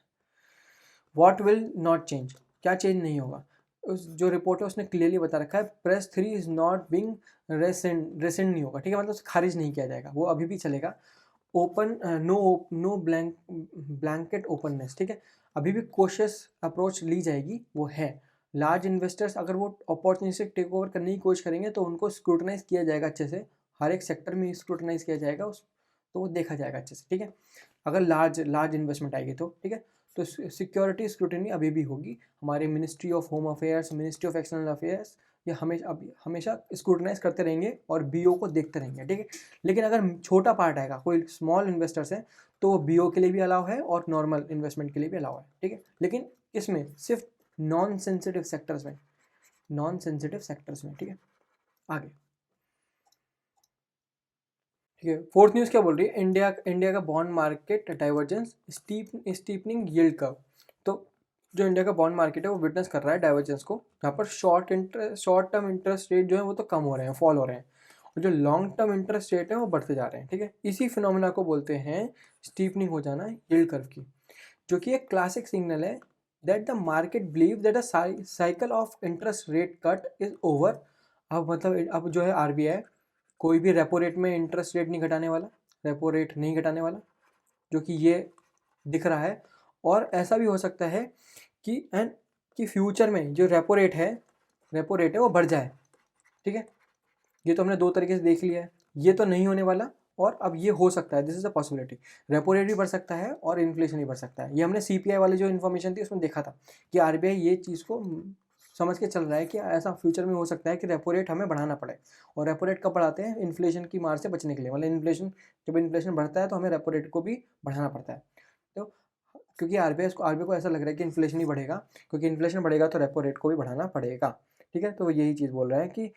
व्हाट विल नॉट चेंज, क्या चेंज नहीं होगा? उस जो रिपोर्ट है उसने क्लियरली बता रखा है, प्रेस 3 इज नॉट बिंग रेसेंड नहीं होगा। ठीक है, मतलब उसे खारिज नहीं किया जाएगा, वो अभी भी चलेगा। Open no blanket openness. ठीक है, अभी भी कोशिश अप्रोच ली जाएगी, वो है। लार्ज इन्वेस्टर्स अगर वो अपॉर्चुनिस्टिक टेक ओवर करने की कोशिश करेंगे, तो उनको स्क्रूटनाइज किया जाएगा अच्छे से, हर एक सेक्टर में स्क्रूटनाइज किया जाएगा, उस तो वो देखा जाएगा अच्छे से। ठीक है, अगर लार्ज इन्वेस्टमेंट आएगी तो ठीक है, तो सिक्योरिटी स्क्रूटनी अभी भी होगी। हमारे ministry of home affairs, ministry of external affairs, ये हमेशा स्क्रूटनाइज करते रहेंगे और बीओ को देखते रहेंगे। ठीक है, लेकिन अगर छोटा पार्ट आएगा, कोई स्मॉल इन्वेस्टर्स हैं, तो वो बीओ के लिए भी अलाउ है और नॉर्मल इन्वेस्टमेंट के लिए भी अलाउ है। ठीक है, लेकिन इसमें सिर्फ नॉन सेंसिटिव सेक्टर्स में, नॉन सेंसिटिव सेक्टर्स में। ठीक है, आगे। ठीक है, फोर्थ न्यूज़ क्या बोल रही है, इंडिया का bond market divergence steepening yield curve. तो जो इंडिया का बॉन्ड मार्केट है वो विटनेस कर रहा है डाइवर्जेंस को, जहाँ पर शॉर्ट टर्म इंटरेस्ट रेट जो है वो तो कम हो रहे हैं, फॉल हो रहे हैं, और जो लॉन्ग टर्म इंटरेस्ट रेट है वो बढ़ते जा रहे हैं। ठीक है, इसी फिनोमिना को बोलते हैं स्टीपनिंग हो जाना यील्ड कर्व की, जो कि एक क्लासिक सिग्नल है that the market believe that a cycle of interest rate cut is over. अब मतलब अब जो है RBI कोई भी रेपो रेट में इंटरेस्ट रेट नहीं घटाने वाला, रेपो रेट नहीं घटाने वाला, जो कि ये दिख रहा है। और ऐसा भी हो सकता है कि फ्यूचर में जो रेपो रेट है वो बढ़ जाए। ठीक है, ये तो हमने दो तरीके से देख लिया है, ये तो नहीं होने वाला, और अब ये हो सकता है, this is a possibility. Repo rate भी बढ़ सकता है और इन्फ्लेशन भी बढ़ सकता है। ये हमने CPI वाली जो इन्फॉर्मेशन थी उसमें देखा था कि RBI ये चीज़ को समझ के चल रहा है कि ऐसा फ्यूचर में हो सकता है कि रेपो रेट हमें बढ़ाना पड़े। और रेपो रेट कब बढ़ाते हैं, इन्फ्लेशन की मार से बचने के लिए, मतलब जब इन्फ्लेशन बढ़ता है तो हमें रेपो रेट को भी बढ़ाना पड़ता है। तो क्योंकि RBI को ऐसा लग रहा है कि इन्फ्लेशन ही बढ़ेगा, क्योंकि इन्फ्लेशन बढ़ेगा तो रेपो रेट को भी बढ़ाना पड़ेगा। ठीक है, तो यही चीज़ बोल रहा है कि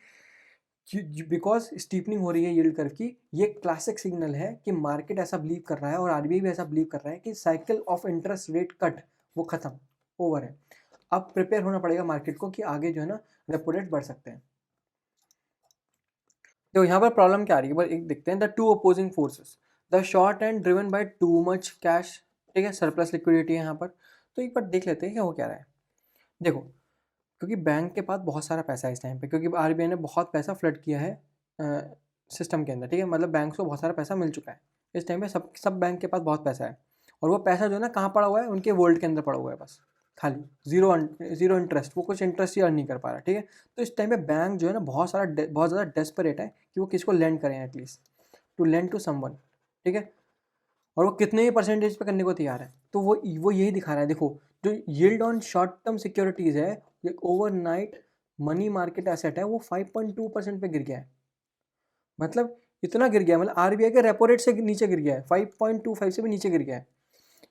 बिकॉज स्टीपनिंग हो रही है यील्ड कर्व की, ये क्लासिक सिग्नल है कि मार्केट ऐसा बिलीव कर रहा है और RBI भी ऐसा बिलीव कर रहा है कि cycle of interest rate cut वो खत्म, ओवर है। अब प्रिपेयर होना पड़ेगा मार्केट को कि आगे जो है ना रेपो रेट बढ़ सकते हैं। तो यहाँ पर प्रॉब्लम क्या आ रही है, बस एक देखते हैं, the two opposing forces, the short and driven by too much cash. ठीक है, सरप्लस लिक्विडिटी है यहाँ पर। तो एक बार देख लेते हैं क्या हो क्या रहा है। देखो, क्योंकि बैंक के पास बहुत सारा पैसा है इस टाइम पे, क्योंकि RBI ने बहुत पैसा फ्लड किया है सिस्टम के अंदर। ठीक है, मतलब बैंक को बहुत सारा पैसा मिल चुका है इस टाइम पे, सब बैंक के पास बहुत पैसा है। और वो पैसा जो है ना कहाँ पड़ा हुआ है, उनके वर्ल्ड के अंदर पड़ा हुआ है, बस खाली जीरो इंटरेस्ट, वो कुछ इंटरेस्ट ही अर्न नहीं कर पा रहा। ठीक है, तो इस टाइम पे बैंक जो है ना बहुत ज़्यादा डेस्परेट है कि वो किसको लेंड करें, at least to lend to someone. ठीक है, और वो कितने ही परसेंटेज पे करने को तैयार है, तो वो यही दिखा रहा है। देखो, जो yield on short term securities है, एक ओवरनाइट मनी मार्केट एसेट है, वो 5.2% पे गिर गया है। मतलब इतना गिर गया, मतलब RBI के रेपो रेट से नीचे गिर गया है, 5.25 से भी नीचे गिर गया है।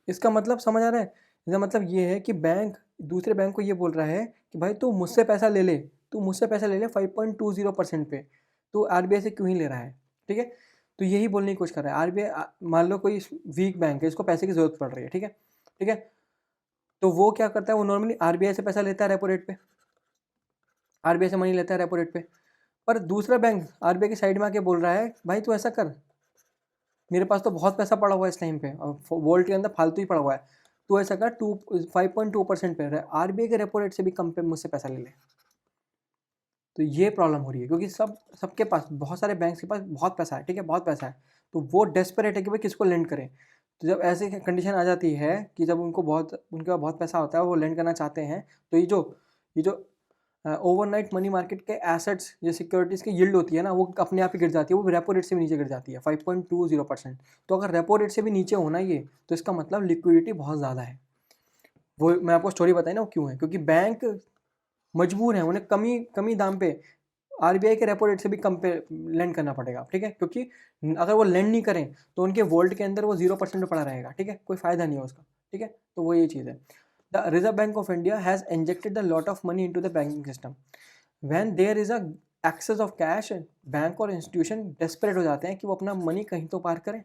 इसका मतलब समझ आ रहा है, इसका मतलब ये है कि बैंक दूसरे बैंक को ये बोल रहा है कि भाई तू मुझसे पैसा ले ले, 5.20% पे, तो RBI से क्यों ही ले रहा है। ठीक है, तो यही बोलने की कोशिश कर रहा है RBI। मान लो कोई वीक बैंक है, इसको पैसे की जरूरत पड़ रही है। ठीक है, ठीक है, तो वो क्या करता है, वो नॉर्मली RBI से पैसा लेता है रेपो रेट पे, RBI से मनी लेता है रेपो रेट पे। पर दूसरा बैंक RBI की साइड में आके बोल रहा है भाई तू ऐसा कर, मेरे पास तो बहुत पैसा पड़ा हुआ है इस टाइम पे और वॉल्ट के अंदर फालतू ही पड़ा हुआ है, तो ऐसा कर 5.2% पे RBI के रेपो रेट से भी कम पे मुझसे पैसा ले ले। तो ये प्रॉब्लम हो रही है, क्योंकि सबके पास, बहुत सारे बैंक के पास बहुत पैसा है। ठीक है, बहुत पैसा है, तो वो डेस्परेट है कि भाई किसको लेंड करें। तो जब ऐसी कंडीशन आ जाती है कि जब उनके पास बहुत पैसा होता है, वो लेंड करना चाहते हैं, तो ये जो ओवरनाइट मनी मार्केट के एसेट्स या सिक्योरिटीज़ की यील्ड होती है ना, वो अपने आप ही गिर जाती है, वो रेपो रेट से भी नीचे गिर जाती है 5.20%। तो अगर रेपो रेट से भी नीचे होना ये, तो इसका मतलब लिक्विडिटी बहुत ज़्यादा है। वो मैं आपको स्टोरी बताई ना, वो क्यों है, क्योंकि बैंक मजबूर हैं, उन्हें कमी दाम पे आरबीआई के रेपो रेट से भी कम पे लेंड करना पड़ेगा, ठीक है, क्योंकि अगर वो लेंड नहीं करें तो उनके वोल्ट के अंदर वो 0% पे पड़ा रहेगा, ठीक है, कोई फायदा नहीं है उसका, ठीक है। तो वो ये चीज़ है। The reserve bank of India has injected the lot of money into the banking system. When there is a excess of cash, bank और इंस्टीट्यूशन डेस्परेट हो जाते हैं कि वो अपना मनी कहीं तो पार करें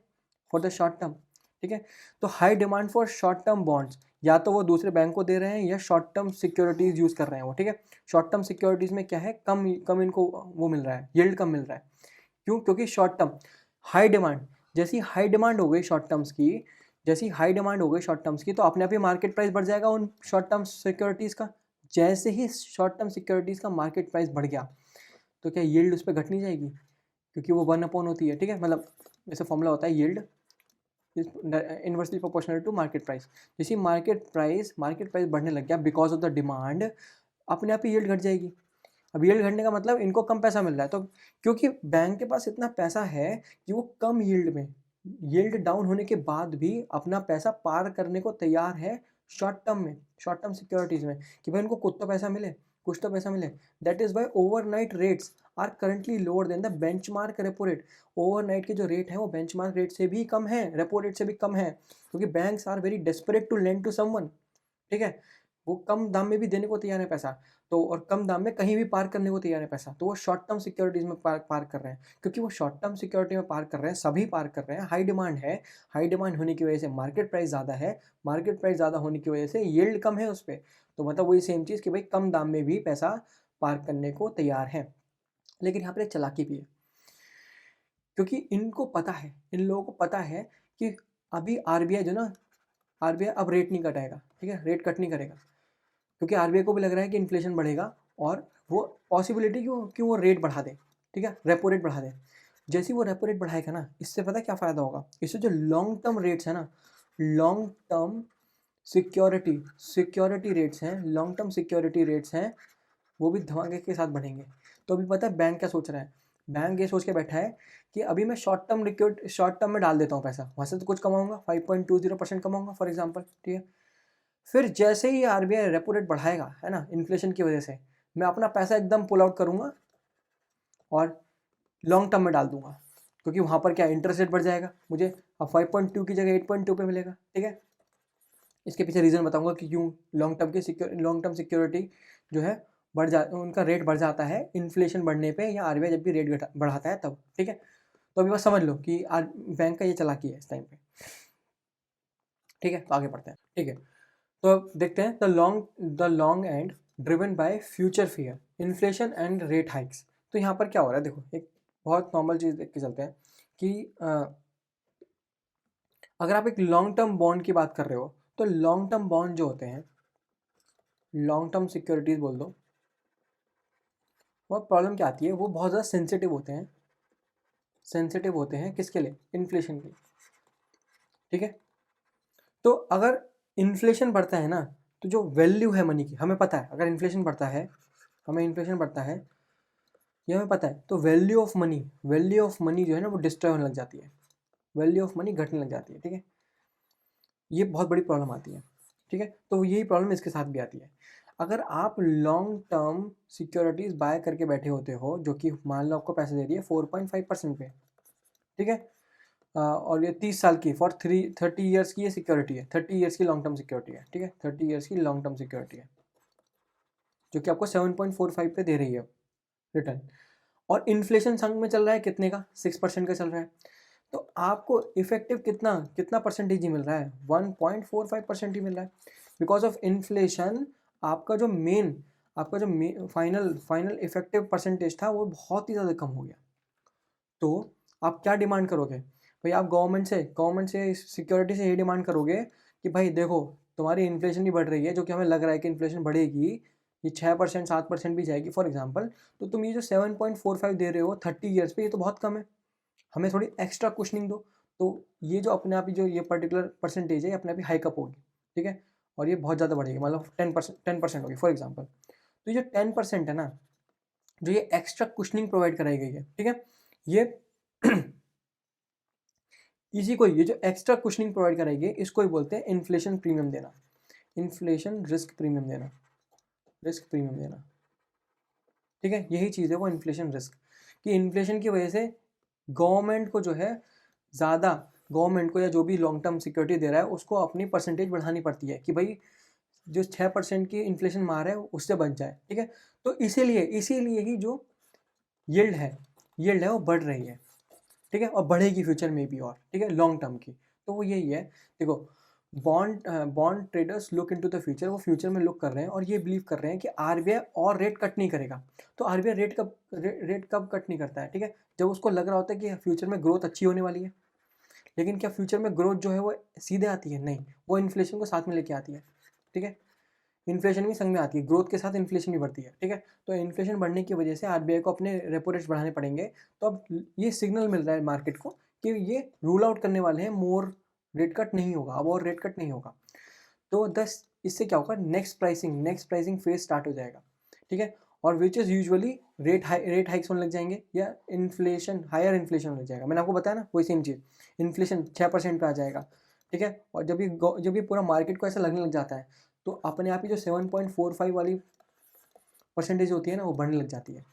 फॉर द शॉर्ट टर्म, ठीक है। तो high demand for short term bonds, या तो वो दूसरे बैंक को दे रहे हैं या शॉर्ट टर्म सिक्योरिटीज़ यूज़ कर रहे हैं वो, ठीक है। शॉर्ट टर्म सिक्योरिटीज़ में क्या है, कम कम इनको वो मिल रहा है, यील्ड कम मिल रहा है। क्यों? क्योंकि शॉर्ट टर्म हाई डिमांड, जैसी हाई डिमांड हो गई शॉर्ट टर्म्स की, जैसी हाई डिमांड हो गई शॉर्ट टर्म्स की, तो अपने आप ही मार्केट प्राइस बढ़ जाएगा उन शॉर्ट टर्म सिक्योरिटीज़ का। जैसे ही शॉर्ट टर्म सिक्योरिटीज़ का मार्केट प्राइस बढ़ गया, तो क्या यील्ड उस पर घट नहीं जाएगी, क्योंकि वो 1 होती है, ठीक है। मतलब ऐसा फॉर्मूला होता है, yield inversely proportional to market price. जैसे मार्केट प्राइस बढ़ने लग गया बिकॉज ऑफ द डिमांड, अपने आप ही यील्ड घट जाएगी। अब यील्ड घटने का मतलब इनको कम पैसा मिल रहा है, तो क्योंकि बैंक के पास इतना पैसा है कि वो कम यील्ड में, यील्ड डाउन होने के बाद भी अपना पैसा पार करने को तैयार है शॉर्ट टर्म में, शॉर्ट टर्म सिक्योरिटीज़ में, कि भाई उनको कुछ तो पैसा मिले। That is why overnight rates are currently lower than the benchmark repo rate. Overnight के जो रेट हैं वो बेंचमार्क रेट से भी कम है, रेपो रेट से भी कम है, क्योंकि banks are very desperate to lend to someone, ठीक है। वो कम दाम में भी देने को तैयार है पैसा, तो और कम दाम में कहीं भी पार करने को तैयार है पैसा, तो वो शॉर्ट टर्म सिक्योरिटीज़ में पार कर रहे हैं। क्योंकि वो शॉर्ट टर्म सिक्योरिटी में पार कर रहे हैं, सभी पार कर रहे हैं, हाई डिमांड है, हाई डिमांड होने की वजह से मार्केट प्राइस ज़्यादा है, मार्केट प्राइस ज़्यादा होने की वजह से यील्ड कम है उस पर। तो मतलब वही सेम चीज़ कि भाई कम दाम में भी पैसा पार करने को तैयार है। लेकिन यहाँ पर एक चालाकी भी है, क्योंकि इनको पता है, इन लोगों को पता है कि अभी आरबीआई जो ना, आरबीआई अब रेट नहीं घटाएगा, ठीक है, रेट कट नहीं करेगा, क्योंकि आरबीआई को भी लग रहा है कि इन्फ्लेशन बढ़ेगा और वो पॉसिबिलिटी कि वो रेट बढ़ा दे, ठीक है, रेपो रेट बढ़ा दे। जैसे ही वो रेपो रेट बढ़ाएगा ना, इससे पता है क्या फ़ायदा होगा, इससे जो लॉन्ग टर्म रेट्स है ना, लॉन्ग टर्म सिक्योरिटी रेट्स हैं, लॉन्ग टर्म सिक्योरिटी रेट्स हैं, वो भी धमाके के साथ बढ़ेंगे। तो अभी पता है बैंक क्या सोच रहा है, बैंक ये सोच के बैठा है कि अभी मैं शॉर्ट टर्म में डाल देता हूँ पैसा, वहाँ से तो कुछ कमाऊंगा, 5.20% कमाऊंगा फॉर एग्जाम्पल, ठीक है। फिर जैसे ही आरबीआई रेपो रेट बढ़ाएगा, है ना, इन्फ्लेशन की वजह से, मैं अपना पैसा एकदम पुल आउट करूंगा और लॉन्ग टर्म में डाल दूंगा, क्योंकि वहाँ पर क्या इंटरेस्ट रेट बढ़ जाएगा, मुझे अब 5.2 की जगह 8.2 पे मिलेगा, ठीक है। इसके पीछे रीज़न बताऊंगा कि क्यों लॉन्ग टर्म सिक्योरिटी जो है उनका रेट बढ़ जाता है इन्फ्लेशन बढ़ने पे, या आरबीआई जब भी रेट बढ़ाता है तब, ठीक है। तो अभी बस समझ लो कि बैंक का ये चालाकी है इस टाइम पे, ठीक है। तो आगे बढ़ते हैं, ठीक है। तो अब देखते हैं the long and driven by future fear, inflation and rate hikes. तो यहाँ पर क्या हो रहा है, देखो एक बहुत नॉर्मल चीज़ देख के चलते हैं कि अगर आप एक लॉन्ग टर्म बॉन्ड की बात कर रहे हो, तो लॉन्ग टर्म बॉन्ड जो होते हैं, लॉन्ग टर्म सिक्योरिटीज बोल दो, वो प्रॉब्लम क्या आती है, वो बहुत ज़्यादा सेंसिटिव होते हैं किसके लिए, इन्फ्लेशन के लिए, ठीक है। तो अगर इन्फ्लेशन बढ़ता है ना, तो जो वैल्यू है मनी की, हमें पता है अगर इन्फ्लेशन बढ़ता है, ये हमें पता है, तो वैल्यू ऑफ मनी जो है ना, वो डिस्ट्रॉय होने लग जाती है, वैल्यू ऑफ मनी घटने लग जाती है, ठीक है। ये बहुत बड़ी प्रॉब्लम आती है, ठीक है। तो यही प्रॉब्लम इसके साथ भी आती है। अगर आप लॉन्ग टर्म सिक्योरिटीज़ बाय करके बैठे होते हो, जो कि मान लो आपको पैसे दे रही है 4.5% पे, ठीक है, और ये 30 साल की फॉर 30 ईयर्स की ये सिक्योरिटी है, 30 ईयर्स की लॉन्ग टर्म सिक्योरिटी है, ठीक है, 30 ईयर्स की लॉन्ग टर्म सिक्योरिटी है, जो कि आपको 7.45 पे दे रही है रिटर्न, और इन्फ्लेशन संग में चल रहा है कितने का, 6% का चल रहा है। तो आपको इफेक्टिव कितना कितना परसेंटेज ही मिल रहा है, 1.45% ही मिल रहा है। बिकॉज ऑफ इन्फ्लेशन आपका जो फाइनल इफेक्टिव परसेंटेज था वो बहुत ही ज़्यादा कम हो गया। तो आप क्या डिमांड करोगे भाई, आप गवर्नमेंट से सिक्योरिटी से ये डिमांड करोगे कि भाई देखो, तुम्हारी इन्फ्लेशन ही बढ़ रही है, जो कि हमें लग रहा है कि इन्फ्लेशन बढ़ेगी, ये 6% 7% भी जाएगी फॉर एग्जांपल, तो तुम ये जो 7.45 दे रहे हो 30 ईयर्स पे, ये तो बहुत कम है, हमें थोड़ी एक्स्ट्रा कुशनिंग दो। तो ये जो अपने आप ही जो ये पर्टिकुलर परसेंटेज है, ये अपने आप ही हाइकअप होगी, ठीक है, और ये बहुत ज़्यादा बढ़ेगी, मतलब 10% होगी फॉर एग्जांपल। तो ये जो 10% है ना, जो ये एक्स्ट्रा कुशनिंग प्रोवाइड कराई गई है, ठीक है, ये इसी को, ये जो एक्स्ट्रा कुशनिंग प्रोवाइड कराई गई इसको ही बोलते हैं इन्फ्लेशन प्रीमियम देना, इन्फ्लेशन रिस्क प्रीमियम देना, रिस्क प्रीमियम देना, ठीक है। यही चीज़ है वो इन्फ्लेशन रिस्क, कि इन्फ्लेशन की वजह से गवर्नमेंट को जो है ज़्यादा, गवर्नमेंट को या जो भी लॉन्ग टर्म सिक्योरिटी दे रहा है उसको अपनी परसेंटेज बढ़ानी पड़ती है कि भाई जो 6% की इन्फ्लेशन मार है उससे बच जाए, ठीक है। तो इसीलिए ही जो यील्ड है वो बढ़ रही है, ठीक है, और बढ़ेगी फ्यूचर में भी और, ठीक है, लॉन्ग टर्म की। तो वो यही है, देखो, bond traders look into the future, वो फ्यूचर में लुक कर रहे हैं और ये बिलीव कर रहे हैं कि आरबीआई और रेट कट नहीं करेगा। तो आरबीआई रेट कब कट नहीं करता है, ठीक है, जब उसको लग रहा होता है कि फ्यूचर में ग्रोथ अच्छी होने वाली है। लेकिन क्या फ्यूचर में ग्रोथ जो है वो सीधे आती है? नहीं, वो इन्फ्लेशन को साथ में लेके आती है, ठीक है। इन्फ्लेशन भी संग में आती है, ग्रोथ के साथ इन्फ्लेशन भी बढ़ती है, ठीक है। तो इन्फ्लेशन बढ़ने की वजह से आरबीआई को अपने रेपो रेट्स बढ़ाने पड़ेंगे। तो अब ये सिग्नल मिल रहा है मार्केट को कि ये रूल आउट करने वाले हैं, मोर रेट कट नहीं होगा, अब और रेट कट नहीं होगा। तो दस इससे क्या होगा, नेक्स्ट प्राइसिंग फेज स्टार्ट हो जाएगा, ठीक है। और which is usually rate hikes होने लग जाएंगे या इन्फ्लेशन, हायर इन्फ्लेशन लग जाएगा। मैंने आपको बताया ना वही सेम चीज़, इन्फ्लेशन 6% पे आ जाएगा, ठीक है। और जब ये पूरा मार्केट को ऐसा लगने लग जाता है तो अपने आप ही जो 7.45 वाली परसेंटेज होती है ना वो बढ़ने लग जाती है,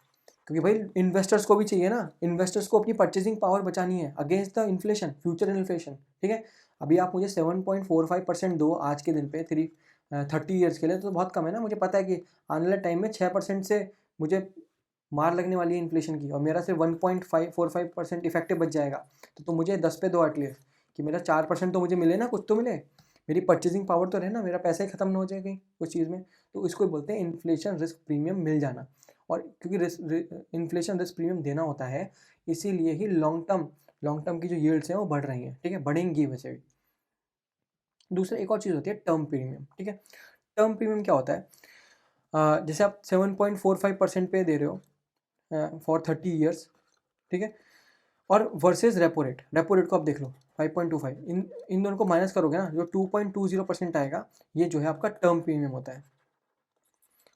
क्योंकि भाई इन्वेस्टर्स को भी चाहिए ना, इन्वेस्टर्स को अपनी परचेसिंग पावर बचानी है against the inflation, future inflation, ठीक है। अभी आप मुझे 7.45% दो आज के दिन पे 30 ईयर्स के लिए, तो बहुत कम है ना। मुझे पता है कि आने वाले टाइम में 6% से मुझे मार लगने वाली है इन्फ्लेशन की, और मेरा सिर्फ 1.545% इफेक्टिव बच जाएगा। तो मुझे 10 पे दो एटलीस्ट, कि मेरा 4% तो मुझे मिले ना, कुछ तो मिले, मेरी परचेसिंग पावर तो रहे ना, मेरा पैसा ही खत्म ना हो जाए कहीं उस चीज़ में। तो इसको बोलते हैं इन्फ्लेशन रिस्क प्रीमियम मिल जाना। और क्योंकि इन्फ्लेशन रिस्क प्रीमियम देना होता है, इसीलिए ही लॉन्ग टर्म की जो यील्ड्स हैं वो बढ़ रही हैं, ठीक है, बढ़ेंगी वैसे भी। दूसरा एक और चीज़ होती है टर्म प्रीमियम, ठीक है। टर्म प्रीमियम क्या होता है, जैसे आप 7.45% पे दे रहे हो फॉर 30 ईयर्स, ठीक है, और वर्सेस रेपो रेट को आप देख लो 5.25, इन दोनों को माइनस करोगे ना, जो 2.20% आएगा, ये जो है आपका टर्म प्रीमियम होता है।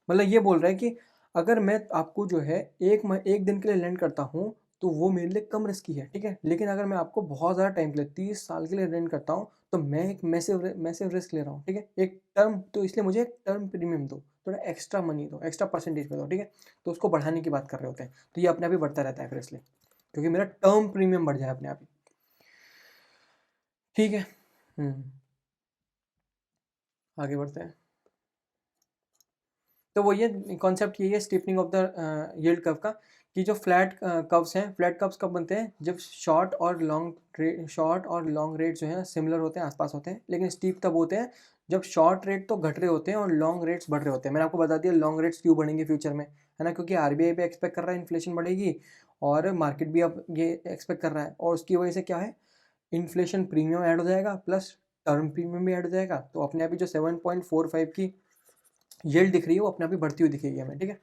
मतलब ये बोल रहा है कि अगर मैं आपको जो है एक दिन के लिए लेंड करता हूँ तो वो मेरे लिए कम रिस्की है, ठीक है। लेकिन अगर मैं आपको बहुत ज़्यादा टाइम के लिए 30 साल के लिए लेंड करता हूँ तो मैं एक मैसिव रिस्क ले रहा हूँ, ठीक है, एक टर्म, तो इसलिए मुझे एक टर्म प्रीमियम दो, थोड़ा एक्स्ट्रा मनी दो, एक्स्ट्रा परसेंटेज पे दो, ठीक है। तो उसको बढ़ाने की बात कर रहे होते हैं, तो ये अपने आप ही बढ़ता रहता है फिर, इसलिए क्योंकि मेरा टर्म प्रीमियम बढ़ जाए अपने आप ही, ठीक है। आगे बढ़ते हैं। तो वो ये कॉन्सेप्ट यही है स्टीपनिंग ऑफ द यील्ड कर्व का, कि जो फ्लैट कर्व्स हैं, फ्लैट कर्व्स कब बनते हैं, जब शॉर्ट और लॉन्ग रेट जो है सिमिलर होते हैं, आसपास होते हैं। लेकिन स्टीप तब होते हैं जब शॉर्ट रेट तो घट रहे होते हैं और लॉन्ग रेट्स बढ़ रहे होते हैं। मैंने आपको बता दिया लॉन्ग रेट्स क्यों बढ़ेंगे फ्यूचर में, है ना, क्योंकि आरबीआई भी एक्सपेक्ट कर रहा है इन्फ्लेशन बढ़ेगी और मार्केट भी अब ये एक्सपेक्ट कर रहा है, और उसकी वजह से क्या है, इन्फ्लेशन प्रीमियम ऐड हो जाएगा प्लस टर्म प्रीमियम भी ऐड हो जाएगा। तो अपने आप ही जो 7.45 की यील्ड दिख रही है वो अपने आप ही बढ़ती हुई दिखेगी हमें, ठीक है।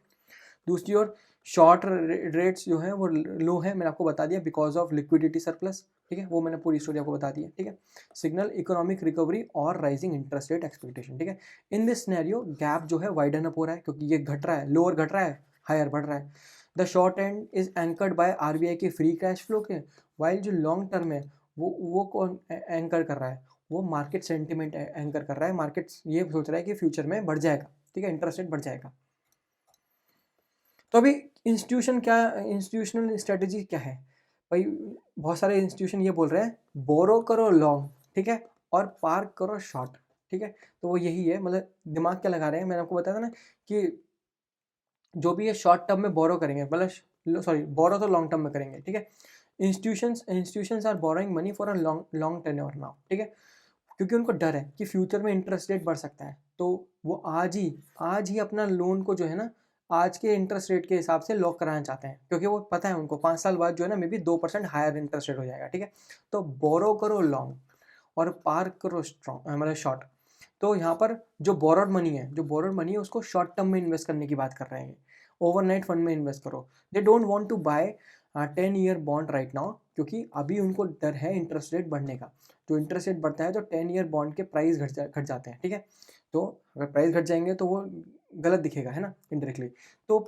दूसरी ओर शॉर्ट रेट्स जो है वो लो है, मैंने आपको बता दिया बिकॉज ऑफ लिक्विडिटी सरप्लस, ठीक है, वो मैंने पूरी स्टोरी आपको बता दी है, ठीक है। सिग्नल इकोनॉमिक रिकवरी और राइजिंग इंटरेस्ट रेट एक्सपेक्टेशन, ठीक है। इन दिस सिनेरियो गैप जो है वाइडन अप हो रहा है, क्योंकि ये घट रहा है, लोअर घट रहा है, हायर बढ़ रहा है। The short and is anchored by RBI के फ्री कैश फ्लो के, वाइल जो लॉन्ग टर्म है वो कौन एंकर कर रहा है, वो मार्केट सेंटिमेंट एंकर कर रहा है। मार्केट ये सोच रहा है कि फ्यूचर में बढ़ जाएगा, ठीक है, इंटरेस्ट रेट बढ़ जाएगा। तो अभी इंस्टीट्यूशनल स्ट्रेटेजी क्या है भाई, बहुत सारे इंस्टीट्यूशन ये बोल रहे हैं बोरो करो लॉन्ग, ठीक है, और पार्क करो शॉर्ट, ठीक है। तो वो यही है, मतलब दिमाग क्या लगा रहे हैं, मैंने आपको बताया था ना कि जो भी ये शॉर्ट टर्म में बोरो करेंगे, मतलब सॉरी बोरो तो लॉन्ग टर्म में करेंगे, ठीक है। Institutions are borrowing money for a long tenure now, ठीक है, क्योंकि उनको डर है कि फ्यूचर में इंटरेस्ट रेट बढ़ सकता है। तो वो आज ही अपना लोन को जो है ना आज के इंटरेस्ट रेट के हिसाब से लॉक कराना चाहते हैं, क्योंकि वो पता है उनको 5 साल बाद जो है ना maybe 2% higher interest rate हो जाएगा, ठीक है। तो बोरो करो लॉन्ग और पार्क करो स्ट्रॉन्ग, मतलब शॉर्ट। तो यहाँ पर जो बोरोड मनी है उसको शॉर्ट टर्म में इन्वेस्ट करने की बात कर रहे हैं, ओवरनाइट फंड में इन्वेस्ट करो। They don't want to buy 10 year bond right now, क्योंकि अभी उनको डर है इंटरेस्ट रेट बढ़ने का। जो इंटरेस्ट रेट बढ़ता है तो 10 ईयर बॉन्ड के प्राइस घट जाते हैं, ठीक है। तो अगर प्राइस घट जाएंगे तो वो गलत दिखेगा, है ना, इनडायरेक्टली। तो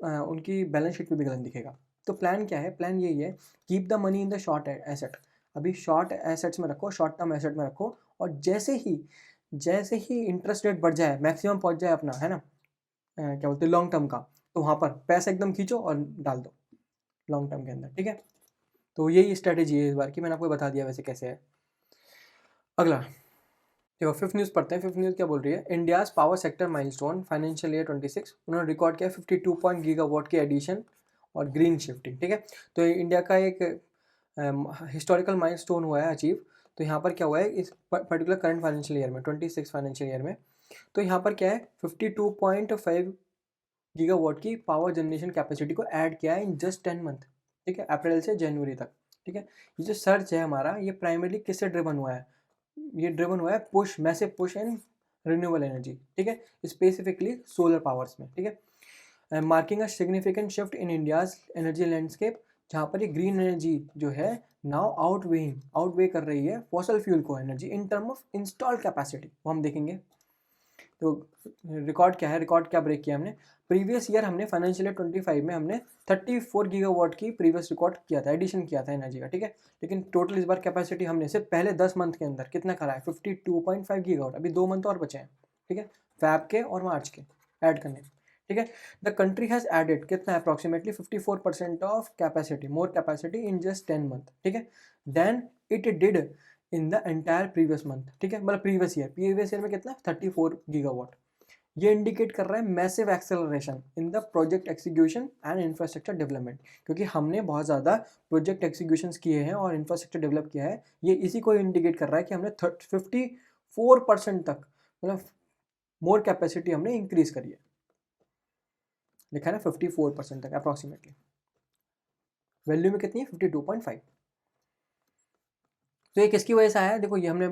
उनकी बैलेंस शीट पे भी गलत दिखेगा। तो प्लान क्या है, प्लान यही है, keep the money in the short asset. अभी शॉर्ट एसेट्स में रखो, शॉर्ट टर्म एसेट में रखो, और जैसे ही इंटरेस्ट रेट बढ़ जाए, मैक्सिमम पहुंच जाए अपना, है ना, क्या बोलते हैं, लॉन्ग टर्म का, तो वहाँ पर पैसा एकदम खींचो और डाल दो लॉन्ग टर्म के अंदर, ठीक है। तो यही स्ट्रैटेजी है इस बार की, मैंने आपको बता दिया वैसे कैसे है। अगला देखो, फिफ्थ न्यूज़ पढ़ते हैं। फिफ्थ न्यूज़ क्या बोल रही है, India's power sector milestone financial year 26, उन्होंने रिकॉर्ड किया 52 पॉइंट गीगावाट की एडिशन और ग्रीन शिफ्टिंग, ठीक है। तो इंडिया का एक हिस्टोरिकल माइलस्टोन हुआ है अचीव। तो यहाँ पर क्या हुआ है इस पर्टिकुलर करंट फाइनेंशियल ईयर में, 26 फाइनेंशियल ईयर में, तो यहाँ पर क्या है 52.5 गीगावाट की पावर जनरेशन कैपेसिटी को ऐड किया है इन जस्ट 10 मंथ, ठीक है, अप्रैल से जनवरी तक, ठीक है। ये जो सर्च है हमारा, ये प्राइमरली किससे ड्रिवन हुआ है, ये ड्रिवन हुआ है push, massive push in renewable energy, ठीक है, स्पेसिफिकली सोलर पावर्स में, ठीक है। Marking a significant shift in India's energy landscape, जहाँ पर ये ग्रीन एनर्जी जो है नाउ आउटवे कर रही है फॉसल फ्यूल को energy in term of install capacity, वो हम देखेंगे। तो रिकॉर्ड क्या है, रिकॉर्ड क्या ब्रेक किया हमने, प्रीवियस ईयर हमने फाइनेंशियल ईयर 25 में हमने 34 गीगावाट की प्रीवियस रिकॉर्ड किया था, एडिशन किया था एनर्जी का, ठीक है। लेकिन टोटल इस बार कैपेसिटी हमने सिर्फ पहले 10 मंथ के अंदर कितना करा है, 52.5 गीगावाट। अभी 2 मंथ और बचे हैं, ठीक है, फैब के और मार्च के ऐड करने, ठीक है। द कंट्री हैज़ एडेड कितना है, approximately 54% of capacity, more capacity in just 10 month, ठीक है, then it did in the entire previous month, ठीक है, मतलब प्रीवियस ईयर में कितना 34 गीगावाट। ये इंडिकेट कर रहा है massive acceleration in the project execution and infrastructure development, क्योंकि हमने बहुत ज़्यादा प्रोजेक्ट एक्सिक्यूशंस किए हैं और इंफ्रास्ट्रक्चर डेवलप किया है। ये इसी को इंडिकेट कर रहा है कि हमने 54% तक, मतलब मोर कैपेसिटी हमने इंक्रीज करी है, लिखा है ना 54% तक अप्रॉक्सीमेटली, वैल्यू में कितनी है 52.5। तो ये किसकी वजह से आया है, देखो ये हमने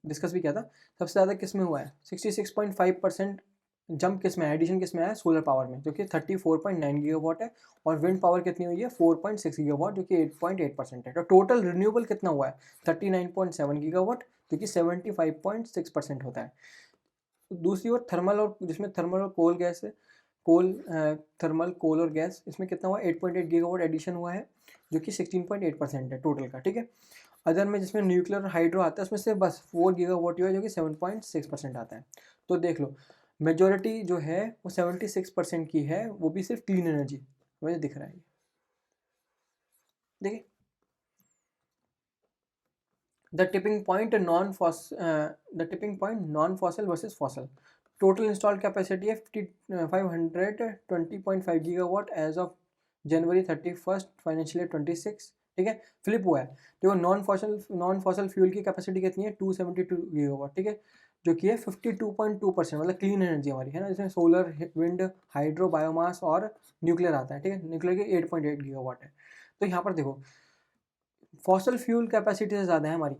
डिस्कस भी किया था, सबसे ज़्यादा किस में हुआ है, 66.5% जंप किस में है, एडिशन किस में है, सोलर पावर में, जो कि 34.9 गीगावाट है, और विंड पावर कितनी हुई है 4.6 गीगावाट, जो कि 8.8% है। तो टोटल रिन्यूएबल कितना हुआ है 39.7 गीगावाट, जो कि 75.6% होता है। तो दूसरी ओर थर्मल, और जिसमें थर्मल और कोल गैस है, थर्मल कोल और गैस, इसमें कितना हुआ 8.8 गीगावाट एडिशन हुआ है, जो कि 16.8% है टोटल का, ठीक है। अदर में जिसमें न्यूक्लियर और हाइड्रो आता है उसमें से बस 4 गीगावाट ही है, जो कि 7.6% आता है। तो देख लो मेजोरिटी जो है वो 76% की है, वो भी सिर्फ क्लीन एनर्जी, मुझे दिख रहा है, देखिए the tipping point non fossil versus fossil. Total install capacity है 520.5 gigawatt as of January 31 financial year 26, ठीक है। फ्लिप हुआ है, देखो नॉन फॉसल फ्यूल की कैपेसिटी कितनी है 272 गीगावाट, ठीक है, जो कि है 52.2%, मतलब क्लीन एनर्जी हमारी, है ना, जिसमें सोलर, विंड, हाइड्रो, बायोमास और न्यूक्लियर आता है, ठीक है। न्यूक्लियर की 8.8 गीगावाट है। तो यहाँ पर देखो फॉसल फ्यूल कैपेसिटी से ज़्यादा है हमारी,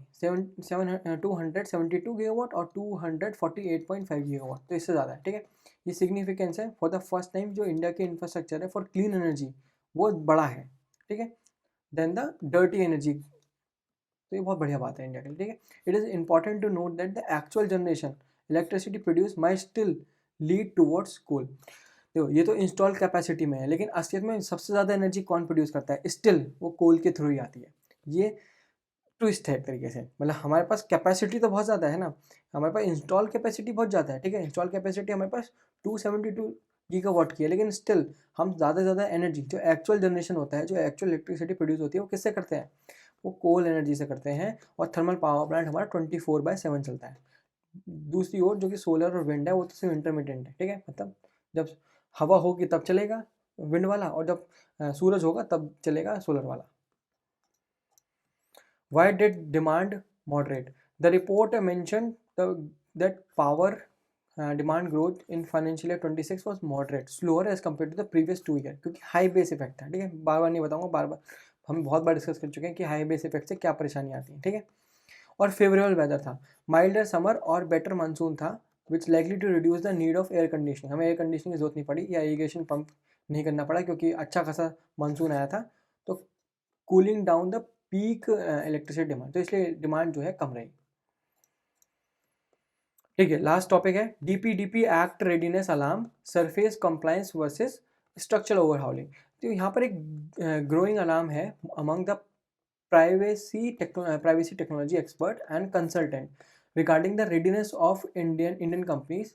272 गीगावाट और 248.5 गीगावाट, तो इससे ज़्यादा है, ठीक है। ये सिग्निफिकेंस है, फॉर द फर्स्ट टाइम जो इंडिया के इंफ्रास्ट्रक्चर है फॉर क्लीन एनर्जी वो बड़ा है, ठीक है, देन द डर्टी एनर्जी। तो ये बहुत बढ़िया बात है इंडिया के लिए, ठीक है। It is important to note that the actual generation electricity produce may still lead towards coal. देखो ये तो इंस्टॉल कैपेसिटी में है, लेकिन असलियत में सबसे ज़्यादा एनर्जी कौन प्रोड्यूस करता है, स्टिल वो कोल के थ्रू ही आती है। ये ट्विस्ट है एक तरीके से, मतलब हमारे पास कैपेसिटी तो बहुत ज़्यादा है ना, हमारे पास इंस्टॉल कैपेसिटी बहुत ज़्यादा है, ठीक है, इंस्टॉल कैपेसिटी हमारे पास 272 गीगावाट की है, लेकिन स्टिल हम ज़्यादा से ज़्यादा एनर्जी जो एक्चुअल जनरेशन होता है, जो एक्चुअल इलेक्ट्रिसिटी प्रोड्यूस होती है, वो किससे करते हैं, वो कोल एनर्जी से करते हैं, और थर्मल पावर प्लांट हमारा 24/7 चलता है। दूसरी ओर जो कि सोलर और विंड है वो तो सिर्फ इंटरमीडिएट है, ठीक है, मतलब जब हवा होगी तब चलेगा विंड वाला, और जब सूरज होगा तब चलेगा सोलर वाला। Why did demand moderate? The report mentioned that power demand growth in financial year 26 was moderate, slower as compared to the previous 2 year, क्योंकि हाई बेस इफेक्ट था, ठीक है, बार बार नहीं बताऊंगा, बार बार हम बहुत बार डिस्कस कर चुके हैं कि हाई बेस इफेक्ट से क्या परेशानी आती है, ठीक है। और फेवरेबल वेदर था, माइल्डर समर और बेटर मानसून था, which likely to reduce the need of air conditioning, हमें एयर कंडीशनिंग की जरूरत नहीं पड़ी या इरिगेशन पंप नहीं करना पड़ा, क्योंकि अच्छा खासा मानसून आया था, तो cooling down the peak electricity demand, तो इसलिए डिमांड जो है कम रही, ठीक है, लास्ट टॉपिक है DPDP act readiness alarm surface compliance versus structural overhauling. तो यहाँ पर एक ग्रोइंग अलार्म है among the privacy technology expert and consultant regarding the readiness of Indian companies.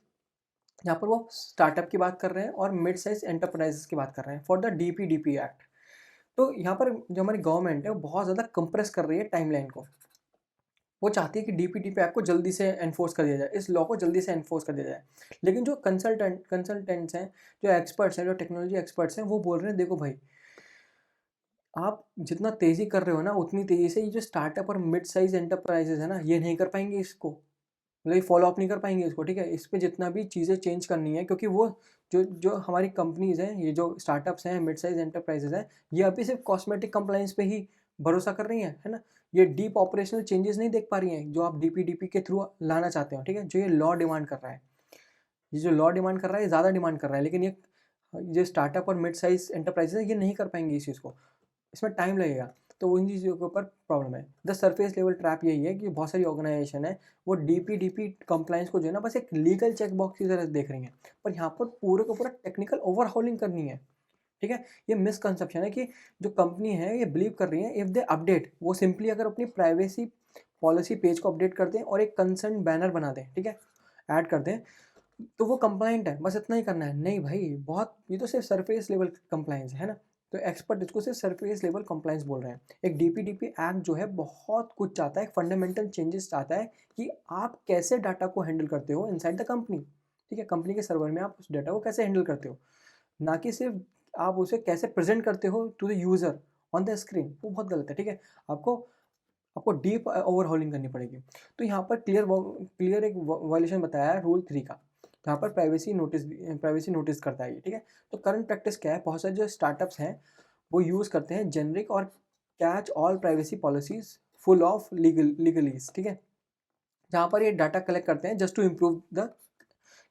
यहाँ पर वो स्टार्टअप की बात कर रहे हैं और मिड साइज एंटरप्राइजेस की बात कर रहे हैं फॉर द डीपीडीपी एक्ट। तो यहाँ पर जो हमारी गवर्नमेंट है वो बहुत ज़्यादा कंप्रेस कर रही है टाइमलाइन को। वो चाहती है कि डीपीडीपी एक्ट को जल्दी से एनफोर्स कर दिया जाए, इस लॉ को जल्दी से एनफोर्स कर दिया जाए। लेकिन जो कंसल्टेंट्स हैं, जो एक्सपर्ट्स हैं, जो टेक्नोलॉजी एक्सपर्ट्स हैं, वो बोल रहे हैं देखो भाई, आप जितना तेज़ी कर रहे हो ना उतनी तेज़ी से ये जो स्टार्टअप और मिड साइज एंटरप्राइजेज है ना, ये नहीं कर पाएंगे इसको, मतलब ये फॉलो अप नहीं कर पाएंगे इसको। ठीक है, इस पर जितना भी चीज़ें चेंज करनी है, क्योंकि वो जो जो हमारी कंपनीज़ हैं, ये जो स्टार्टअप्स हैं, मिड साइज एंटरप्राइजेज हैं, ये अभी सिर्फ कॉस्मेटिक कंप्लाइंस पे ही भरोसा कर रही हैं, है ना। ये डीप ऑपरेशनल चेंजेस नहीं देख पा रही हैं जो आप डीपीडीपी के थ्रू लाना चाहते हो। ठीक है, जो ये लॉ डिमांड कर रहा है, ये जो लॉ डिमांड कर रहा है ये ज़्यादा डिमांड कर रहा है, लेकिन ये स्टार्टअप और मिड साइज एंटरप्राइजेज है, ये नहीं कर पाएंगे इस चीज़ को, इसमें टाइम लगेगा। तो उन चीज़ों के ऊपर प्रॉब्लम है। द सरफेस लेवल ट्रैप यही है कि बहुत सारी ऑर्गेनाइजेशन है वो डीपीडीपी कंप्लायंस को जो है ना बस एक लीगल चेक बॉक्स की तरह देख रही हैं, पर यहाँ पर पूरे का पूरा टेक्निकल ओवरहॉलिंग करनी है। ठीक है, ये मिसकंसेप्शन है कि जो कंपनी है ये बिलीव कर रही है इफ़ दे अपडेट, वो सिंपली अगर अपनी प्राइवेसी पॉलिसी पेज को अपडेट कर दें और एक कंसर्न बैनर बना दें, ठीक है, ऐड कर दें, तो वो कंप्लाइंट है, बस इतना ही करना है। नहीं भाई, बहुत, ये तो सिर्फ सरफेस लेवल कंप्लाइंस है ना। तो एक्सपर्ट इसको सिर्फ सरफेस लेवल कंप्लाइंस बोल रहे हैं। एक डीपीडीपी एक्ट जो है बहुत कुछ चाहता है, फंडामेंटल चेंजेस चाहता है कि आप कैसे डाटा को हैंडल करते हो इनसाइड द कंपनी। ठीक है, कंपनी के सर्वर में आप उस डाटा को कैसे हैंडल करते हो, ना कि सिर्फ आप उसे कैसे प्रेजेंट करते हो to the user on the screen, वो बहुत गलत है। ठीक है, आपको आपको डीप ओवरहॉलिंग करनी पड़ेगी। तो यहाँ पर क्लियर एक वायलेशन बताया है रूल 3 का, यहाँ पर प्राइवेसी नोटिस करता है ये। ठीक है, तो करंट प्रैक्टिस क्या है, बहुत सारे जो स्टार्टअप्स हैं वो यूज़ करते हैं जेनरिक और catch all privacy policies full of legalese. ठीक है, जहाँ पर ये डाटा कलेक्ट करते हैं just to improve the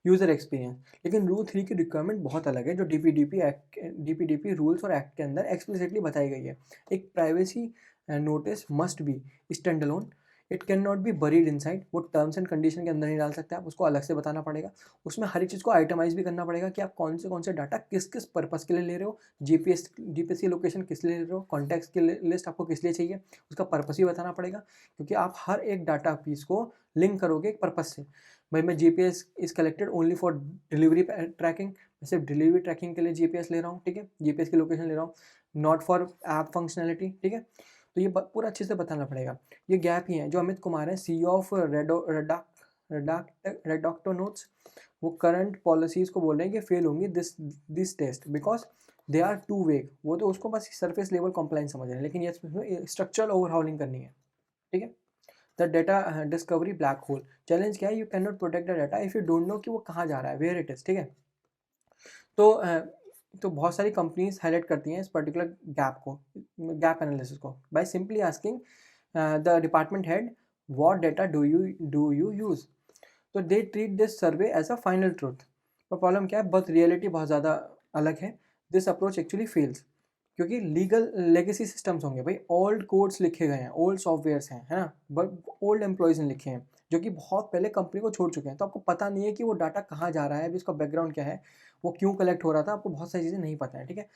user experience. लेकिन रूल 3 की रिक्वायरमेंट बहुत अलग है जो डीपीडीपी रूल्स और एक्ट के अंदर एक्सप्लिसिटली बताई गई है। एक privacy notice must be stand alone, it can not be buried inside, वो टर्म्स एंड कंडीशन के अंदर नहीं डाल सकते आप, उसको अलग से बताना पड़ेगा। उसमें हर एक चीज़ को आइटमाइज भी करना पड़ेगा कि आप कौन से डाटा किस किस पर्पज़ के लिए ले रहे हो, जीपीएस की लोकेशन किस लिए ले रहे हो, कॉन्टैक्ट्स की लिस्ट आपको किस लिए चाहिए, उसका पर्पज़ भी बताना पड़ेगा, क्योंकि आप हर एक डाटा पीस को लिंक करोगे एक पर्पज़ से। भाई मैं GPS is collected only for delivery tracking, मैं सिर्फ डिलीवरी ट्रैकिंग के लिए जीपीएस ले रहा हूँ। ठीक है, जीपीएस की लोकेशन ले रहा हूँ, नॉट फॉर ऐप फंक्शनैलिटी। ठीक है, तो ये पूरा अच्छे से बताना पड़ेगा। ये गैप ही है जो अमित कुमार है, CEO ऑफ रेडॉक्टो नोट्स, वो करंट पॉलिसीज़ को बोल रहे हैं कि फेल होंगी this test because they are too vague. वो तो उसको बस सरफेस लेवल कंप्लाइंस समझ रहे हैं, लेकिन ये स्ट्रक्चरल ओवरहॉलिंग करनी है। ठीक है, the data discovery black hole challenge क्या है, you can not protect the data if you don't know कि वो कहाँ जा रहा है, वेयर इट इज़। ठीक है, तो बहुत सारी कंपनीज हाईलाइट करती हैं इस पर्टिकुलर गैप एनालिसिस को by simply asking the department head what data do you use. तो they treat this survey as a final truth. पर प्रॉब्लम क्या है, बट रियलिटी बहुत ज़्यादा अलग है। दिस अप्रोच एक्चुअली फेल्स क्योंकि लीगल लेगेसी सिस्टम्स होंगे भाई, ओल्ड कोड्स लिखे गए हैं, ओल्ड सॉफ्टवेयर्स हैं, है ना, बट ओल्ड एम्प्लॉयज़ ने लिखे हैं जो कि बहुत पहले कंपनी को छोड़ चुके हैं। तो आपको पता नहीं है कि वो डाटा कहाँ जा रहा है, अभी उसका बैकग्राउंड क्या है, वो क्यों कलेक्ट हो रहा था, आपको बहुत सारी चीज़ें नहीं पता है। ठीक है,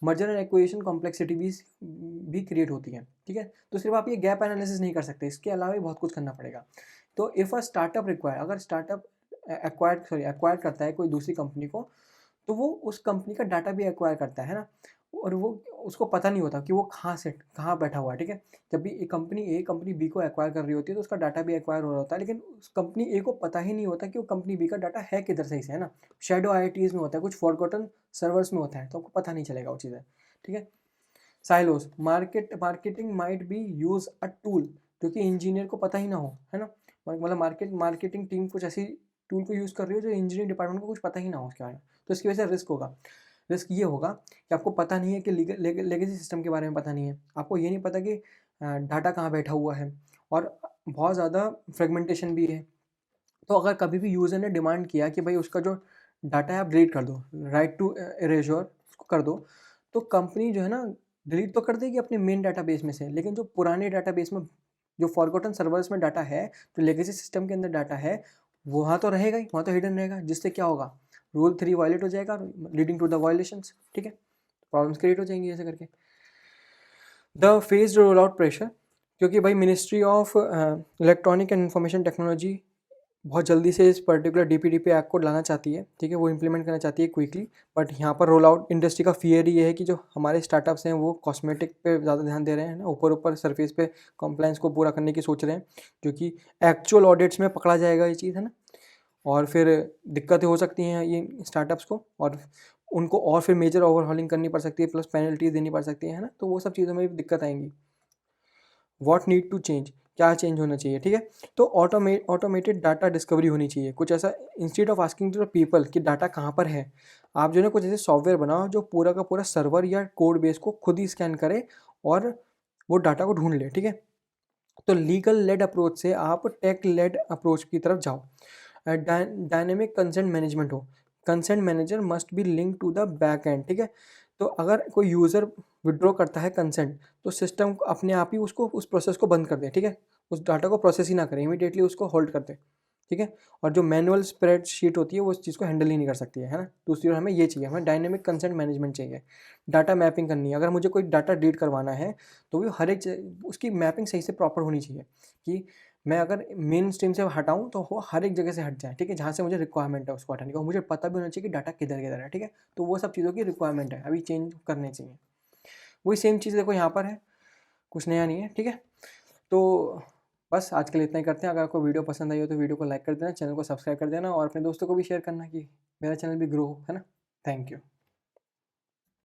मर्जर एंड एक्विजिशन कॉम्प्लेक्सिटी भी क्रिएट होती है। ठीक है, तो सिर्फ आप ये गैप एनालिसिस नहीं कर सकते, इसके अलावा भी बहुत कुछ करना पड़ेगा। तो इफ़ अ स्टार्टअप रिक्वायर, अगर स्टार्टअप एक्वायर करता है कोई दूसरी कंपनी को, तो वो उस कंपनी का डाटा भी एक्वायर करता है ना, और वो उसको पता नहीं होता कि वो कहाँ बैठा हुआ है। ठीक है, जब भी कंपनी बी को एक्वायर कर रही होती है तो उसका डाटा भी एक्वायर हो रहा होता है, लेकिन उस कंपनी ए को पता ही नहीं होता कि वो कंपनी बी का डाटा है किधर सही से, है ना। शेडो आईआईटीज़ में होता है, कुछ फॉरगॉटन सर्वर्स में होता है, तो आपको पता नहीं चलेगा वो चीज़ें। ठीक है, silos marketing might be use a tool जो कि इंजीनियर को पता ही ना हो, है ना। मतलब मार्केटिंग टीम कुछ ऐसी टूल को यूज़ कर रही हो जो इंजीनियरिंग डिपार्टमेंट को कुछ पता ही ना हो उसके बारे में, तो इसकी वजह से रिस्क ये होगा कि आपको पता नहीं है कि लेगेसी सिस्टम के बारे में पता नहीं है, आपको ये नहीं पता कि डाटा कहाँ बैठा हुआ है, और बहुत ज़्यादा फ्रेगमेंटेशन भी है। तो अगर कभी भी यूज़र ने डिमांड किया कि भाई उसका जो डाटा है आप डिलीट कर दो, राइट टू इरेजर उसको कर दो, तो कंपनी जो है ना डिलीट तो कर देगी अपने मेन डाटाबेस में से, लेकिन जो पुराने डाटाबेस में जो फॉरगॉटन सर्वर्स में डाटा है, जो लेगेसी सिस्टम के अंदर डाटा है, वहाँ तो रहेगा ही, वहाँ तो हिडन रहेगा, जिससे क्या होगा, रूल 3 वायलेट हो जाएगा, लीडिंग टू द वायलेशंस, ठीक है, प्रॉब्लम्स क्रिएट हो जाएंगी ऐसे करके। The faced roll out pressure, क्योंकि भाई ministry of electronic and information technology बहुत जल्दी से इस पर्टिकुलर डीपीडीपी एक्ट को लाना चाहती है, ठीक है, वो इंप्लीमेंट करना चाहती है क्विकली। बट यहाँ पर रोल आउट इंडस्ट्री का फियर ये है कि जो हमारे स्टार्टअप्स हैं वो कॉस्मेटिक पे ज़्यादा ध्यान दे रहे हैं ना, ऊपर ऊपर सरफेस पे कंप्लायंस को पूरा करने की सोच रहे हैं, जो कि एक्चुअल ऑडिट्स में पकड़ा जाएगा ये चीज़, है ना, और फिर दिक्कतें हो सकती हैं ये स्टार्टअप्स को, और उनको और फिर मेजर ओवरहॉलिंग करनी पड़ सकती है, प्लस पेनल्टीज देनी पड़ सकती है ना, तो वो सब चीज़ों में भी दिक्कत आएंगी। व्हाट नीड टू चेंज, क्या चेंज होना चाहिए, ठीक है, तो ऑटोमेटेड डाटा डिस्कवरी होनी चाहिए, कुछ ऐसा, instead of asking to the people कि डाटा कहाँ पर है, आप जो है कुछ ऐसे सॉफ्टवेयर बनाओ जो पूरा का पूरा सर्वर या कोड बेस को खुद ही स्कैन करे और वो डाटा को ढूंढ ले, ठीक है। तो लीगल लेड अप्रोच से आप टेक लेड अप्रोच की तरफ जाओ। डायनेमिक कंसेंट मैनेजमेंट हो, consent manager must be link to the back end, ठीक है, तो अगर कोई यूज़र विड्रॉ करता है कंसेंट तो सिस्टम अपने आप ही उसको उस प्रोसेस को बंद कर दे, ठीक है, उस डाटा को प्रोसेस ही ना करे, इमीडिएटली उसको होल्ड कर दे, ठीक है, और जो मैनुअल स्प्रेडशीट होती है वो उस चीज़ को हैंडल ही नहीं कर सकती है ना। दूसरी ओर हमें ये चाहिए, हमें डायनेमिक कंसेंट मैनेजमेंट चाहिए, डाटा मैपिंग करनी है, अगर मुझे कोई डाटा डिलीट करवाना है तो भी हर एक उसकी मैपिंग सही से प्रॉपर होनी चाहिए कि मैं अगर मेन स्ट्रीम से हटाऊं तो वो हर एक जगह से हट जाए, ठीक है, जहाँ से मुझे रिक्वायरमेंट है उसको हटाने का, मुझे पता भी होना चाहिए कि डाटा किधर किधर है, ठीक है, तो वो सब चीज़ों की रिक्वायरमेंट है, अभी चेंज करने चाहिए। वही सेम चीज़ देखो यहाँ पर है, कुछ नया नहीं है, ठीक है, तो बस आज के लिए इतना ही करते हैं। अगर आपको वीडियो पसंद आई हो तो वीडियो को लाइक कर देना, चैनल को सब्सक्राइब कर देना और अपने दोस्तों को भी शेयर करना कि मेरा चैनल भी ग्रो हो, है ना। Thank you.